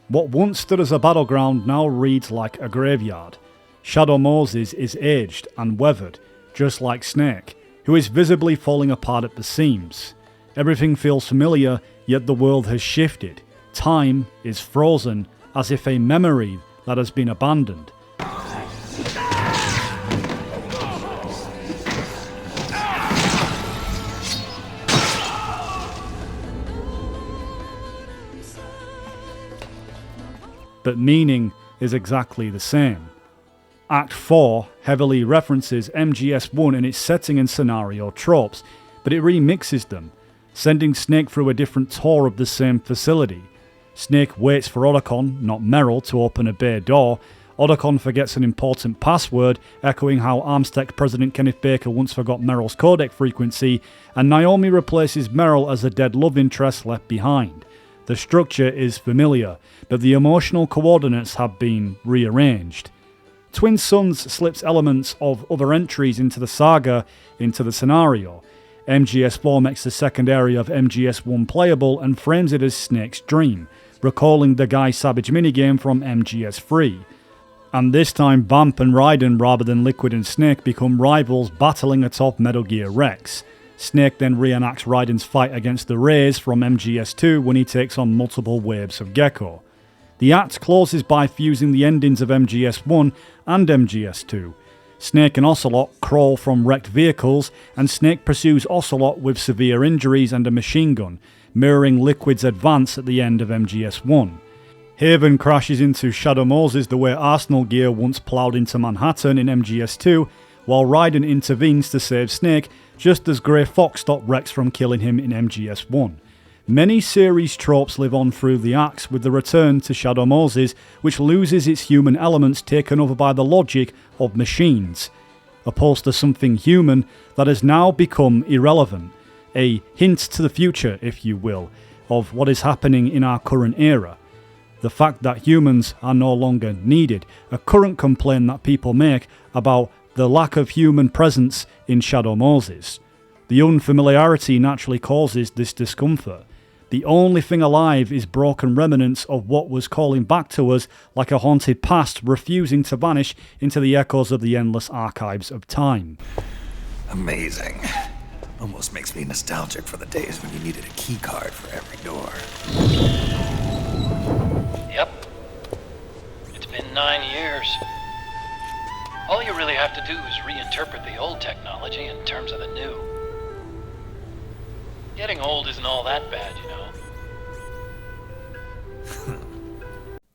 What once stood as a battleground now reads like a graveyard. Shadow Moses is aged and weathered, just like Snake, who is visibly falling apart at the seams. Everything feels familiar, yet the world has shifted. Time is frozen, as if a memory that has been abandoned. But meaning is exactly the same. Act 4 heavily references MGS1 in its setting and scenario tropes, but it remixes them, sending Snake through a different tour of the same facility. Snake waits for Otacon, not Meryl, to open a bay door. Otacon forgets an important password, echoing how Armstech President Kenneth Baker once forgot Meryl's codec frequency, and Naomi replaces Meryl as a dead love interest left behind. The structure is familiar, but the emotional coordinates have been rearranged. Twin Suns slips elements of other entries into the saga into the scenario. MGS4 makes the second area of MGS1 playable and frames it as Snake's dream, recalling the Guy Savage minigame from MGS3. And this time Vamp and Raiden rather than Liquid and Snake become rivals battling atop Metal Gear Rex. Snake then reenacts Raiden's fight against the Rays from MGS2 when he takes on multiple waves of Gecko. The act closes by fusing the endings of MGS1 and MGS2. Snake and Ocelot crawl from wrecked vehicles, and Snake pursues Ocelot with severe injuries and a machine gun, mirroring Liquid's advance at the end of MGS1. Haven crashes into Shadow Moses the way Arsenal Gear once ploughed into Manhattan in MGS2, while Raiden intervenes to save Snake just as Grey Fox stopped Rex from killing him in MGS1. Many series tropes live on through the acts with the return to Shadow Moses, which loses its human elements taken over by the logic of machines, opposed to something human that has now become irrelevant. A hint to the future, if you will, of what is happening in our current era. The fact that humans are no longer needed, a current complaint that people make about the lack of human presence in Shadow Moses. The unfamiliarity naturally causes this discomfort. The only thing alive is broken remnants of what was calling back to us like a haunted past refusing to vanish into the echoes of the endless archives of time. Amazing. Almost makes me nostalgic for the days when you needed a key card for every door. Yep. It's been 9 years. All you really have to do is reinterpret the old technology in terms of the new. Getting old isn't all that bad, you know.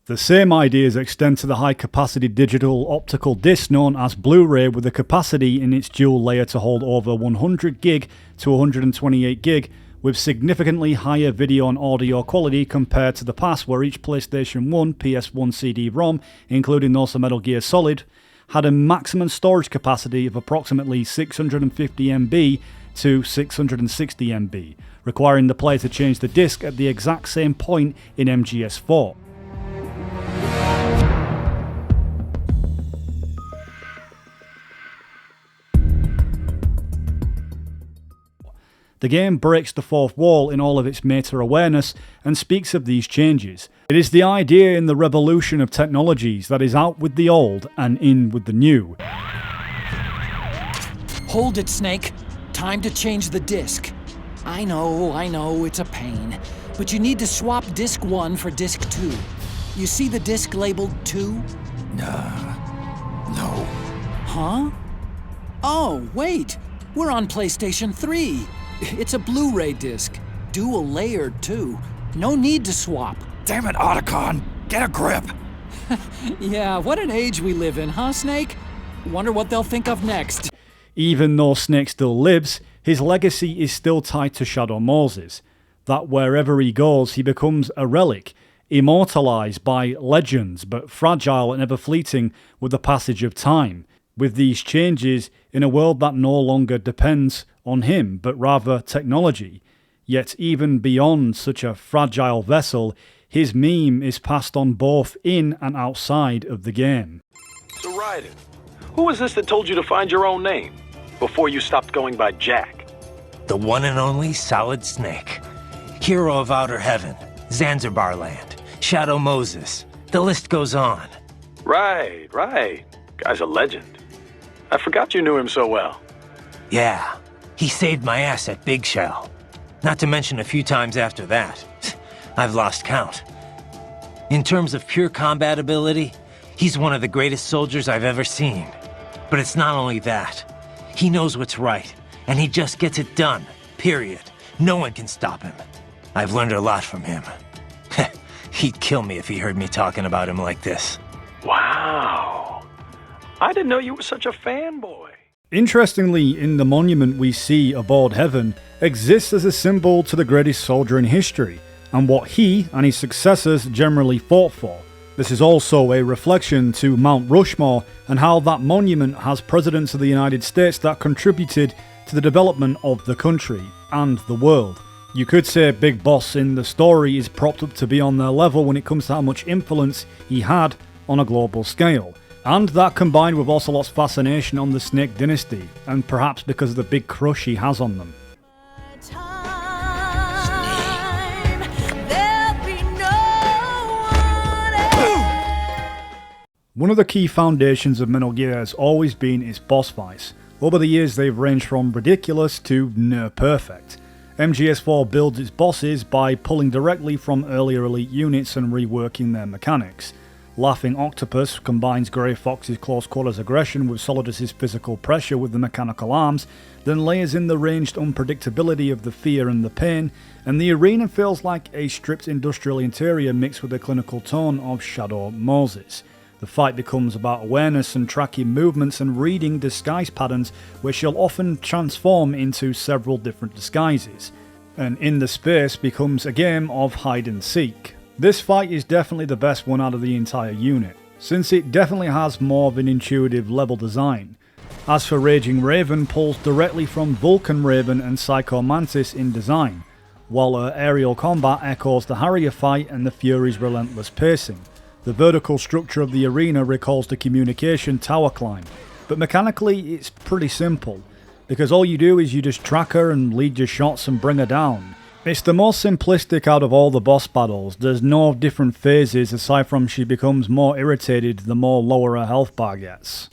The same ideas extend to the high-capacity digital optical disc known as Blu-ray, with the capacity in its dual layer to hold over 100 gig to 128 gig, with significantly higher video and audio quality compared to the past, where each PlayStation 1, PS1 CD-ROM, including those of Metal Gear Solid, had a maximum storage capacity of approximately 650 MB to 660 MB, requiring the player to change the disc at the exact same point in MGS4. The game breaks the fourth wall in all of its meta-awareness and speaks of these changes. It is the idea in the revolution of technologies that is out with the old and in with the new. Hold it, Snake. Time to change the disc. I know, it's a pain. But you need to swap disc 1 for disc 2. You see the disc labeled 2? No. Huh? Oh, wait! We're on PlayStation 3. It's a Blu-ray disc. Dual layered, too. No need to swap. Damn it, Otacon! Get a grip! Yeah, what an age we live in, huh, Snake? Wonder what they'll think of next. Even though Snake still lives, his legacy is still tied to Shadow Moses. That wherever he goes, he becomes a relic, immortalized by legends, but fragile and ever fleeting with the passage of time. With these changes, in a world that no longer depends on him, but rather technology. Yet even beyond such a fragile vessel, his meme is passed on both in and outside of the game. So Raiden, who was this that told you to find your own name before you stopped going by Jack? The one and only Solid Snake. Hero of Outer Heaven, Zanzibar Land, Shadow Moses. The list goes on. Right. Guy's a legend. I forgot you knew him so well. Yeah, he saved my ass at Big Shell. Not to mention a few times after that. I've lost count. In terms of pure combat ability, he's one of the greatest soldiers I've ever seen. But it's not only that. He knows what's right, and he just gets it done, period. No one can stop him. I've learned a lot from him. He'd kill me if he heard me talking about him like this. Wow. I didn't know you were such a fanboy. Interestingly, in the monument we see aboard Heaven exists as a symbol to the greatest soldier in history, and what he and his successors generally fought for. This is also a reflection to Mount Rushmore and how that monument has presidents of the United States that contributed to the development of the country and the world. You could say Big Boss in the story is propped up to be on their level when it comes to how much influence he had on a global scale. And that combined with Ocelot's fascination on the Snake Dynasty, and perhaps because of the big crush he has on them. One of the key foundations of Metal Gear has always been its boss fights. Over the years they've ranged from ridiculous to near perfect. MGS4 builds its bosses by pulling directly from earlier Elite units and reworking their mechanics. Laughing Octopus combines Grey Fox's close quarters aggression with Solidus's physical pressure with the mechanical arms, then layers in the ranged unpredictability of the fear and the pain, and the arena feels like a stripped industrial interior mixed with the clinical tone of Shadow Moses. The fight becomes about awareness and tracking movements and reading disguise patterns, which you'll often transform into several different disguises. And in the space becomes a game of hide and seek. This fight is definitely the best one out of the entire unit, since it definitely has more of an intuitive level design. As for Raging Raven, pulls directly from Vulcan Raven and Psycho Mantis in design, while her aerial combat echoes the Harrier fight and the Fury's relentless pacing. The vertical structure of the arena recalls the communication tower climb, but mechanically it's pretty simple, because all you do is you just track her and lead your shots and bring her down. It's the most simplistic out of all the boss battles. There's no different phases aside from she becomes more irritated the more lower her health bar gets.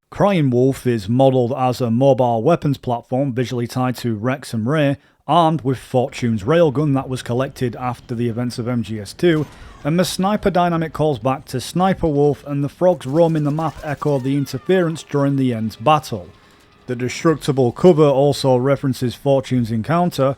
Crying Wolf is modelled as a mobile weapons platform visually tied to Rex and Ray, armed with Fortune's railgun that was collected after the events of MGS2, and the sniper dynamic calls back to Sniper Wolf, and the frogs roaming the map echo the interference during the end's battle. The destructible cover also references Fortune's encounter,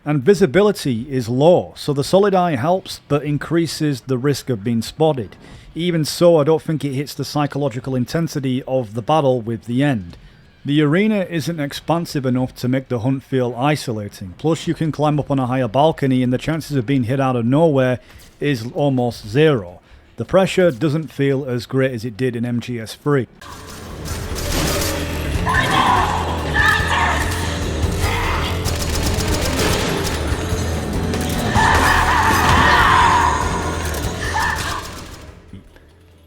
and visibility is low, so the solid eye helps but increases the risk of being spotted. Even so, I don't think it hits the psychological intensity of the battle with the end. The arena isn't expansive enough to make the hunt feel isolating, plus you can climb up on a higher balcony and the chances of being hit out of nowhere is almost zero. The pressure doesn't feel as great as it did in MGS3.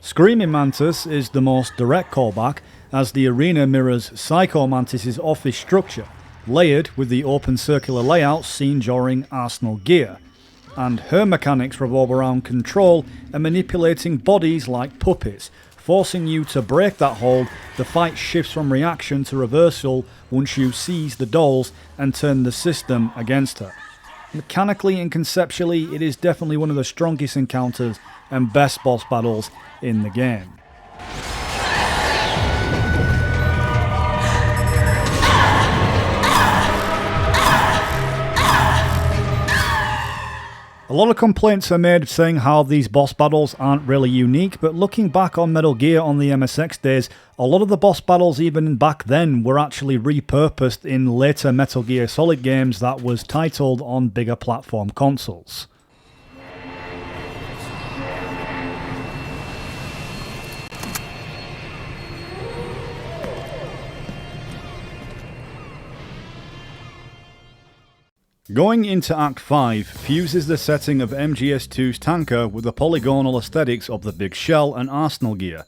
Screaming Mantis is the most direct callback, as the arena mirrors Psycho Mantis' office structure, layered with the open circular layout seen during Arsenal Gear, and her mechanics revolve around control and manipulating bodies like puppets. Forcing you to break that hold, the fight shifts from reaction to reversal once you seize the dolls and turn the system against her. Mechanically and conceptually, it is definitely one of the strongest encounters and best boss battles in the game. A lot of complaints are made saying how these boss battles aren't really unique, but looking back on Metal Gear on the MSX days, a lot of the boss battles even back then were actually repurposed in later Metal Gear Solid games that was titled on bigger platform consoles. Going into Act 5 fuses the setting of MGS2's tanker with the polygonal aesthetics of the big shell and Arsenal Gear.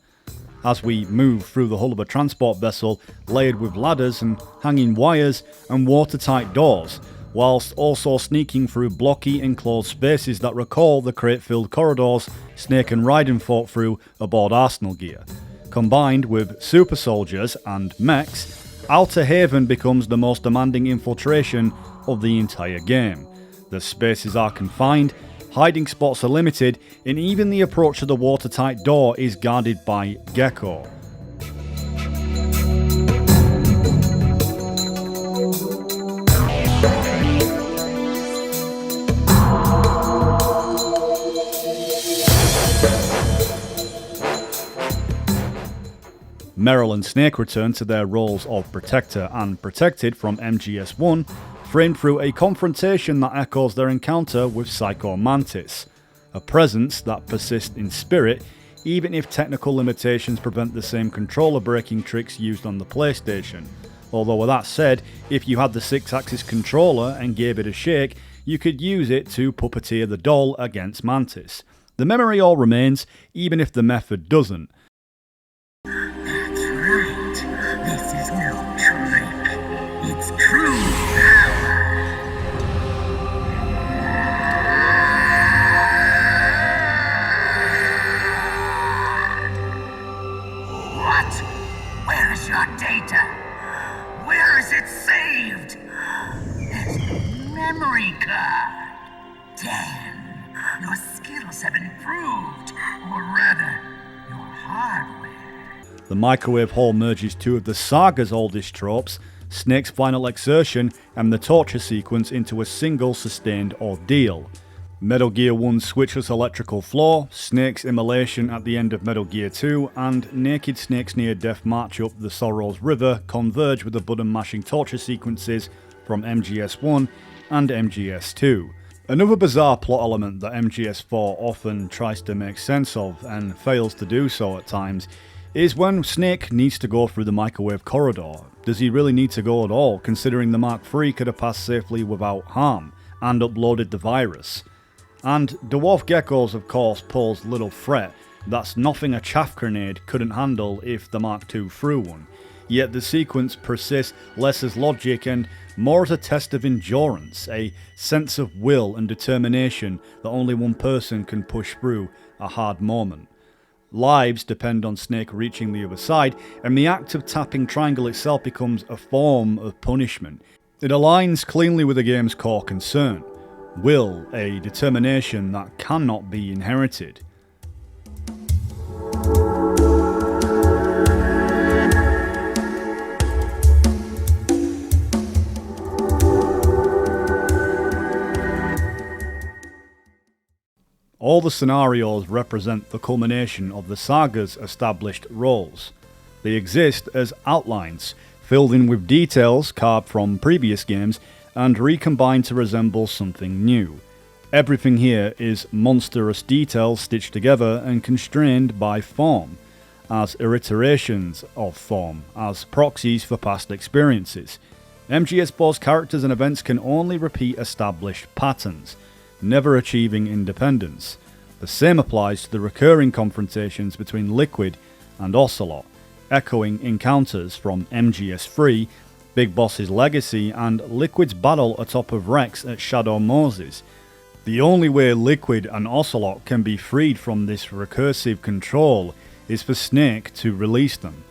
As we move through the hull of a transport vessel layered with ladders and hanging wires and watertight doors, whilst also sneaking through blocky enclosed spaces that recall the crate-filled corridors Snake and Raiden fought through aboard Arsenal Gear. Combined with super soldiers and mechs, Outer Haven becomes the most demanding infiltration of the entire game. The spaces are confined, hiding spots are limited, and even the approach to the watertight door is guarded by Gecko. Meryl and Snake return to their roles of Protector and Protected from MGS1, framed through a confrontation that echoes their encounter with Psycho Mantis, a presence that persists in spirit even if technical limitations prevent the same controller breaking tricks used on the PlayStation. Although with that said, if you had the 6-axis controller and gave it a shake, you could use it to puppeteer the doll against Mantis. The memory all remains, even if the method doesn't. That's right. This is no trick. It's true power. What? Where's your data? Where is it saved? There's no memory card. Damn. Your skills have improved, or rather, your hardware. The microwave hole merges two of the saga's oldest tropes, Snake's final exertion and the torture sequence, into a single sustained ordeal. Metal Gear 1's switchless electrical floor, Snake's immolation at the end of Metal Gear 2, and Naked Snake's near-death march up the Sorrow's River converge with the button-mashing torture sequences from MGS1 and MGS2. Another bizarre plot element that MGS4 often tries to make sense of, and fails to do so at times, is when Snake needs to go through the microwave corridor. Does he really need to go at all, considering the Mark III could have passed safely without harm, and uploaded the virus? And Dwarf Geckos of course pose little threat, that's nothing a chaff grenade couldn't handle if the Mark II threw one. Yet the sequence persists less as logic and more as a test of endurance, a sense of will and determination that only one person can push through a hard moment. Lives depend on Snake reaching the other side, and the act of tapping triangle itself becomes a form of punishment. It aligns cleanly with the game's core concern: will, a determination that cannot be inherited. All the scenarios represent the culmination of the saga's established roles. They exist as outlines, filled in with details carved from previous games and recombined to resemble something new. Everything here is monstrous details stitched together and constrained by form, as iterations of form, as proxies for past experiences. MGS4's characters and events can only repeat established patterns, never achieving independence. The same applies to the recurring confrontations between Liquid and Ocelot, echoing encounters from MGS3, Big Boss's Legacy, and Liquid's battle atop of Rex at Shadow Moses. The only way Liquid and Ocelot can be freed from this recursive control is for Snake to release them.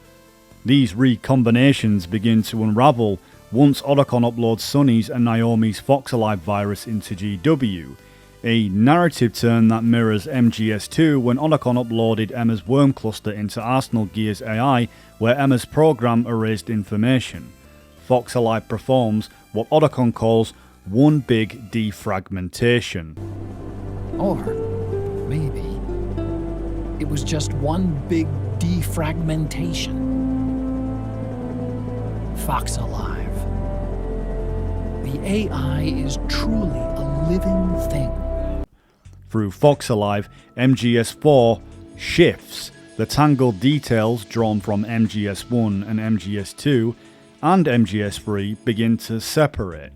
These recombinations begin to unravel once Otacon uploads Sunny's and Naomi's Fox Alive virus into GW, a narrative turn that mirrors MGS2 when Otacon uploaded Emma's worm cluster into Arsenal Gear's AI, where Emma's program erased information. Fox Alive performs what Otacon calls one big defragmentation. Or maybe it was just one big defragmentation. Fox Alive. The AI is truly a living thing. Through Fox Alive, MGS4 shifts. The tangled details drawn from MGS1 and MGS2 and MGS3 begin to separate.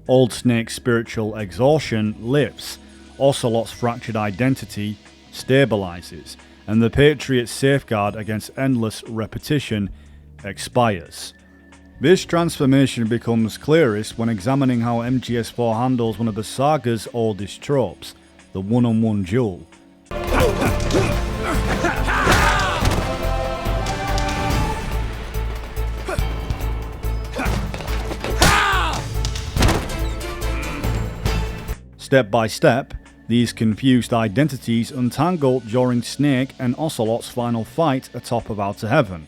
Old Snake's spiritual exhaustion lifts, Ocelot's fractured identity stabilizes, and the Patriot's safeguard against endless repetition expires. This transformation becomes clearest when examining how MGS4 handles one of the saga's oldest tropes, the one-on-one duel. Step by step, these confused identities untangle during Snake and Ocelot's final fight atop of Outer Heaven.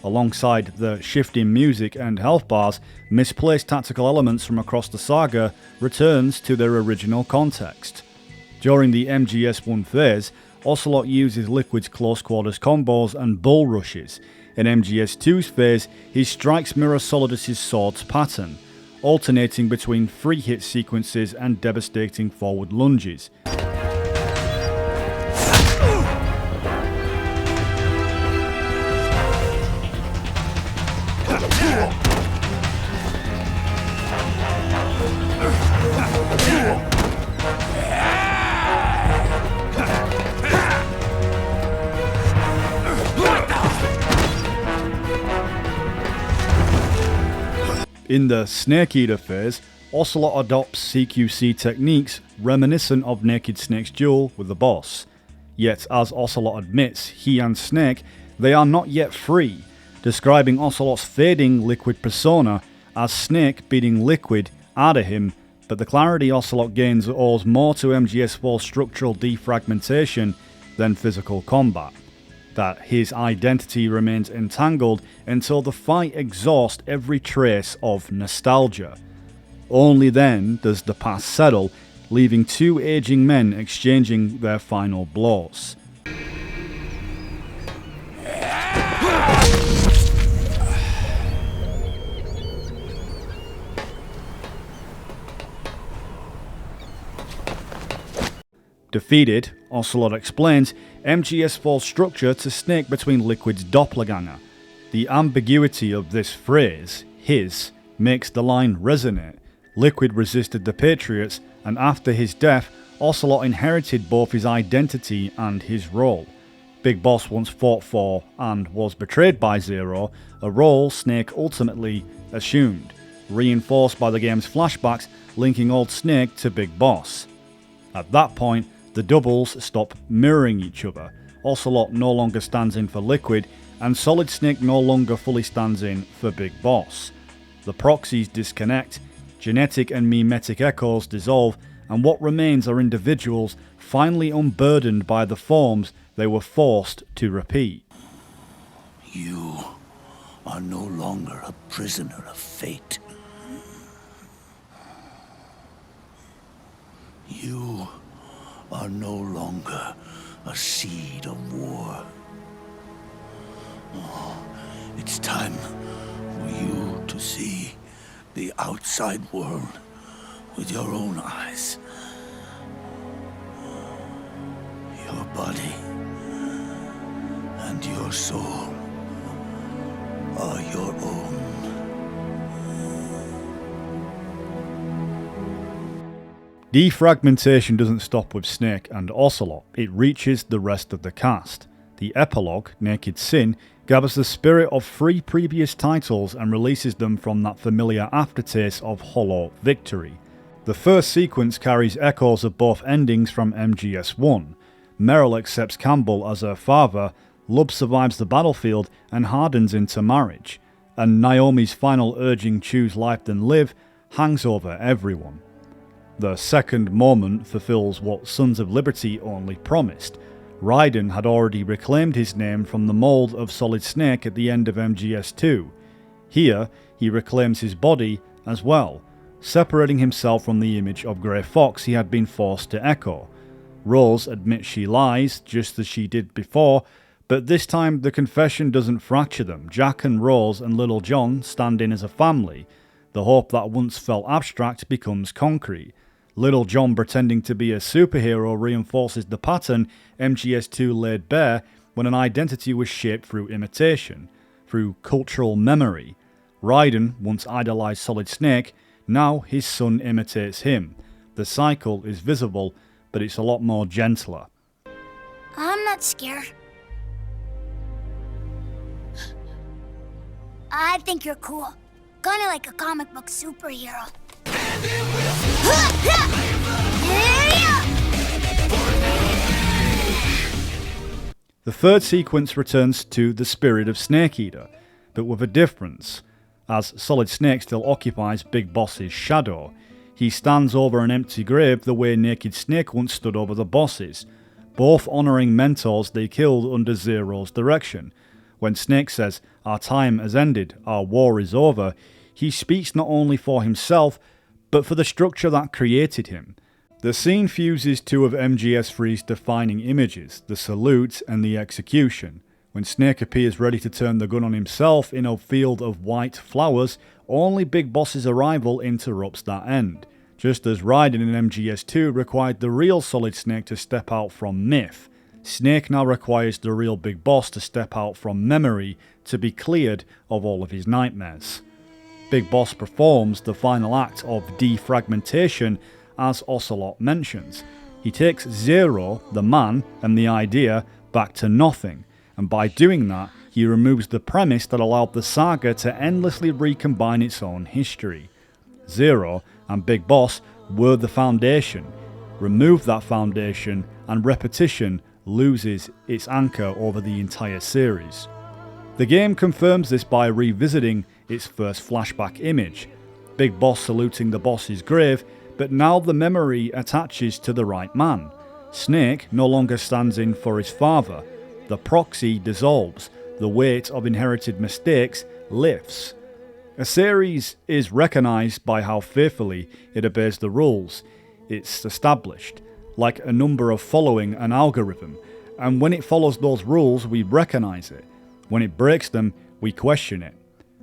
Alongside the shifting music and health bars, misplaced tactical elements from across the saga returns to their original context. During the MGS1 phase, Ocelot uses Liquid's close quarters combos and bull rushes. In MGS2's phase, he strikes mirror Solidus' sword's pattern, alternating between free hit sequences and devastating forward lunges. In the Snake Eater phase, Ocelot adopts CQC techniques reminiscent of Naked Snake's duel with the boss. Yet, as Ocelot admits, he and Snake, they are not yet free, describing Ocelot's fading Liquid persona as Snake beating Liquid out of him, but the clarity Ocelot gains owes more to MGS4's structural defragmentation than physical combat. That his identity remains entangled until the fight exhausts every trace of nostalgia. Only then does the past settle, leaving two aging men exchanging their final blows. Defeated, Ocelot explains MGS4's structure to Snake between Liquid's doppelganger. The ambiguity of this phrase, his, makes the line resonate. Liquid resisted the Patriots, and after his death, Ocelot inherited both his identity and his role. Big Boss once fought for and was betrayed by Zero, a role Snake ultimately assumed, reinforced by the game's flashbacks linking old Snake to Big Boss. At that point, the doubles stop mirroring each other. Ocelot no longer stands in for Liquid, and Solid Snake no longer fully stands in for Big Boss. The proxies disconnect, genetic and mimetic echoes dissolve, and what remains are individuals finally unburdened by the forms they were forced to repeat. You are no longer a prisoner of fate. You are no longer a seed of war. Oh, it's time for you to see the outside world with your own eyes. Your body and your soul are your own. Defragmentation doesn't stop with Snake and Ocelot, it reaches the rest of the cast. The epilogue, Naked Sin, gathers the spirit of 3 previous titles and releases them from that familiar aftertaste of hollow victory. The first sequence carries echoes of both endings from MGS1. Meryl accepts Campbell as her father, love survives the battlefield and hardens into marriage, and Naomi's final urging choose life than live hangs over everyone. The second moment fulfills what Sons of Liberty only promised. Raiden had already reclaimed his name from the mould of Solid Snake at the end of MGS2. Here, he reclaims his body as well, separating himself from the image of Grey Fox he had been forced to echo. Rose admits she lies, just as she did before, but this time the confession doesn't fracture them. Jack and Rose and Little John stand in as a family. The hope that once felt abstract becomes concrete. Little John pretending to be a superhero reinforces the pattern MGS2 laid bare when an identity was shaped through imitation, through cultural memory. Raiden once idolized Solid Snake, now his son imitates him. The cycle is visible, but it's a lot more gentler. I'm not scared. I think you're cool. Kinda like a comic book superhero. The third sequence returns to the spirit of Snake Eater, but with a difference. As Solid Snake still occupies Big Boss's shadow, he stands over an empty grave the way Naked Snake once stood over the bosses, both honouring mentors they killed under Zero's direction. When Snake says, "Our time has ended, our war is over," he speaks not only for himself, but for the structure that created him. The scene fuses 2 of MGS3's defining images, the salute and the execution. When Snake appears ready to turn the gun on himself in a field of white flowers, only Big Boss's arrival interrupts that end. Just as Raiden in MGS2 required the real Solid Snake to step out from myth, Snake now requires the real Big Boss to step out from memory to be cleared of all of his nightmares. Big Boss performs the final act of defragmentation, as Ocelot mentions. He takes Zero, the man, and the idea back to nothing, and by doing that, he removes the premise that allowed the saga to endlessly recombine its own history. Zero and Big Boss were the foundation. Remove that foundation, and repetition loses its anchor over the entire series. The game confirms this by revisiting its first flashback image, Big Boss saluting the boss's grave, but now the memory attaches to the right man. Snake no longer stands in for his father. The proxy dissolves. The weight of inherited mistakes lifts. A series is recognised by how faithfully it obeys the rules it's established, like a number of following an algorithm, and when it follows those rules we recognise it. When it breaks them, we question it.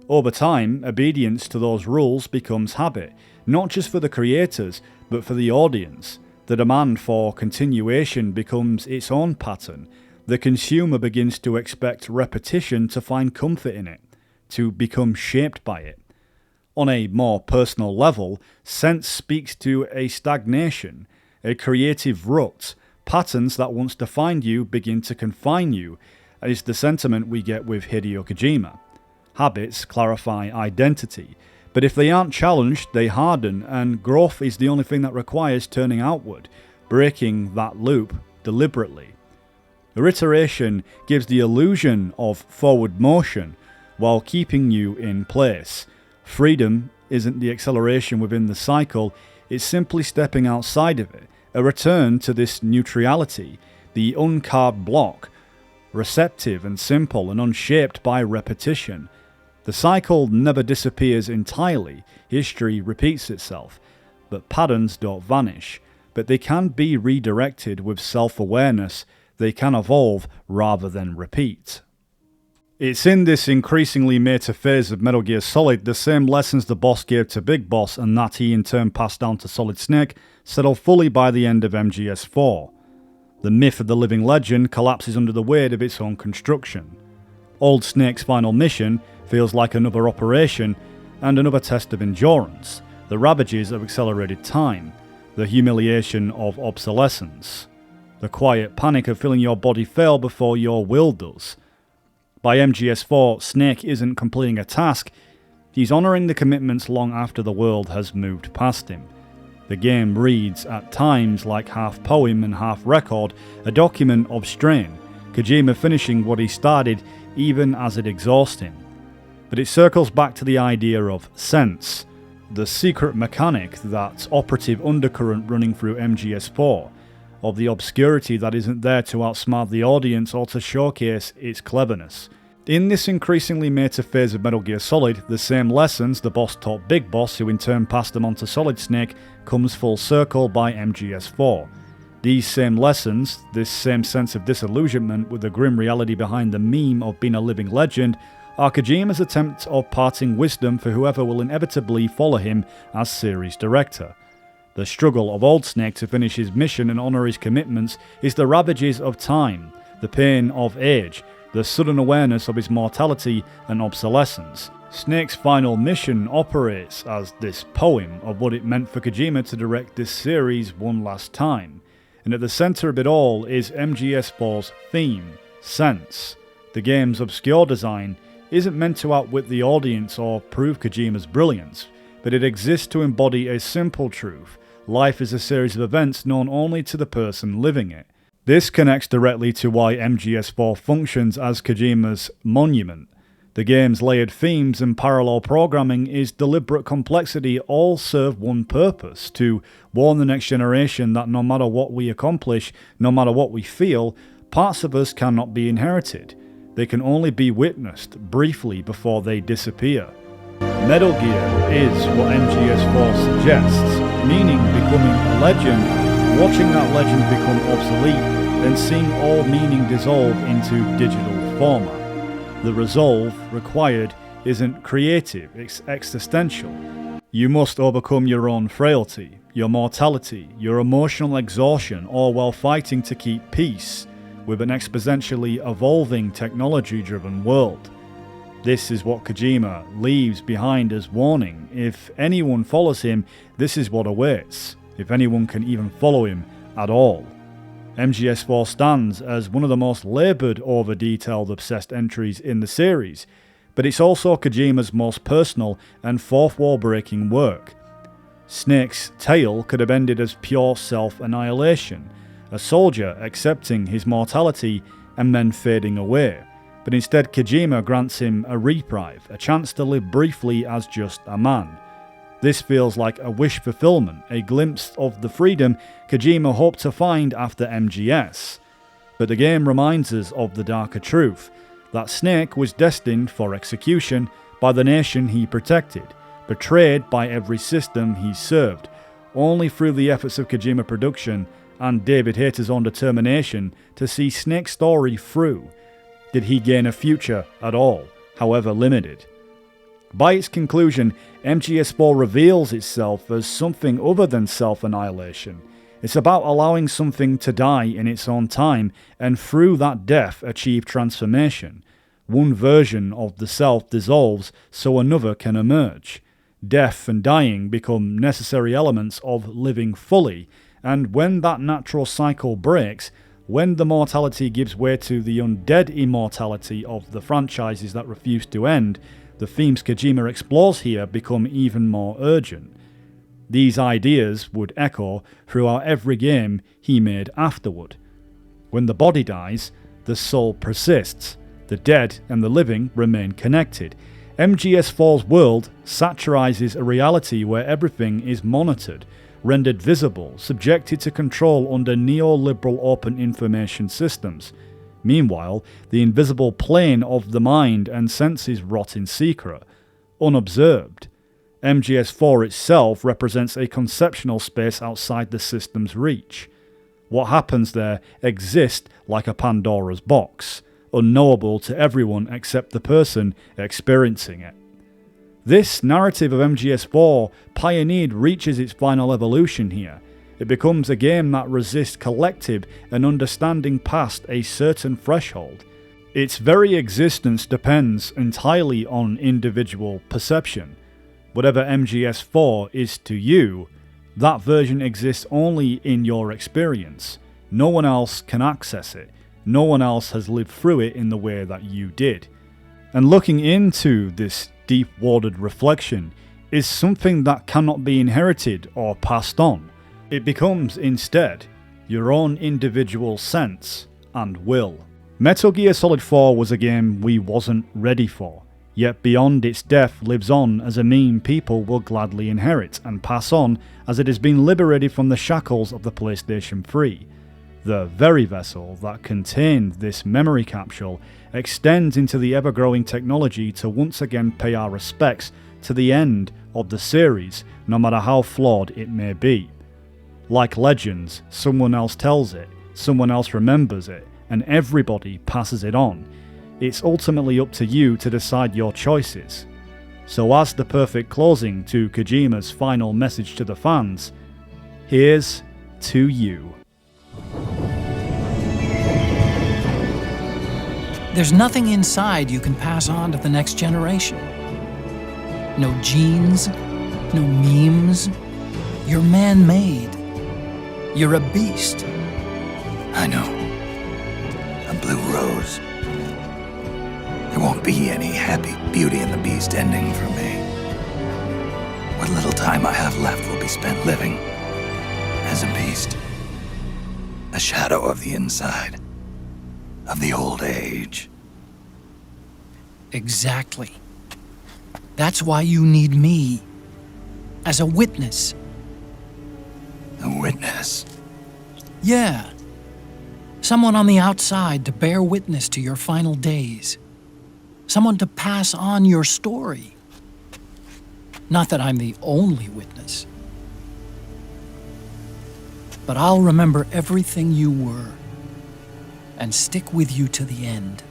Over time, obedience to those rules becomes habit, not just for the creators, but for the audience. The demand for continuation becomes its own pattern. The consumer begins to expect repetition to find comfort in it, to become shaped by it. On a more personal level, sense speaks to a stagnation, a creative rut. Patterns that once defined you begin to confine you, is the sentiment we get with Hideo Kojima. Habits clarify identity, but if they aren't challenged, they harden, and growth is the only thing that requires turning outward, breaking that loop deliberately. Iteration gives the illusion of forward motion while keeping you in place. Freedom isn't the acceleration within the cycle, it's simply stepping outside of it, a return to this neutrality, the uncarved block, receptive and simple and unshaped by repetition. The cycle never disappears entirely, history repeats itself, but patterns don't vanish, but they can be redirected with self-awareness. They can evolve rather than repeat. It's in this increasingly meta phase of Metal Gear Solid the same lessons the boss gave to Big Boss and that he in turn passed down to Solid Snake settle fully by the end of MGS4. The myth of the living legend collapses under the weight of its own construction. Old Snake's final mission feels like another operation and another test of endurance, the ravages of accelerated time, the humiliation of obsolescence, the quiet panic of feeling your body fail before your will does. By MGS4, Snake isn't completing a task, he's honouring the commitments long after the world has moved past him. The game reads at times like half poem and half record, a document of strain, Kojima finishing what he started even as it exhausts him. But it circles back to the idea of sense, the secret mechanic, that operative undercurrent running through MGS4, of the obscurity that isn't there to outsmart the audience or to showcase its cleverness. In this increasingly meta phase of Metal Gear Solid, the same lessons the boss taught Big Boss, who in turn passed them on to Solid Snake, comes full circle by MGS4. These same lessons, this same sense of disillusionment with the grim reality behind the meme of being a living legend, are Kojima's attempt of parting wisdom for whoever will inevitably follow him as series director. The struggle of Old Snake to finish his mission and honour his commitments is the ravages of time, the pain of age, the sudden awareness of his mortality and obsolescence. Snake's final mission operates as this poem of what it meant for Kojima to direct this series one last time, and at the centre of it all is MGS4's theme, Sense. The game's obscure design isn't meant to outwit the audience or prove Kojima's brilliance, but it exists to embody a simple truth. Life is a series of events known only to the person living it. This connects directly to why MGS4 functions as Kojima's monument. The game's layered themes and parallel programming is deliberate complexity all serve one purpose, to warn the next generation that no matter what we accomplish, no matter what we feel, parts of us cannot be inherited. They can only be witnessed briefly before they disappear. Metal Gear is what MGS4 suggests, meaning becoming a legend, watching that legend become obsolete, then seeing all meaning dissolve into digital format. The resolve required isn't creative, it's existential. You must overcome your own frailty, your mortality, your emotional exhaustion, all while fighting to keep peace with an exponentially evolving technology-driven world. This is what Kojima leaves behind as warning. If anyone follows him, this is what awaits, if anyone can even follow him at all. MGS4 stands as one of the most laboured over detailed obsessed entries in the series, but it's also Kojima's most personal and fourth wall breaking work. Snake's tale could have ended as pure self-annihilation, a soldier accepting his mortality and then fading away. But instead Kojima grants him a reprieve, a chance to live briefly as just a man. This feels like a wish fulfillment, a glimpse of the freedom Kojima hoped to find after MGS. But the game reminds us of the darker truth, that Snake was destined for execution by the nation he protected, betrayed by every system he served. Only through the efforts of Kojima Production and David Hayter's own determination to see Snake's story through did he gain a future at all, however limited. By its conclusion, MGS4 reveals itself as something other than self-annihilation. It's about allowing something to die in its own time, and through that death achieve transformation. One version of the self dissolves so another can emerge. Death and dying become necessary elements of living fully, and when that natural cycle breaks, when the mortality gives way to the undead immortality of the franchises that refuse to end, the themes Kojima explores here become even more urgent. These ideas would echo throughout every game he made afterward. When the body dies, the soul persists. The dead and the living remain connected. MGS4's world satirizes a reality where everything is monitored, rendered visible, subjected to control under neoliberal open information systems. Meanwhile, the invisible plane of the mind and senses rot in secret, unobserved. MGS4 itself represents a conceptual space outside the system's reach. What happens there exists like a Pandora's box, unknowable to everyone except the person experiencing it. This narrative of MGS4 pioneered reaches its final evolution here. It becomes a game that resists collective and understanding past a certain threshold. Its very existence depends entirely on individual perception. Whatever MGS4 is to you, that version exists only in your experience. No one else can access it. No one else has lived through it in the way that you did. And looking into this deep-watered reflection is something that cannot be inherited or passed on. It becomes, instead, your own individual sense and will. Metal Gear Solid 4 was a game we wasn't ready for, yet beyond its death lives on as a meme people will gladly inherit and pass on as it has been liberated from the shackles of the PlayStation 3. The very vessel that contained this memory capsule extends into the ever-growing technology to once again pay our respects to the end of the series, no matter how flawed it may be. Like Legends, someone else tells it, someone else remembers it, and everybody passes it on. It's ultimately up to you to decide your choices. So as the perfect closing to Kojima's final message to the fans, here's to you. There's nothing inside you can pass on to the next generation. No genes, no memes. You're man-made. You're a beast. I know. A blue rose. There won't be any happy Beauty and the Beast ending for me. What little time I have left will be spent living as a beast. A shadow of the inside. Of the old age. Exactly. That's why you need me. As a witness. A witness? Yeah. Someone on the outside to bear witness to your final days. Someone to pass on your story. Not that I'm the only witness. But I'll remember everything you were and stick with you to the end.